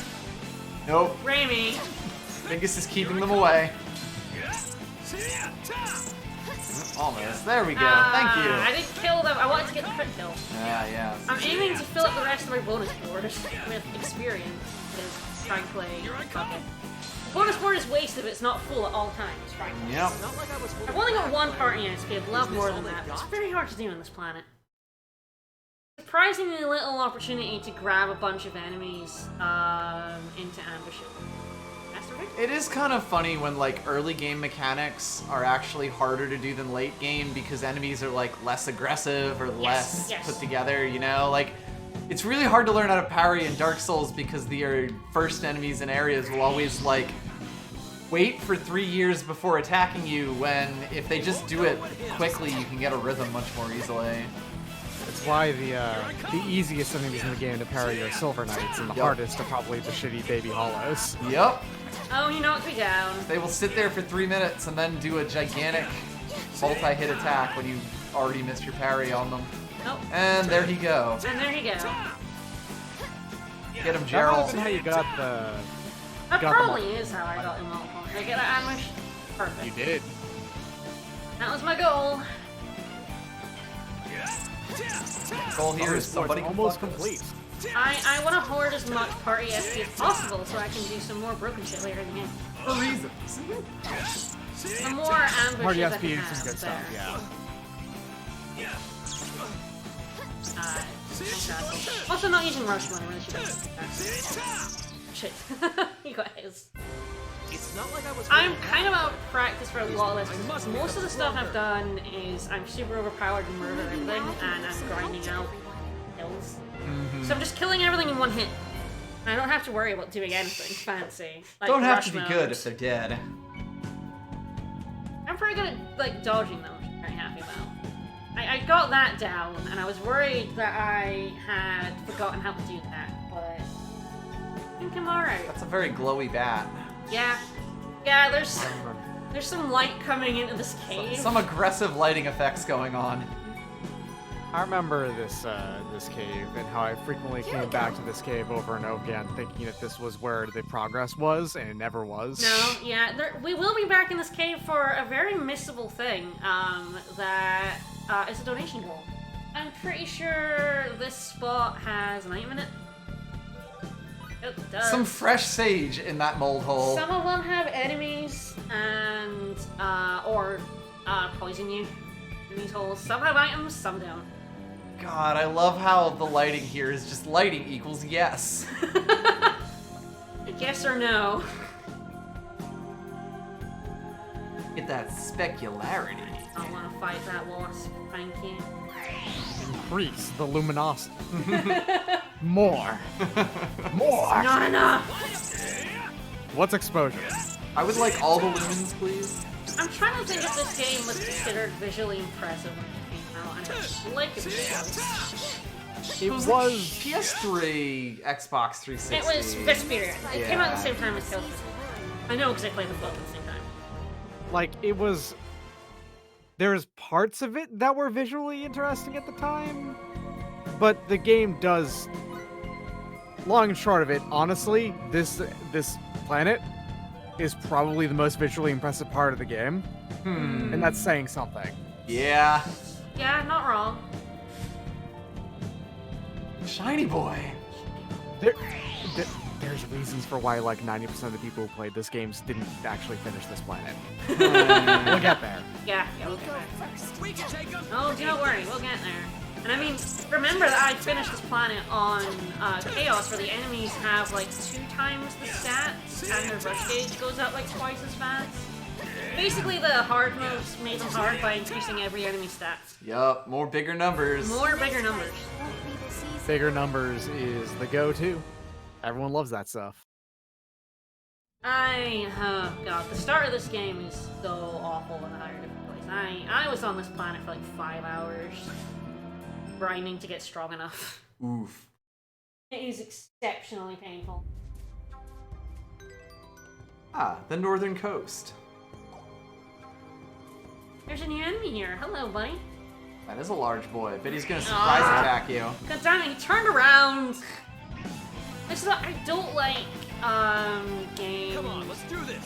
Nope. Raimi? Bingus is keeping them away. Almost. There we go. Thank you. I didn't kill them. I wanted to get the crit kill. Yeah. I'm aiming to fill up the rest of my bonus board with experience. Because trying to play. Okay. The bonus board is wasted if it's not full at all times. Frankly. Yep. I've only got one party XP. I'd love more than that. It's very hard to do on this planet. Surprisingly little opportunity to grab a bunch of enemies into ambush. It is kind of funny when like early game mechanics are actually harder to do than late game because enemies are like less aggressive or less put together, you know? Like it's really hard to learn how to parry in Dark Souls because the first enemies in areas will always like wait for 3 years before attacking you when if they just do it quickly you can get a rhythm much more easily. It's why the easiest enemies in the game to parry are Silver Knights, and the hardest are probably the shitty Baby Hollows. Yep. Oh, he knocked me down. They will sit there for 3 minutes and then do a gigantic multi-hit attack when you already missed your parry on them. Nope. And there you go. And there you go. Get him, That Gerald. might have been how you got the... That got probably is how I got him all. Did I get that ambush? Perfect. You did. That was my goal. Goal here is somebody almost complete. I want to hoard as much party XP as possible so I can do some more broken shit later in the game. For reasons. The more ambushes Party I can XP have, is some good the stuff, better. yeah. Also not using rush when I really should have. Shit. You guys. It's not like I was. I'm kind of out of practice for a lot of this. Most of the stuff I've done is I'm super overpowered and murder everything, and I'm grinding out kills. So I'm just killing everything in one hit. I don't have to worry about doing anything fancy. Like Don't have rush to be mode. good if they're dead. I'm pretty good at like dodging them, which I'm very happy about. I got that down, and I was worried that I had forgotten how to do that, but I think I'm alright. That's a very glowy bat. Yeah, there's some light coming into this cave. Some aggressive lighting effects going on. I remember this this cave and how I frequently came back to this cave over and over again thinking that this was where the progress was, and it never was. No, yeah, we will be back in this cave for a very missable thing, that is a donation goal. I'm pretty sure this spot has an item in it. It does. Some fresh sage in that mold hole. Some of them have enemies and or poison you. These holes, some have items, some don't. God, I love how the lighting here is just lighting equals yes. Yes or no. Get that specularity. I want to fight that wasp, thank you. Increase the luminosity. More. More. Not enough! What's exposure? I would like all the lumens, please. I'm trying to think if this game was considered visually impressive when it came out, and I feel like it was. It was PS3, Xbox 360. It was Vesperia. It came out at the Yeah. same time as Tales of Vesperia. I know exactly the book at the same time. like it was. There's parts of it that were visually interesting at the time, but the game does. Long and short of it, honestly, this planet is probably the most visually impressive part of the game, and that's saying something. Yeah. Yeah, not wrong. Shiny boy. There's reasons for why like 90% of the people who played this game didn't actually finish this planet. We'll get there. Yeah, we'll get there. Oh, don't worry, we'll get there. And I mean, remember that I finished this planet on Chaos, where the enemies have like 2 times the stats, and their rush gauge goes up like twice as fast. Basically, the hard modes made them hard by increasing every enemy stats. Yup, more bigger numbers. More bigger numbers. Bigger numbers is the go-to. Everyone loves that stuff. Oh god, the start of this game is so awful in a higher different place. I was on this planet for like 5 hours, grinding to get strong enough. Oof. It is exceptionally painful. Ah, the northern coast. There's a new enemy here. Hello, buddy. That is a large boy. Bet he's gonna surprise attack you. God damn it, he turned around! This is what I don't like, games, Come on, let's do this.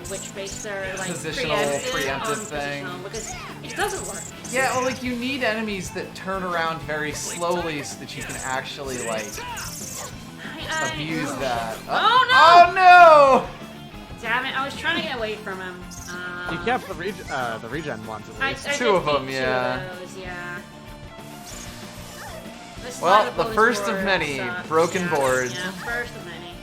which base their, like, preemptive thing. Because it doesn't work. Yeah, well, like, you need enemies that turn around very slowly so that you can actually, like, abuse that. Oh, no! Oh, no! Damn it, I was trying to get away from him. You kept the regen ones at least. I 2 of did them, keep yeah. 2 of those, yeah. This Well, line of the bonus first of boards many sucks. broken Yeah, boards. Yeah, first of many.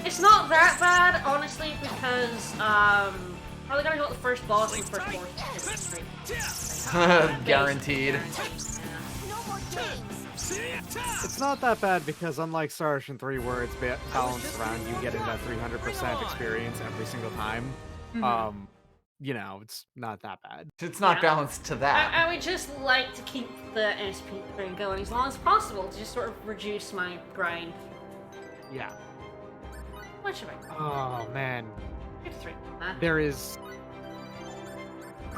It's not that bad, honestly, because, probably gotta go with the first boss and the first boss. Guaranteed. No more games. It's not that bad because unlike Star Ocean 3 where it's balanced around you getting that 300% experience every single time, you know, it's not that bad. It's not balanced to that. I would just like to keep the SP thing going as long as possible to just sort of reduce my grind. Yeah. What should I? Oh man. Get 3. There is.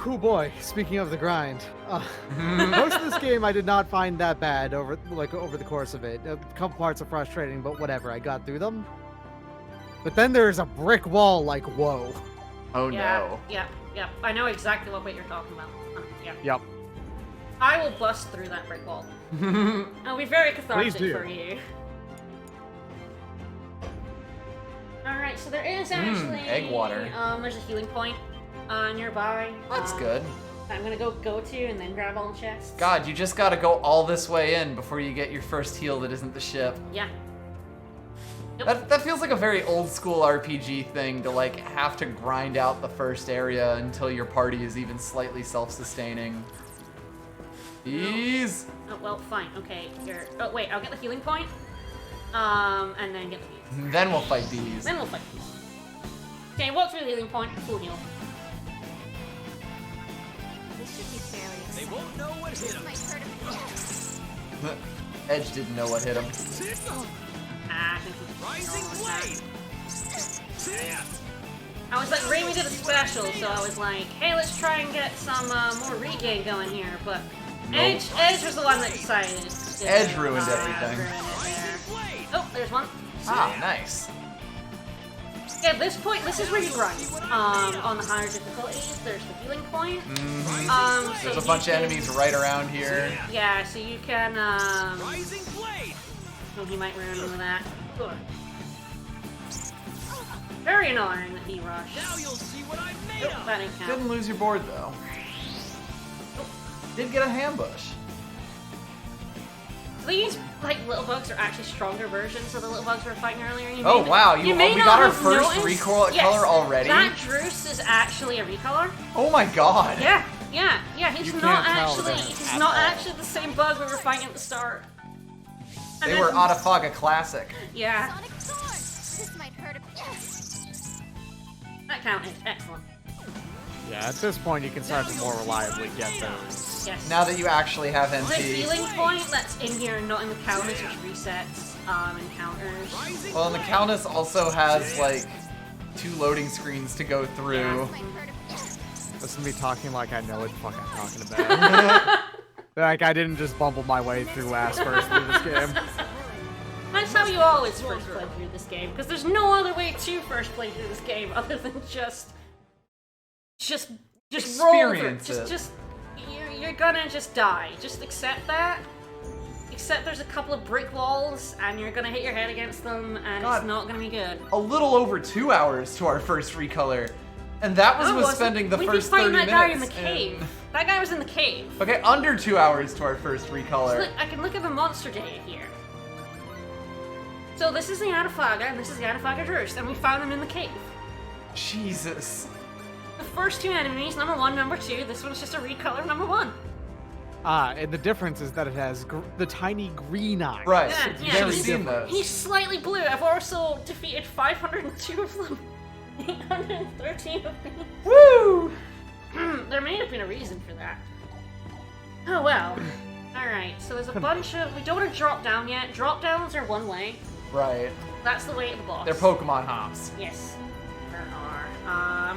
Oh boy. Speaking of the grind, most of this game I did not find that bad over the course of it. A couple parts are frustrating, but whatever. I got through them. But then there's a brick wall. Like whoa. Oh Yeah, no. yep. I know exactly what you're talking about. Yeah. Yep. I will bust through that brick wall. It'll be very cathartic Please do. for you. Alright, so there is actually egg water. There's a healing point nearby. That's good. I'm gonna go to and then grab all the chests. God, you just gotta go all this way in before you get your first heal that isn't the ship. Yeah. That feels like a very old school RPG thing to like have to grind out the first area until your party is even slightly self-sustaining. Ease. Oh, well, fine. Okay, here. Oh, wait, I'll get the healing point. And then get the bees. Then we'll fight bees. Then we'll fight bees. Okay, walk through the healing point, full heal. This should be fairly They exciting. won't know what hit them. Might hurt a bit. Edge didn't know what hit him. I think we Rising blade. I was like, Raimi did a special, so I was like, hey, let's try and get some more regain going here, but Nope. Edge was the one that decided. To, Edge ruined everything. ruin it there. Oh, there's one. Ah, nice. Yeah, at this point, this is where you grind. On the higher difficulties, there's the healing point. So There's a you bunch of can- enemies right around here. Yeah, so you can, Rising blade. oh, he might ruin me with that. Ugh. Very annoying that he rushed. Now you'll see what I'm made Nope, of. that didn't count. Didn't lose your board though. did get a hambush. These like little bugs are actually stronger versions of the little bugs we were fighting earlier. Oh wow, we we got our first noticed. recolor Yes, already? That Druce is actually a recolor. Oh my god. Yeah. He's You not can't tell actually. that He's at not all. actually the same bug we were fighting at the start. They were Atafaga Classic. Yeah. Sonic Sword! This might hurt a That counted. Excellent. Yeah, at this point you can start to more reliably get those. Yes. Now that you actually have The NP. healing point that's in here and not in the counters, which resets encounters. Well, and the Countess also has like 2 loading screens to go through. Listen to me talking like I know what the fuck I'm talking about. Like I didn't just bumble my way through ass first through this game. That's how you always first play through this game, because there's no other way to first play through this game other than just roll through. Experience it. You're gonna just die. Just accept that. Except there's a couple of brick walls, and you're gonna hit your head against them, and God. it's not gonna be good. A little over 2 hours to our first recolor. And that was with spending the first 30 fighting that minutes. guy in the cave. That guy was in the cave. Okay, under 2 hours to our first recolor. Look, I can look at the monster data here. So this is the Atafaga, and this is the Atafaga Druce, and we found him in the cave. Jesus. The first 2 enemies, number 1, number 2. This one's just a recolor, number 1. And the difference is that it has the tiny green eyes. Right. It's Yeah, very he's, different. he's slightly blue. I've also defeated 502 of them. 813 of them. Woo! There may have been a reason for that. Oh well. Alright, so there's a bunch of... We don't want to drop down yet. Drop downs are one way. Right. That's the way of the boss. They're Pokemon hops. Yes, there are.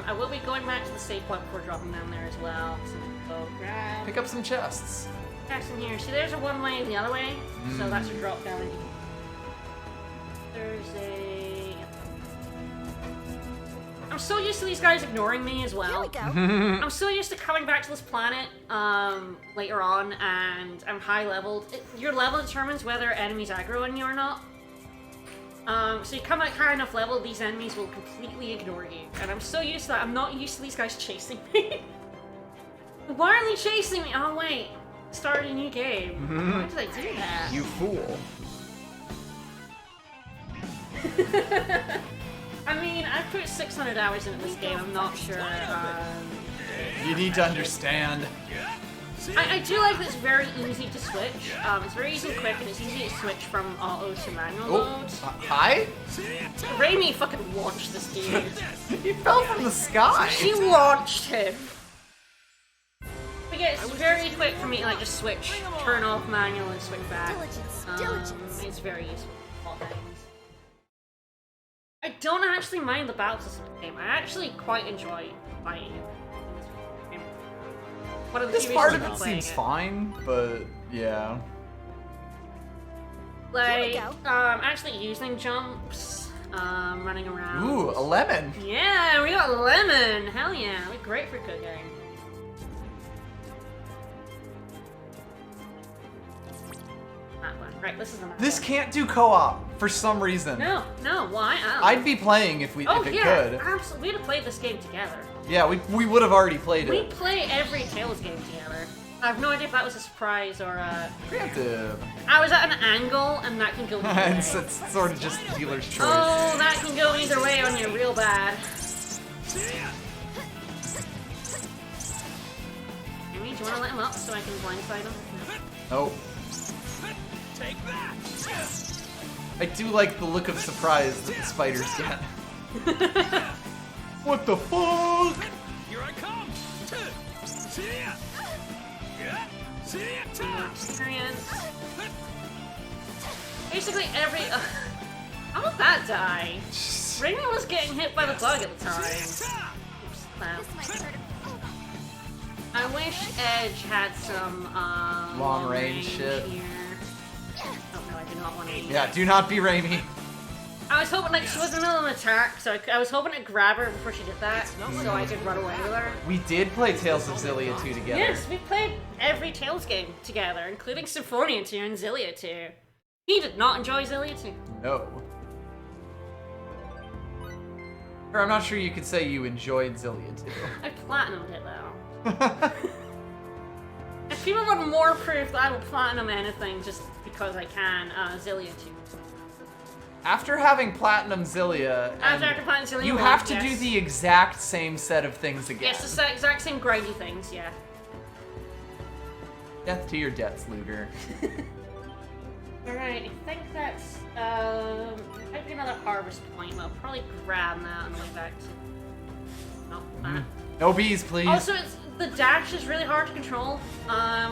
I will be going back to the save point before dropping down there as well. So go grab... Pick up some chests. chests in here. See, there's a one way and the other way. So that's a drop down. There's a... I'm so used to these guys ignoring me as well. Here we go. I'm so used to coming back to this planet later on, and I'm high leveled. Your level determines whether enemies aggro on you or not. So you come at high enough level, these enemies will completely ignore you. And I'm so used to that. I'm not used to these guys chasing me. Why are they chasing me? Oh wait, started a new game. Why did I do that? You fool. I mean, I've put 600 hours into this game. I'm not sure. You need to understand. I do like that it's very easy to switch. It's very easy and quick, and it's easy to switch from auto to manual mode. Hi? Raimi fucking launched this dude. He fell from the sky. She launched him. But yeah, it's very quick for me to like just switch, turn off manual, and switch back. It's very useful. All things. I don't actually mind the battle system in the game. I actually quite enjoy fighting it. One of the This few part reasons of I'm it playing seems fine, but yeah. Like, actually using jumps, running around. Ooh, a lemon. Yeah, we got lemon. Hell yeah, we're great for cooking. That one. Right, this is the This can't do co-op for some reason. No, why? I'd be playing if it yeah, could. absolutely. We'd have played this game together. Yeah, we would have already played We it. play every Tales game together. I have no idea if that was a surprise or a... Preemptive. I was at an angle, and that can go either way. It's sort of just dealer's choice. Oh, that can go either way on you real bad. Amy, do you want to let him up so I can blindside him? Oh. Take that! I do like the look of surprise that the spiders get. What the fuck? Here I come! See ya! See ya! Experience. Basically every... how did that die? Rainy was getting hit by the bug at the time. Oops, wow. I wish Edge had some Long range shit. Here. Oh no, I do not want to. Yeah, do not be Raimi. I was hoping, like, she was in the middle of an attack, so I was hoping to grab her before she did that, so I could run away with her. We did play Tales of Xillia 2 together. Yes, we played every Tales game together, including Symphonia 2 and Xillia 2. He did not enjoy Xillia 2. No. Or I'm not sure you could say you enjoyed Xillia 2. I platinumed it, though. If people more proof that I will platinum anything just because I can. Zillia 2. After having Platinum Zillia, After Platinum Zillia, you have to do the exact same set of things again. Yes, the exact same grindy things, yeah. Death to your debts, Luger. Alright, I think that's, might be another harvest point. I'll probably grab that on the way back to... No, No bees, please. Also, the dash is really hard to control. I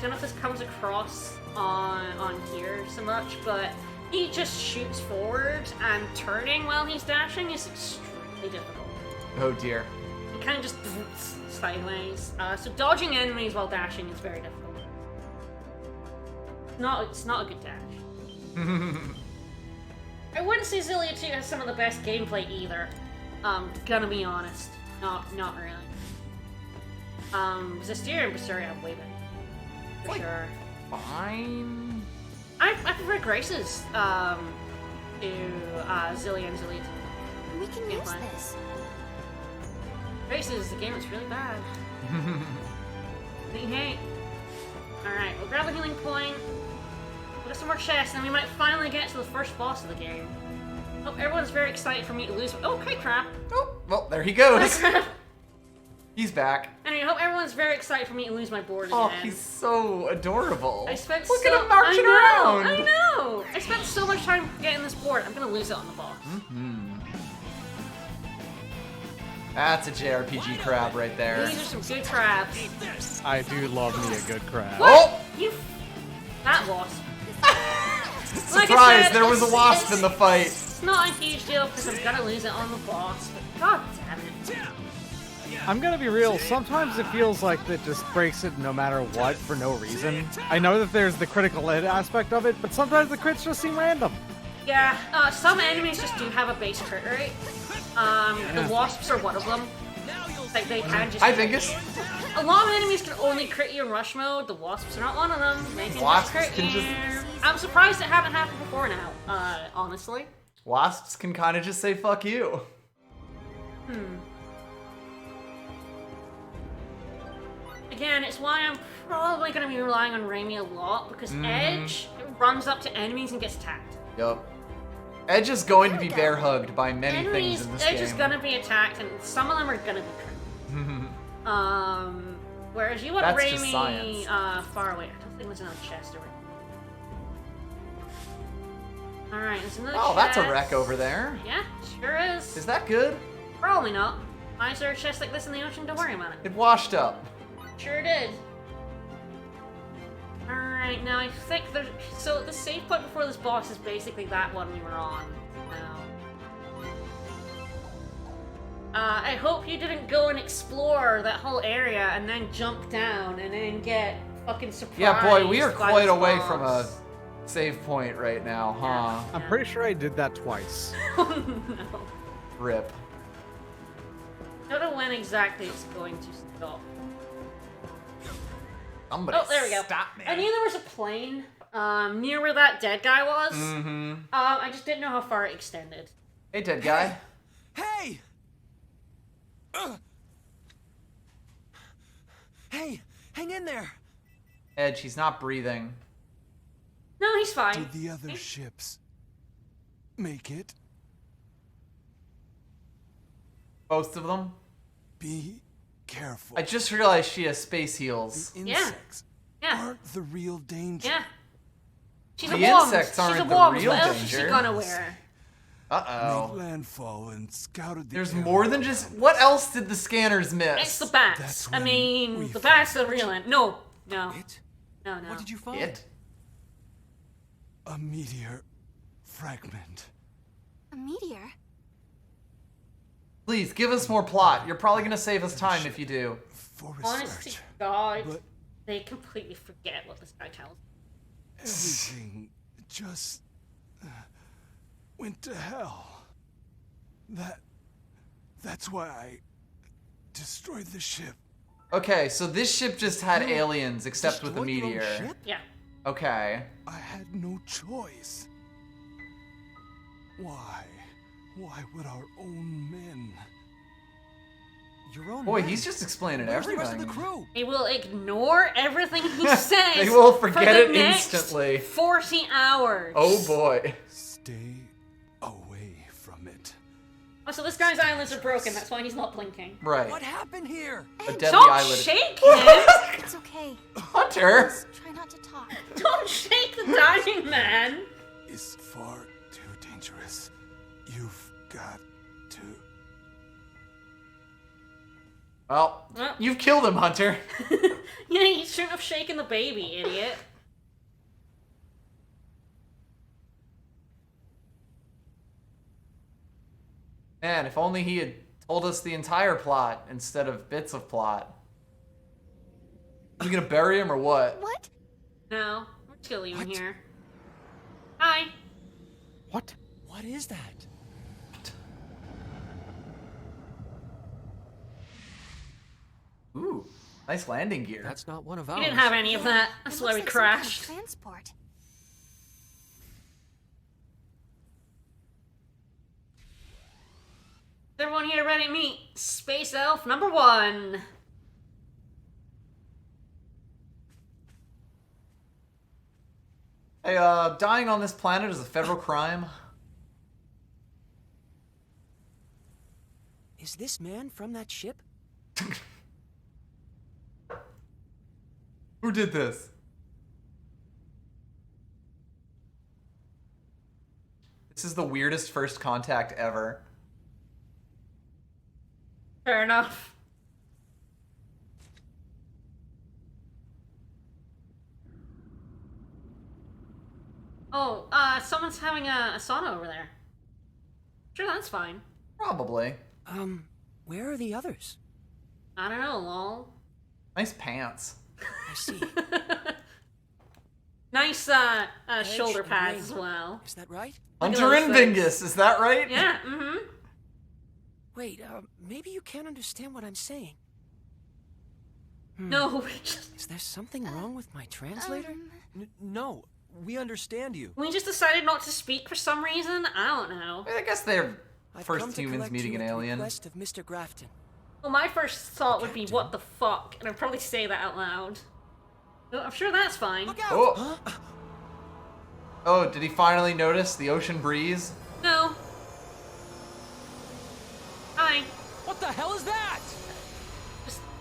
don't know if this comes across on here so much, but he just shoots forward, and turning while he's dashing is extremely difficult. Oh dear. He kind of just sideways. So dodging enemies while dashing is very difficult. It's not a good dash. I wouldn't say Zillia 2 has some of the best gameplay either. Gonna be honest. Not really. Zestiria and Basiria have way better. For sure. Fine. I prefer Grace's to Zillia and Zillia 2. We can use this. Grace's is the game that's really bad. Hey. Alright, we'll grab a healing point. We'll get some more chests, and we might finally get to the first boss of the game. Oh, everyone's very excited for me to lose. Oh, hey, crap. Oh, well, there he goes. Crap. He's back. Anyway, I hope everyone's very excited for me to lose my board again. Oh, he's so adorable. I spent Look at him marching around. I know. I spent so much time getting this board. I'm gonna lose it on the boss. That's a JRPG crab right there. These are some good crabs. I do love me a good crab. What? That wasp. Like Surprise! I said, there was a wasp in the fight. It's not a huge deal because I'm gonna lose it on the boss, but god damn it. I'm gonna be real, sometimes it feels like that just breaks it no matter what for no reason. I know that there's the critical hit aspect of it, but sometimes the crits just seem random. Yeah, some enemies just do have a base crit rate. The wasps are one of them. Like they can just. I think it's. A lot of enemies can only crit you in rush mode. The wasps are not one of them. They can Wasps just crit can you. just- I'm surprised it haven't happened before now. Honestly. Wasps can kind of just say fuck you. Again, it's why I'm probably going to be relying on Raimi a lot, because Edge runs up to enemies and gets attacked. Yup. Edge is going to be bear hugged by many things in this Edge game. is going to be attacked, and some of them are going to be crit. Whereas you want That's just Raimi science. far away. I don't think there's another chest over here. Alright, there's another chest. Oh, that's a wreck over there. Yeah, sure is. Is that good? Probably not. Why is there a chest like this in the ocean? Don't worry about it. It washed up. Sure did. Alright, now I think there's... So the save point before this boss is basically that one we were on now. I hope you didn't go and explore that whole area and then jump down and then get fucking surprised. Yeah, boy, we are by quite this away boss. from a save point right now, huh? I'm pretty sure I did that twice. Oh no. Rip. I don't know when exactly it's going to stop. Somebody Oh, there we go. stop me. I knew there was a plane near where that dead guy was. I just didn't know how far it extended. Hey, dead guy. Hey! Hey, hang in there! Edge, he's not breathing. No, he's fine. Did the other ships make it? Both of them? Be careful. I just realized she has space heels. The insects aren't the real danger. Yeah. She's The a worm. insects aren't She's a the worm. real What else is she danger. gonna wear? Uh-oh. Made landfall and scouted the There's area. more than just... What else did the scanners miss? It's the bats. That's I when mean, we the bats are the real end. No. No. It? No, no. What did you find? It? A meteor fragment. A meteor? Please, give us more plot. You're probably going to save us time if you do. For Honest to research. God, But they completely forget what this guy tells. everything just went to hell. That's why I destroyed the ship. Okay, so this ship just had aliens, except with a Destroyed your own meteor. ship? Yeah. Okay. I had no choice. Why? Why would our own men your own Boy, men. he's just explaining Where's the everything. rest of the crew? They will ignore everything he says. They will forget for the it next instantly. 40 hours. Oh boy. Stay away from it. Oh, so this guy's eyelids are broken. That's why he's not blinking. Right. What happened here? A deadly Don't eyelid. shake him. It's okay. Hunter. Just try not to talk. Don't shake the dying man. It's far too dangerous. You've got to. Well, you've killed him, Hunter. Yeah, you shouldn't have shaken the baby, idiot. Man, if only he had told us the entire plot instead of bits of plot. Are we gonna bury him or what? What? No, we're just gonna leave him here. Hi. What? What is that? Ooh, nice landing gear. That's not one of We ours. didn't have any of that. That's why we crashed. Transport. Is everyone here ready to meet Space Elf number 1? Hey, dying on this planet is a federal crime. Is this man from that ship? Who did this? This is the weirdest first contact ever. Fair enough. Oh, someone's having a sauna over there. Sure, that's fine. Probably. Where are the others? I don't know, lol. Nice pants. I see. Nice, Edge shoulder and pads ring. as well. Is that right? Look at Hunter those and things. Vingus, is that right? Yeah, mm-hmm. Wait, maybe you can't understand what I'm saying. No, Is there something wrong with my translator? No, we understand you. we just decided not to speak for some reason. I don't know. I guess they're I've first come to humans collect meeting you an at the alien. request of Mr. Grafton. Well, my first thought would be, what the fuck? And I'd probably say that out loud. Oh, I'm sure that's fine. Oh. Oh, did he finally notice the ocean breeze? No. Hi. What the hell is that?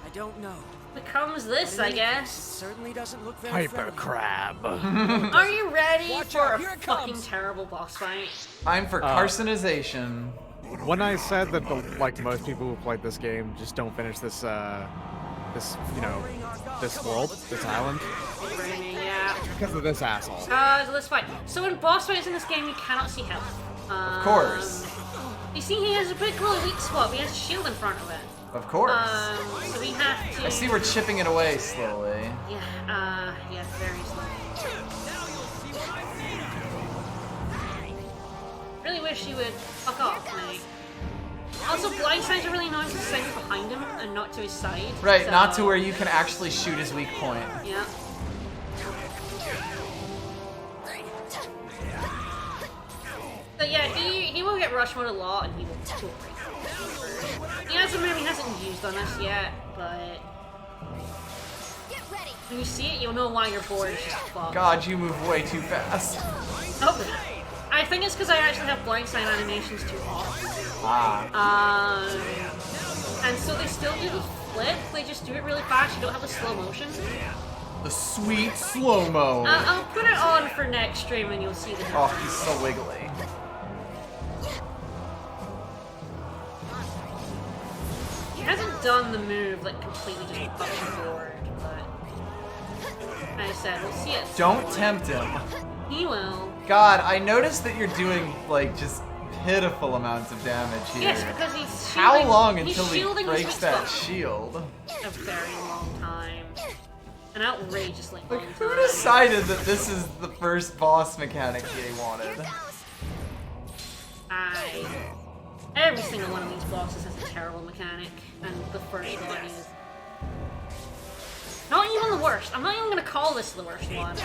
I don't know. Becomes this, But I in any guess. case, it certainly doesn't look very Hyper friendly. crab. Are you ready Watch for out, a here it fucking comes. terrible boss fight? Time for carcinization. When I said that most people who played this game just don't finish this this world, this island, Yeah. because of this asshole. So let's fight. So in boss fights in this game, you cannot see health. Of course. You see, he has a big little weak spot, but he has a shield in front of it. Of course. So we have to. I see we're chipping it away slowly. Yeah, yeah, very slowly. Really wish you would fuck off, mate. Also, Blindside's are really annoying to send behind him and not to his side. Right, so... not to where you can actually shoot his weak point. Yeah. So yeah, he will get rush mode a lot, and he will break. He has a move he hasn't used on us yet, but when you see it, you'll know why your board is just fucked. God, you move way too fast. Oh, I think it's because I actually have blindside animations too often. Ah. And so they still do the flip, they just do it really fast, you don't have the slow motion. The sweet slow-mo. I'll put it on for next stream and you'll see the difference. Oh, he's so wiggly. He hasn't done the move that completely just fucks the board, but like I said, we'll see it. Don't tempt him. He will. God, I noticed that you're doing, like, just pitiful amounts of damage here. Yes, because he's How shielding- long he's until he shielding his breaks weak that spot. shield? A very long time. An outrageously long time. Who decided that this is the first boss mechanic they wanted? Every single one of these bosses has a terrible mechanic, and the first one is not even the worst. I'm not even gonna call this the worst one.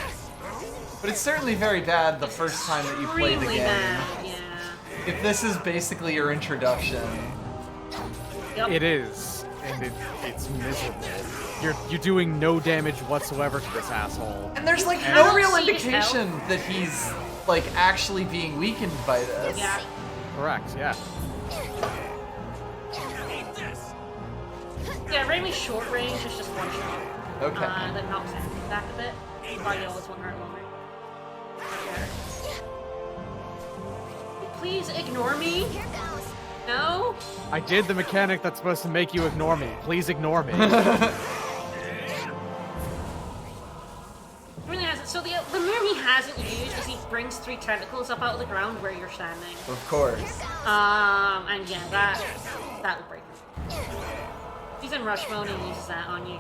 But it's certainly very bad the first time that you play the Really game. bad, yeah. If this is basically your introduction. Yep. It is. and it's miserable. You're doing no damage whatsoever to this asshole. And there's like I no don't real see his indication that he's like actually being weakened by this. Yeah. Correct, yeah. Yeah, Raimi's short range is just one shot. Okay. That knocks everything back a bit. Probably always one hurt longer. Please ignore me. No? I did the mechanic that's supposed to make you ignore me. Please ignore me. Really hasn't. So the move he hasn't used is he brings 3 tentacles up out of the ground where you're standing. Of course. And yeah, that will break him. He's in rush mode and he uses that on you.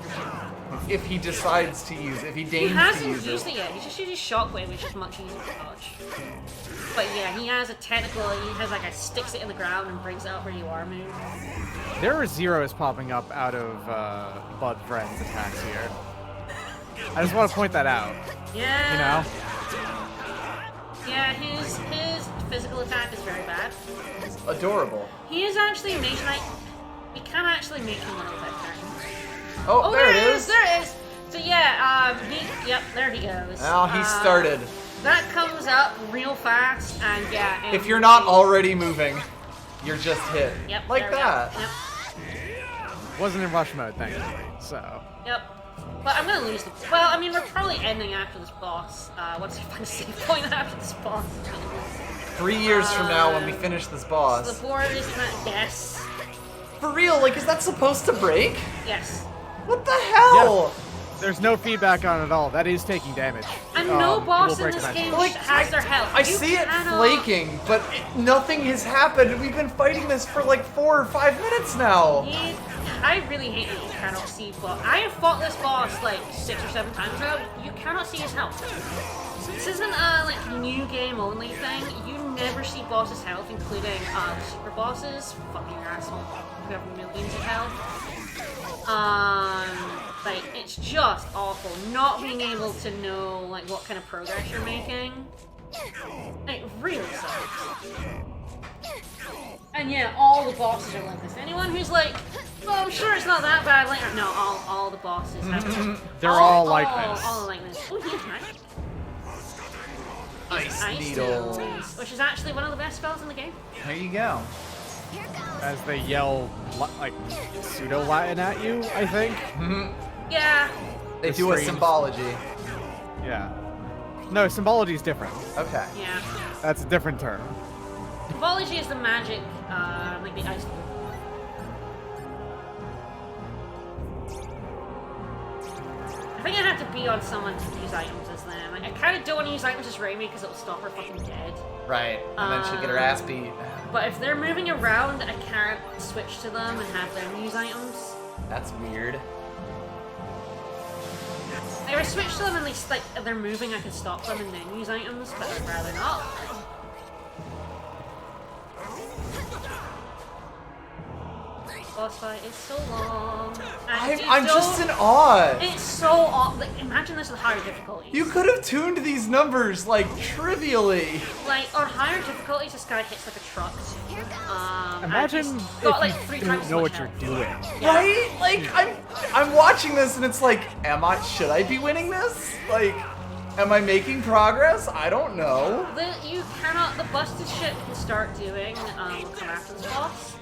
If he decides to use, if he He deigns to hasn't use used it yet. He just uses shockwave, which is much easier to dodge. But yeah, he has a tentacle. He has like a sticks it in the ground and brings it up where you are move. There are zeros popping up out of Bud Friend's attacks here. I just want to point that out. Yeah. You know? Yeah, his physical attack is very bad. Adorable. He is actually a Mage Knight. We can actually make him one of the best characters. Oh, there it is. There it is. So yeah, yep, there he goes. Now he started. That comes up real fast, and yeah. If you're not already moving, you're just hit. Yep, like there we go. that. Yep. Wasn't in rush mode, thankfully, so. Yep. But I'm gonna lose the. Well, I mean, we're probably ending after this boss. Once we find a save point after this boss. 3 years from now, when we finish this boss. So the board is not. Yes. For real, like, is that supposed to break? Yes. What the hell? Yeah. There's no feedback on it at all. That is taking damage. And no boss in break this eventually. game has their health. I see it flaking, but nothing has happened. We've been fighting this for like 4 or 5 minutes now. I really hate that you cannot see boss. I have fought this boss like 6 or 7 times now. You cannot see his health. This isn't a like new game only thing. You never see bosses' health, including the super bosses. Fucking asshole. Who have millions of health. Like it's just awful not being able to know like what kind of progress you're making. It really sucks. And yeah, all the bosses are like this. Anyone who's like, well, I'm sure it's not that bad. Like, no, all the bosses have They're all like this. All like this. Oh, he's nice. Ice needles. Which is actually one of the best spells in the game. There you go. As they yell, like, pseudo-Latin at you, I think. Yeah. They do a symbology. Yeah. No, symbology is different. Okay. Yeah. That's a different term. Symbology is the magic, like the ice. I think I have to be on someone to use items as them. Like, I kind of don't want to use items as Raimi because it'll stop her fucking dead. Right, and then she'll get her ass beat. But if they're moving around, I can't switch to them and have them use items. That's weird. If I switch to them and they're moving, I can stop them and then use items, but I'd rather not. Boss fight is so long. I'm just in awe. It's so awful. Like, imagine this with higher difficulties. You could have tuned these numbers like trivially. Like on higher difficulties, this guy hits like a truck. Imagine if got, like, 3 you times don't know as what much you're doing. Yeah. Right? Like I'm watching this and it's like, should I be winning this? Like, am I making progress? I don't know. The busted shit can start doing will come after this boss.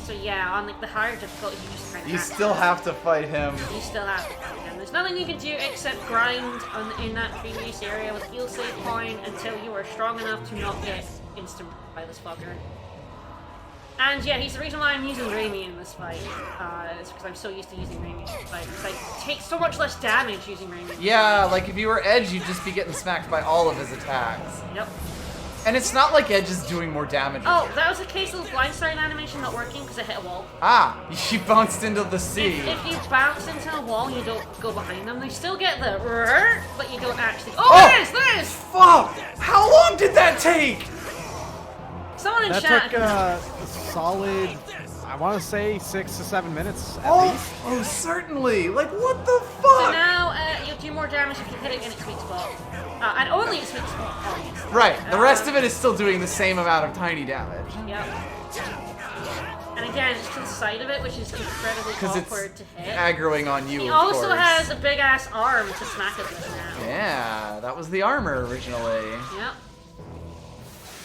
So yeah, on like the higher difficulties, you just kind of. You still have to fight him. You still have to fight him. There's nothing you can do except grind in that previous area with heal save point until you are strong enough to not get instant by this fucker. And yeah, he's the reason why I'm using Raimi in this fight. It's because I'm so used to using Raimi in this fight. Because I take so much less damage using Raimi. Yeah, like if you were Edge, you'd just be getting smacked by all of his attacks. Yep. And it's not like Edge is doing more damage. Oh, that was a case of the Blindside animation not working because I hit a wall. She bounced into the sea. If you bounce into a wall, you don't go behind them. They still get the but you don't actually. Oh, there is! Fuck! How long did that take? Someone in That chat. took a solid, I want to say 6 to 7 minutes at least. Oh, certainly. Like, what the So fuck? now, do you more damage if you hit it in its sweet spot. And only its sweet spot. Right. The rest of it is still doing the same amount of tiny damage. Yep. And again, it's to the side of it, which is incredibly awkward to hit. Aggroing on you, He of also course. has a big-ass arm to smack it with now. Yeah, that was the armor originally. Yep.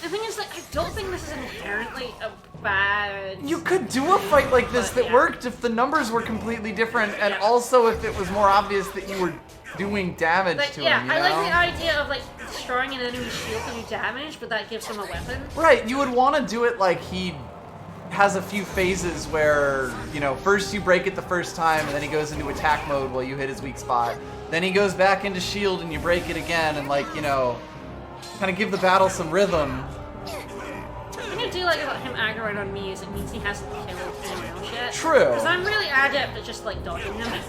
The thing is, like, I don't think this is inherently a bad... You could do a fight like this that worked if the numbers were completely different, and also if it was more obvious that you were doing damage to him, you know? I like the idea of, like, destroying an enemy's shield to do damage, but that gives him a weapon. Right, you would want to do it like he has a few phases where, you know, first you break it the first time, and then he goes into attack mode while you hit his weak spot. Then he goes back into shield and you break it again, and, like, you know, kind of give the battle some rhythm. The thing I do like about him aggroing on me is it means he hasn't killed anyone else yet. True. Because I'm really adept at just, like, dodging him.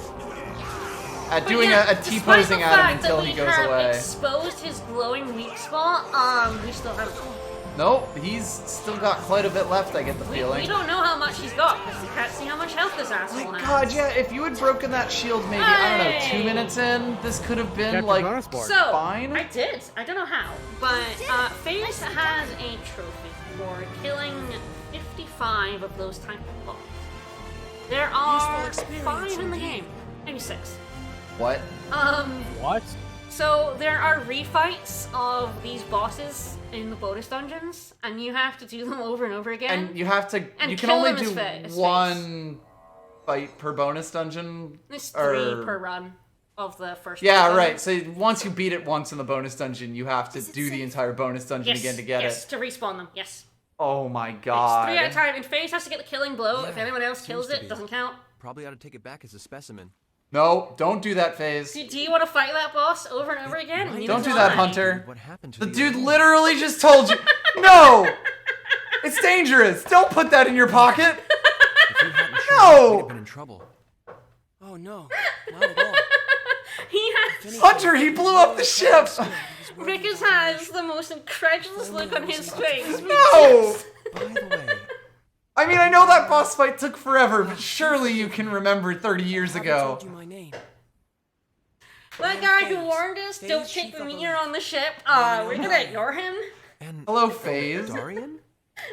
At doing a T-posing at him until he goes away. Exposed his glowing weak spot, we still have... Nope, he's still got quite a bit left, I get the feeling. We don't know how much he's got, because we can't see how much health this asshole has. God, yeah, if you had broken that shield maybe, I don't know, 2 minutes in, this could have been, like, fine. I did. I don't know how. But, FaZe has a trophy for killing 55 of those type of bots. There are 5 in the game. Maybe 6. What? What? So there are refights of these bosses in the bonus dungeons, and you have to do them over and over again. And you have to, you can only do one fight per bonus dungeon. It's 3 per run of the first. Yeah, right. So once you beat it once in the bonus dungeon, you have to do the entire bonus dungeon again to get it. Yes, to respawn them. Yes. Oh my god. It's 3 at a time. And FaZe has to get the killing blow. If anyone else kills it, it doesn't count. Probably ought to take it back as a specimen. No, don't do that, FaZe. Do you want to fight that boss over and over again? Don't do that, Hunter. What happened to the dude literally just told you. No! It's dangerous. Don't put that in your pocket. No! Been in trouble. Oh no, not at all. Hunter, he blew up the ship. Rickers has the most incredulous look on his face. No! By the way, I mean, I know that boss fight took forever, but surely you can remember 30 years ago. That guy who warned us, don't take the meteor on the ship, we're gonna ignore him. And hello, FaZe. Eldarian?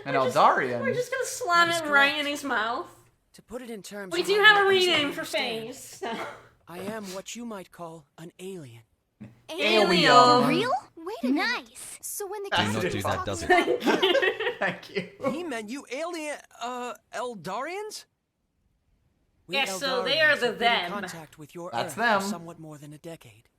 And Eldarian. We're just gonna slam it right in his mouth. To put it in terms, We do have a rename for FaZe. So. I am what you might call an alien. Alien. Real? Wait a minute. Nice. So when the Do kids not do that, talk does about- it? Thank you. He meant you alien, Eldarians? We Yes, so they are Eldarians the have been in them. contact with your That's Earth them. For somewhat more than a decade.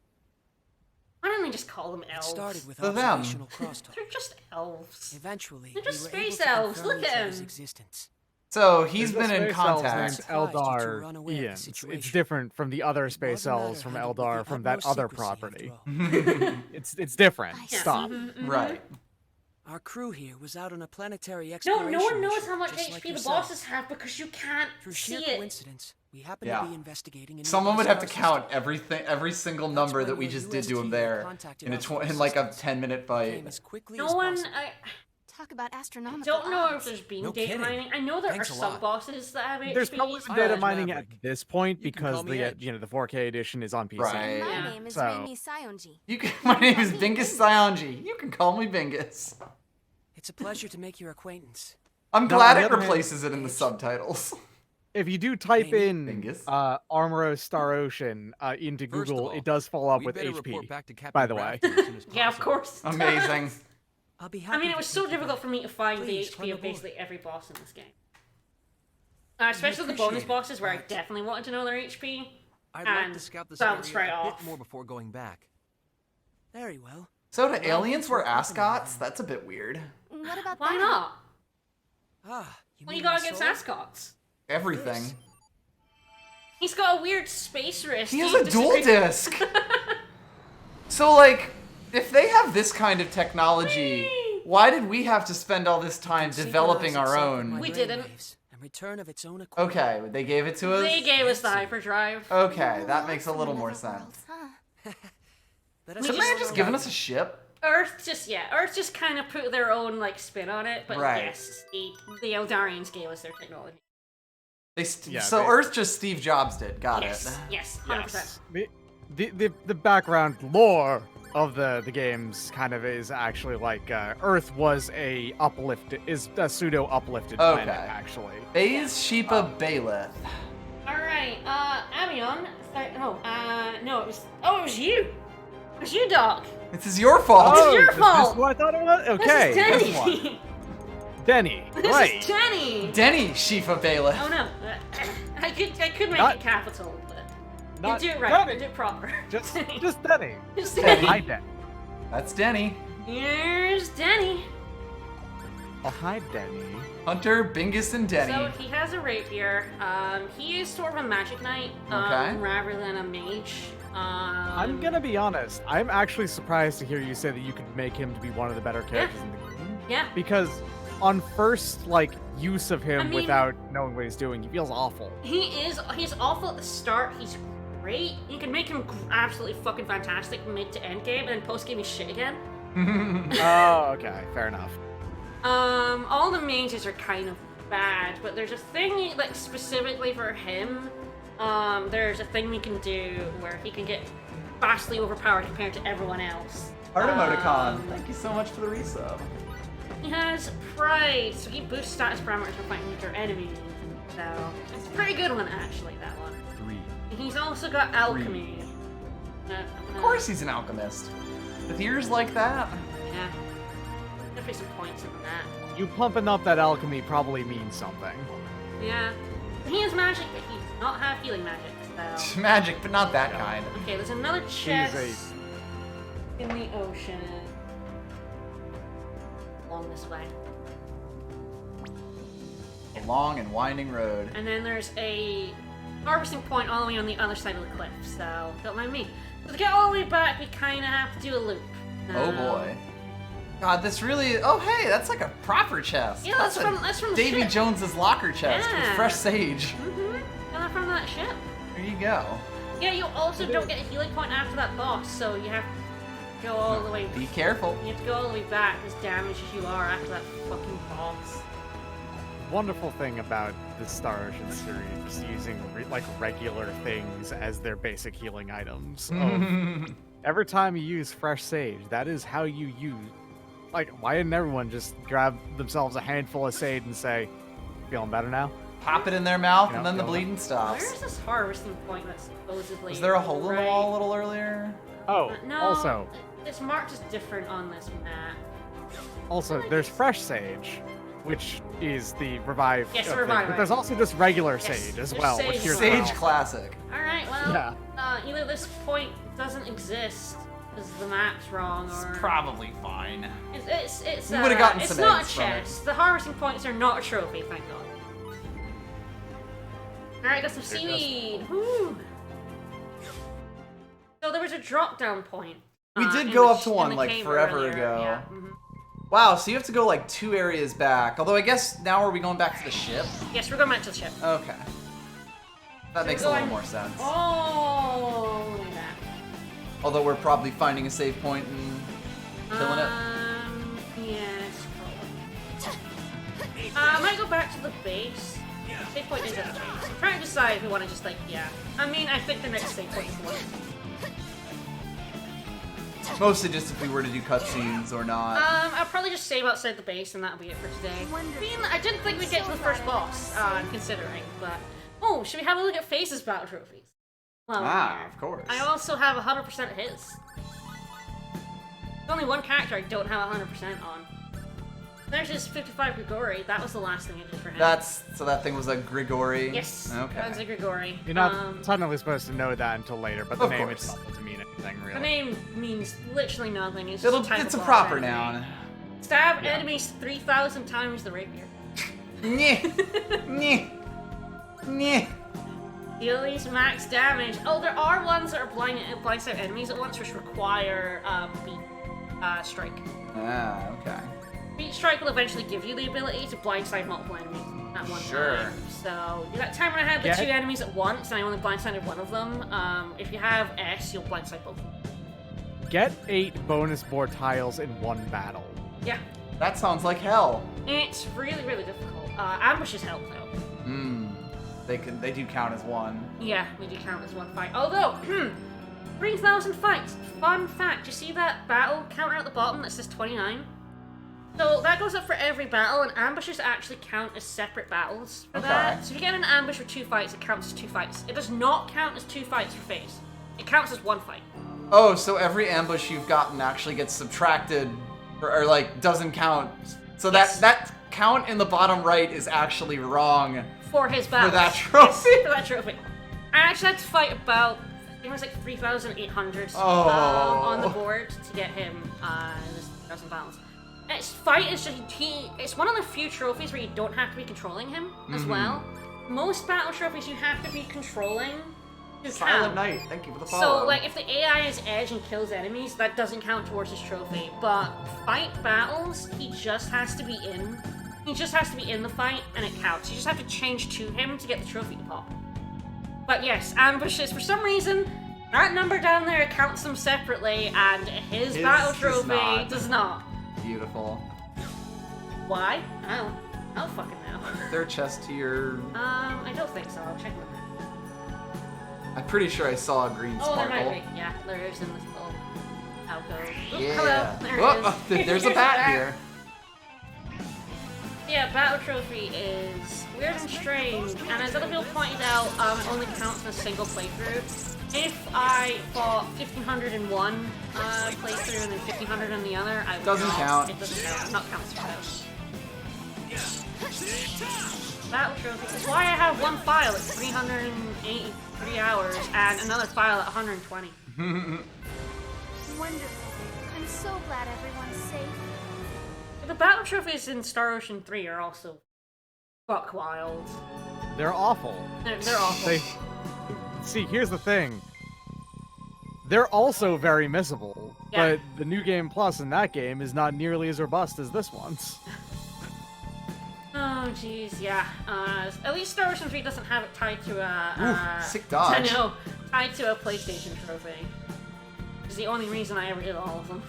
Why don't we just call them elves? It started with The them. observational crosstalk. They're just elves. Eventually, They're just we were able space to elves. confirm Look each at other's him. existence. So he's There's been a in space elf contact. named Surprised you to Eldar run away with the Ians. It's situation. different from the other space Wasn't elves that from handled with Eldar the from that utmost other secrecy, property. after all. It's different. Yes. Stop. Right. Our crew here was out on a planetary No, exploration no one knows mission, how much just HP like the yourself. bosses have because you can't Through see sheer it. coincidence, we happen Yeah. to be investigating a Someone would nearby have to star count system. every single number when that we your just did to him UST there contacted in our in like a systems. 10-minute fight. Came as quickly No as one. possible. Talk about astronomical Don't know if odds. there's been No data kidding. mining. I know there Thanks are a some lot. bosses that have HP. There's probably been but- data mining at Maverick. this point You can because call me the Edge. the 4K edition is on PC. Right. My Yeah. name is So- Raimi Sionji. You can, my name is Bingus Sionji. You can call me Bingus. It's a pleasure to make your acquaintance. I'm No, glad on the it other hand- replaces it in the subtitles. If you do type in Bingus. Armoros Star Ocean into First of Google, all, it does follow up we'd with better HP. report back to Captain By the way. Grafton as soon as Yeah, of possible. course. Amazing. I'll be happy I mean, it to was so take you difficult back. for me to find Please, the come HP of aboard. basically every boss in this game. Especially the bonus appreciate it, bosses where I but- definitely wanted to know their HP. I'd And like to scout this bounce area right a off. bit more before going back. Very well. So do Well, aliens thanks wear for accompanying ascots? me. That's a bit weird. What about Why that? not? Ah, you What mean you got my against soul? ascots? Everything. He's got a weird space wrist. He has Do you a dual disagree? disc. So, like, if they have this kind of technology, why did we have to spend all this time developing our own? We didn't. And return of its own accord. Okay, they gave it to us? They gave us the hyperdrive. Okay, that makes a little more sense. Let Is the man just giving us a ship? Earth just kind of put their own like spin on it, but Right. yes, the Eldarians gave us their technology. So Earth just Steve Jobs did. Got Yes, it. yes, 100%. the background lore of the games kind of is actually like Earth was a pseudo uplifted planet actually. Baze Sheepa Baelith. Alright, Avion. No, it was you. It was you, Doc. This is your fault. It's your fault. This is what I thought it was? Okay. This is Denny. Denny. This Right. is Denny. Denny Sheepa Baelith. Oh no. I could make it capital, but you do it right. Denny. Do it proper. Just Denny. Just Denny. Hi, Denny. That's Denny. Here's Denny. Oh, hi, Denny. Hunter, Bingus, and Denny. So he has a rapier. He is sort of a magic knight rather than a mage. I'm gonna be honest. I'm actually surprised to hear you say that you could make him to be one of the better characters in the game. Yeah. Because on first use of him without knowing what he's doing, he feels awful. He's awful at the start. He's great. You can make him absolutely fucking fantastic mid to end game, and then post game he's shit again. Oh, okay, fair enough. All the mages are kind of bad, but there's a thing specifically for him. There's a thing we can do where he can get vastly overpowered compared to everyone else. Art emoticon. Thank you so much for the resub. He has pride, so he boosts status parameters for fighting weaker enemies. So it's a pretty good one actually, that one. 3. And he's also got alchemy. Of course he's an alchemist. With ears like that. Yeah. Definitely some points in that. You pumping up that alchemy probably means something. Yeah. He has magic, but he does not have healing magic, so... Magic, but not that kind. Okay, there's another chest in the ocean. Along this way. A long and winding road. And then there's a harvesting point all the way on the other side of the cliff, so don't mind me. So to get all the way back, we kind of have to do a loop. Oh boy. God, this really... Oh, hey, that's like a proper chest. Yeah, that's from the Davy ship. Jones's locker chest with Yeah. fresh sage. Mm-hmm. Got that from that ship. There you go. Yeah, you also don't get a healing point after that boss, so you have to go all the way... Be careful. You have to go all the way back as damaged as you are after that fucking boss. Wonderful thing about the Star Ocean series using regular things as their basic healing items. Every time you use fresh sage, that is how you use... why didn't everyone just grab themselves a handful of sage and say, feeling better now? Pop it in their mouth, You know, and then the feeling bleeding stops. Where's this harvesting point that's supposedly... Was there a hole in the wall a little earlier? Oh, No, also, it's marked as different on this map. there's fresh sage, which is the revive. Yes, thing, revive, but there's right. also just regular Yes, sage as there's well. sage Which as here's Sage well. classic. Alright, well, Yeah. either this point doesn't exist because the map's wrong, or... It's probably fine. It's We would've gotten it's some not a eggs from it. chest. The harvesting points are not a trophy, thank God. Alright, got some seaweed. Woo. So there was a drop down point. We did in go the up to one cave forever earlier. ago. Yeah. Mhm. Wow, so you have to go 2 areas back. Although I guess now are we going back to the ship? Yes, we're going back to the ship. Okay. That makes a little more sense. Oh, look at that. Although we're probably finding a save point and killing it. Yes, probably. I might go back to the base. Save point is at the base. I'm trying to decide if we want to just yeah. I mean, I think the next save point is the one. Mostly just if we were to do cutscenes or not. I'll probably just save outside the base and that'll be it for today. I didn't think we'd get to the first boss, considering, but... Oh, should we have a look at Face's battle trophies? Well, of course. I also have 100% of his. There's only one character I don't have 100% on. There's his 55 Grigori. That was the last thing I did for him. So that thing was a Grigori? Yes. Okay. That was a Grigori. You're not technically supposed to know that until later, but the Of name course. itself doesn't mean anything, really. The name means literally nothing. It's just It's a boss proper enemy. noun. Stab enemies 3,000 times the rapier. Nyeh. Nyeh. Nyeh. Deal these max damage. Oh, there are ones that are blindside enemies at once, which require beat strike. Ah, okay. Beat strike will eventually give you the ability to blindside multiple enemies at one time. So that time when I had the 2 enemies at once, and I only blindsided one of them. If you have S, you'll blindside both of them. Get 8 bonus board tiles in one battle. Yeah. That sounds like hell. It's really, really difficult. Ambushes help though. They do count as one. Yeah, we do count as one fight. Although, 3,000 fights. Fun fact, you see that battle counter at the bottom that says 29? So that goes up for every battle, and ambushes actually count as separate battles for that. So if you get an ambush for 2 fights, it counts as 2 fights. It does not count as 2 fights for phase. It counts as 1 fight. Oh, so every ambush you've gotten actually gets subtracted, or like doesn't count. So that count in the bottom right is actually wrong. For his battle. For that trophy? Yes, for that trophy. I actually had to fight about, I think it was like 3,800 on the board to get him this 1,000 battles. It's it's one of the few trophies where you don't have to be controlling him as well. Most battle trophies you have to be controlling to Silent count. Knight, thank you for the follow. So, like, if the AI is edge and kills enemies, that doesn't count towards his trophy. But fight battles, he just has to be in. He just has to be in the fight, and it counts. You just have to change to him to get the trophy to pop. But yes, ambushes, for some reason, that number down there counts them separately, and his battle trophy does not. Beautiful. Why? I don't fucking know. Is there a chest to your... I don't think so. I'll check with that. I'm pretty sure I saw a green sparkle. Oh, there might be. Yeah, there is in this little alcove. Yeah. Hello, there it is. There's a bat here. Yeah, battle trophy is weird and strange, and as other people pointed out, it only counts in a single playthrough. If I fought 1501 playthrough and then 1500 on the other, I would Doesn't not. count. It doesn't count. Not counts for those. Battle trophy is why I have one file at 383 hours and another file at 120. Wonderful. I'm so glad everyone's safe. The battle trophies in Star Ocean 3 are also fuck wild. They're awful. They're awful. See, here's the thing. They're also very missable, but the New Game Plus in that game is not nearly as robust as this one's. Oh, jeez, yeah. At least Star Ocean 3 doesn't have it tied to a... sick dodge. I know, tied to a PlayStation trophy. It's the only reason I ever did all of them.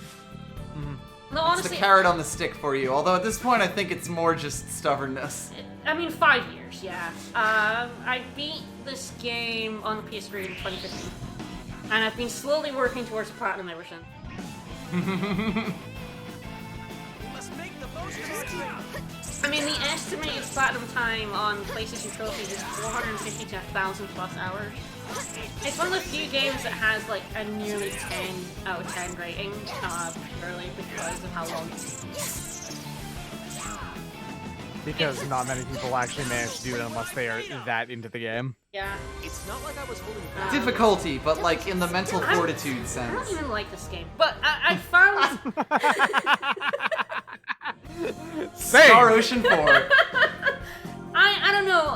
No, honestly, it's the carrot on the stick for you, although at this point I think it's more just stubbornness. I mean, 5 years, yeah. I beat this game on the PS3 in 2015, and I've been slowly working towards the platinum ever since. I mean, the estimated platinum time on PlayStation trophies is 450 to 1,000 plus hours. It's one of the few games that has like a nearly 10 out of 10 rating, purely because of how long it's Because not many people actually manage to do it unless they are that into the game. Yeah. It's not like I was holding Difficulty, but like in the mental fortitude I sense. don't even like this game, but I found... Star Ocean 4. I don't know,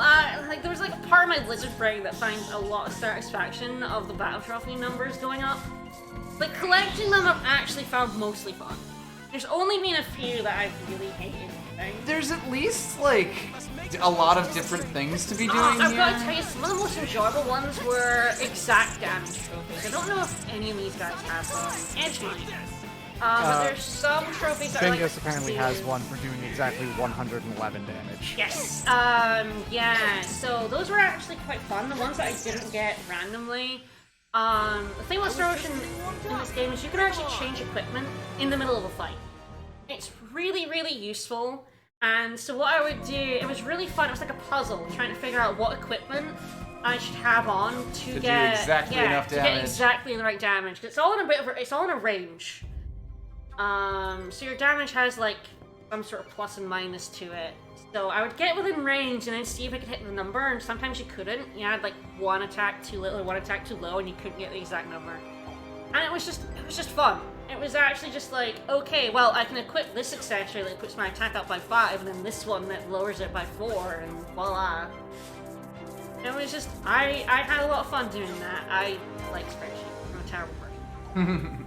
like there was like a part of my lizard brain that finds a lot of satisfaction of the battle trophy numbers going up. Like collecting them I've actually found mostly fun. There's only been a few that I've really hated. There's at least like a lot of different things to be doing I've here. got to tell you, some of the most enjoyable ones were exact damage trophies. I don't know if any of these guys have them. Edge might. But there's some trophies that are like... Bingus apparently has one for doing exactly 111 damage. Yes. Yeah. So those were actually quite fun. The ones that I didn't get randomly. The thing with Star Ocean in this game is you can actually change equipment in the middle of a fight. It's really, really useful. And so what I would do, it was really fun. It was like a puzzle, trying to figure out what equipment I should have on to get do exactly enough damage. To get exactly the right damage. It's all in a bit of it's all in a range. So your damage has like some sort of plus and minus to it. So I would get within range and then see if I could hit the number, and sometimes you couldn't. You had like one attack too little or one attack too low, and you couldn't get the exact number. And it was just fun. It was actually just like, okay, well, I can equip this accessory that puts my attack up by 5, and then this one that lowers it by 4, and voila. It was just, I had a lot of fun doing that. I like spreadsheets. I'm a terrible person.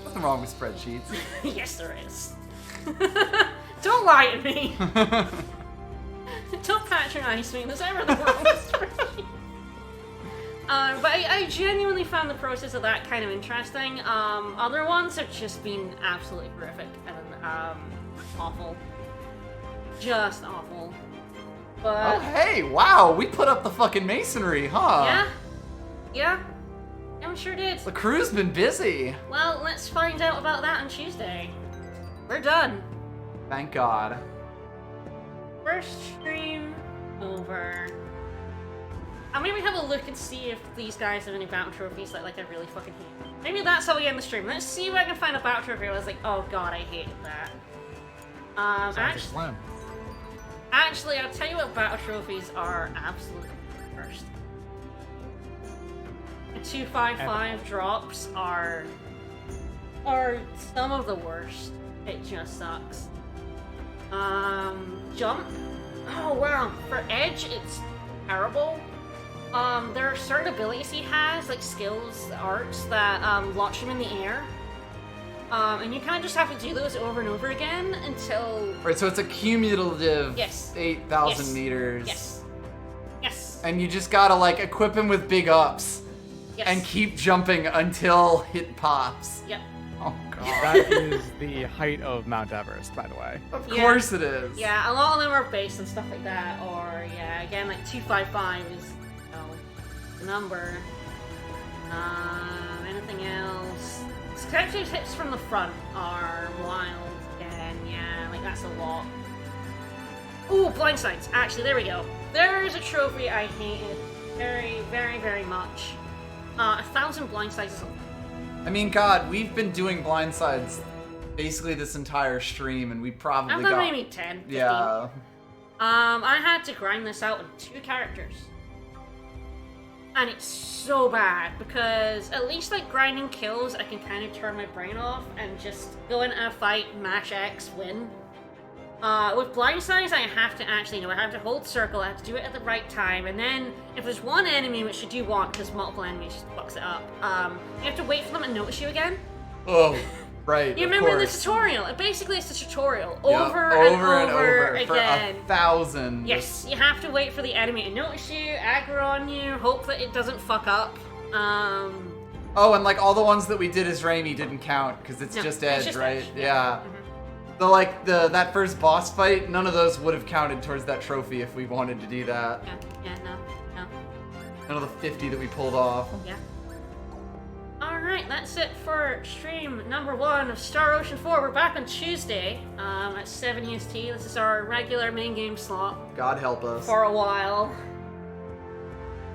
Nothing wrong with spreadsheets. Yes, there is. Don't lie to me. Don't patronize me. There's ever the wrong with spreadsheets. But I genuinely found the process of that kind of interesting. Other ones have just been absolutely horrific and awful. Just awful. But oh hey, wow, we put up the fucking masonry, huh? Yeah. Yeah. we sure did. The crew's been busy. Well, let's find out about that on Tuesday. We're done. Thank God. First stream over. I'm gonna have a look and see if these guys have any battle trophies that like I really fucking hate. Maybe that's how we end the stream. Let's see if I can find a battle trophy where I was like, oh god, I hated that. Actually, I'll tell you what battle trophies are absolutely the worst. The 255 drops are some of the worst. It just sucks. Jump. Oh wow, for Edge, it's terrible. There are certain abilities he has, like skills, arts, that launch him in the air. And you kind of just have to do those over and over again until... Right, so it's a cumulative Yes. 8,000 meters. Yes. Yes. And you just gotta, like, equip him with big ups. Yes. And keep jumping until it pops. Yep. Oh, God. That is the height of Mount Everest, by the way. Of course it is. Yeah, a lot of them are based on stuff like that, or, yeah, again, like 255 is, you know, the number. Anything else? Sketchy tips from the front are wild, and yeah, like that's a lot. Ooh, blindsides. Actually, there we go. There is a trophy I hated very, very, very much. 1,000 blindsides is a lot. I mean, God, we've been doing blindsides basically this entire stream, and we probably I've done maybe 10, 15. Yeah. I had to grind this out with 2 characters. And it's so bad, because at least like grinding kills, I can kind of turn my brain off and just go into a fight, mash X, win. With blindsides, I have to actually, I have to hold circle, I have to do it at the right time, and then if there's one enemy, which you do want, because multiple enemies just fucks it up, you have to wait for them to notice you again. Oh, right. You remember the tutorial? Basically, it's a tutorial Yep, over and over for again. 1,000. Yes, you have to wait for the enemy to notice you, aggro on you, hope that it doesn't fuck up. Oh, and like all the ones that we did as Raimi didn't count because it's No, just it's Edge, just right? Edge, Yeah. Mhm. So like that first boss fight, none of those would have counted towards that trophy if we wanted to do that. Yeah, no. None of the 50 that we pulled off. Yeah. Alright, that's it for stream number 1 of Star Ocean 4. We're back on Tuesday at 7 EST. This is our regular main game slot. God help us. For a while.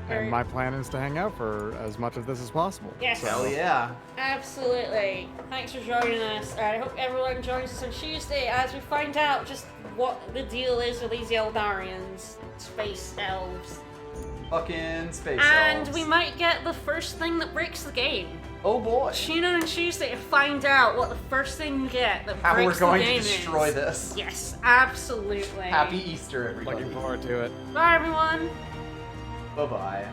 And my plan is to hang out for as much of this as possible. Yes. So. Hell yeah. Absolutely. Thanks for joining us. I hope everyone joins us on Tuesday as we find out just what the deal is with these Eldarians, space elves. Fucking space And elves. we might get the first thing that breaks the game. Oh boy. Tune in on Tuesday to find out what the first thing you get that How breaks we're going the to game destroy is. this. Yes, absolutely. Happy Easter, everybody. Looking forward to it. Bye, everyone. Bye-bye.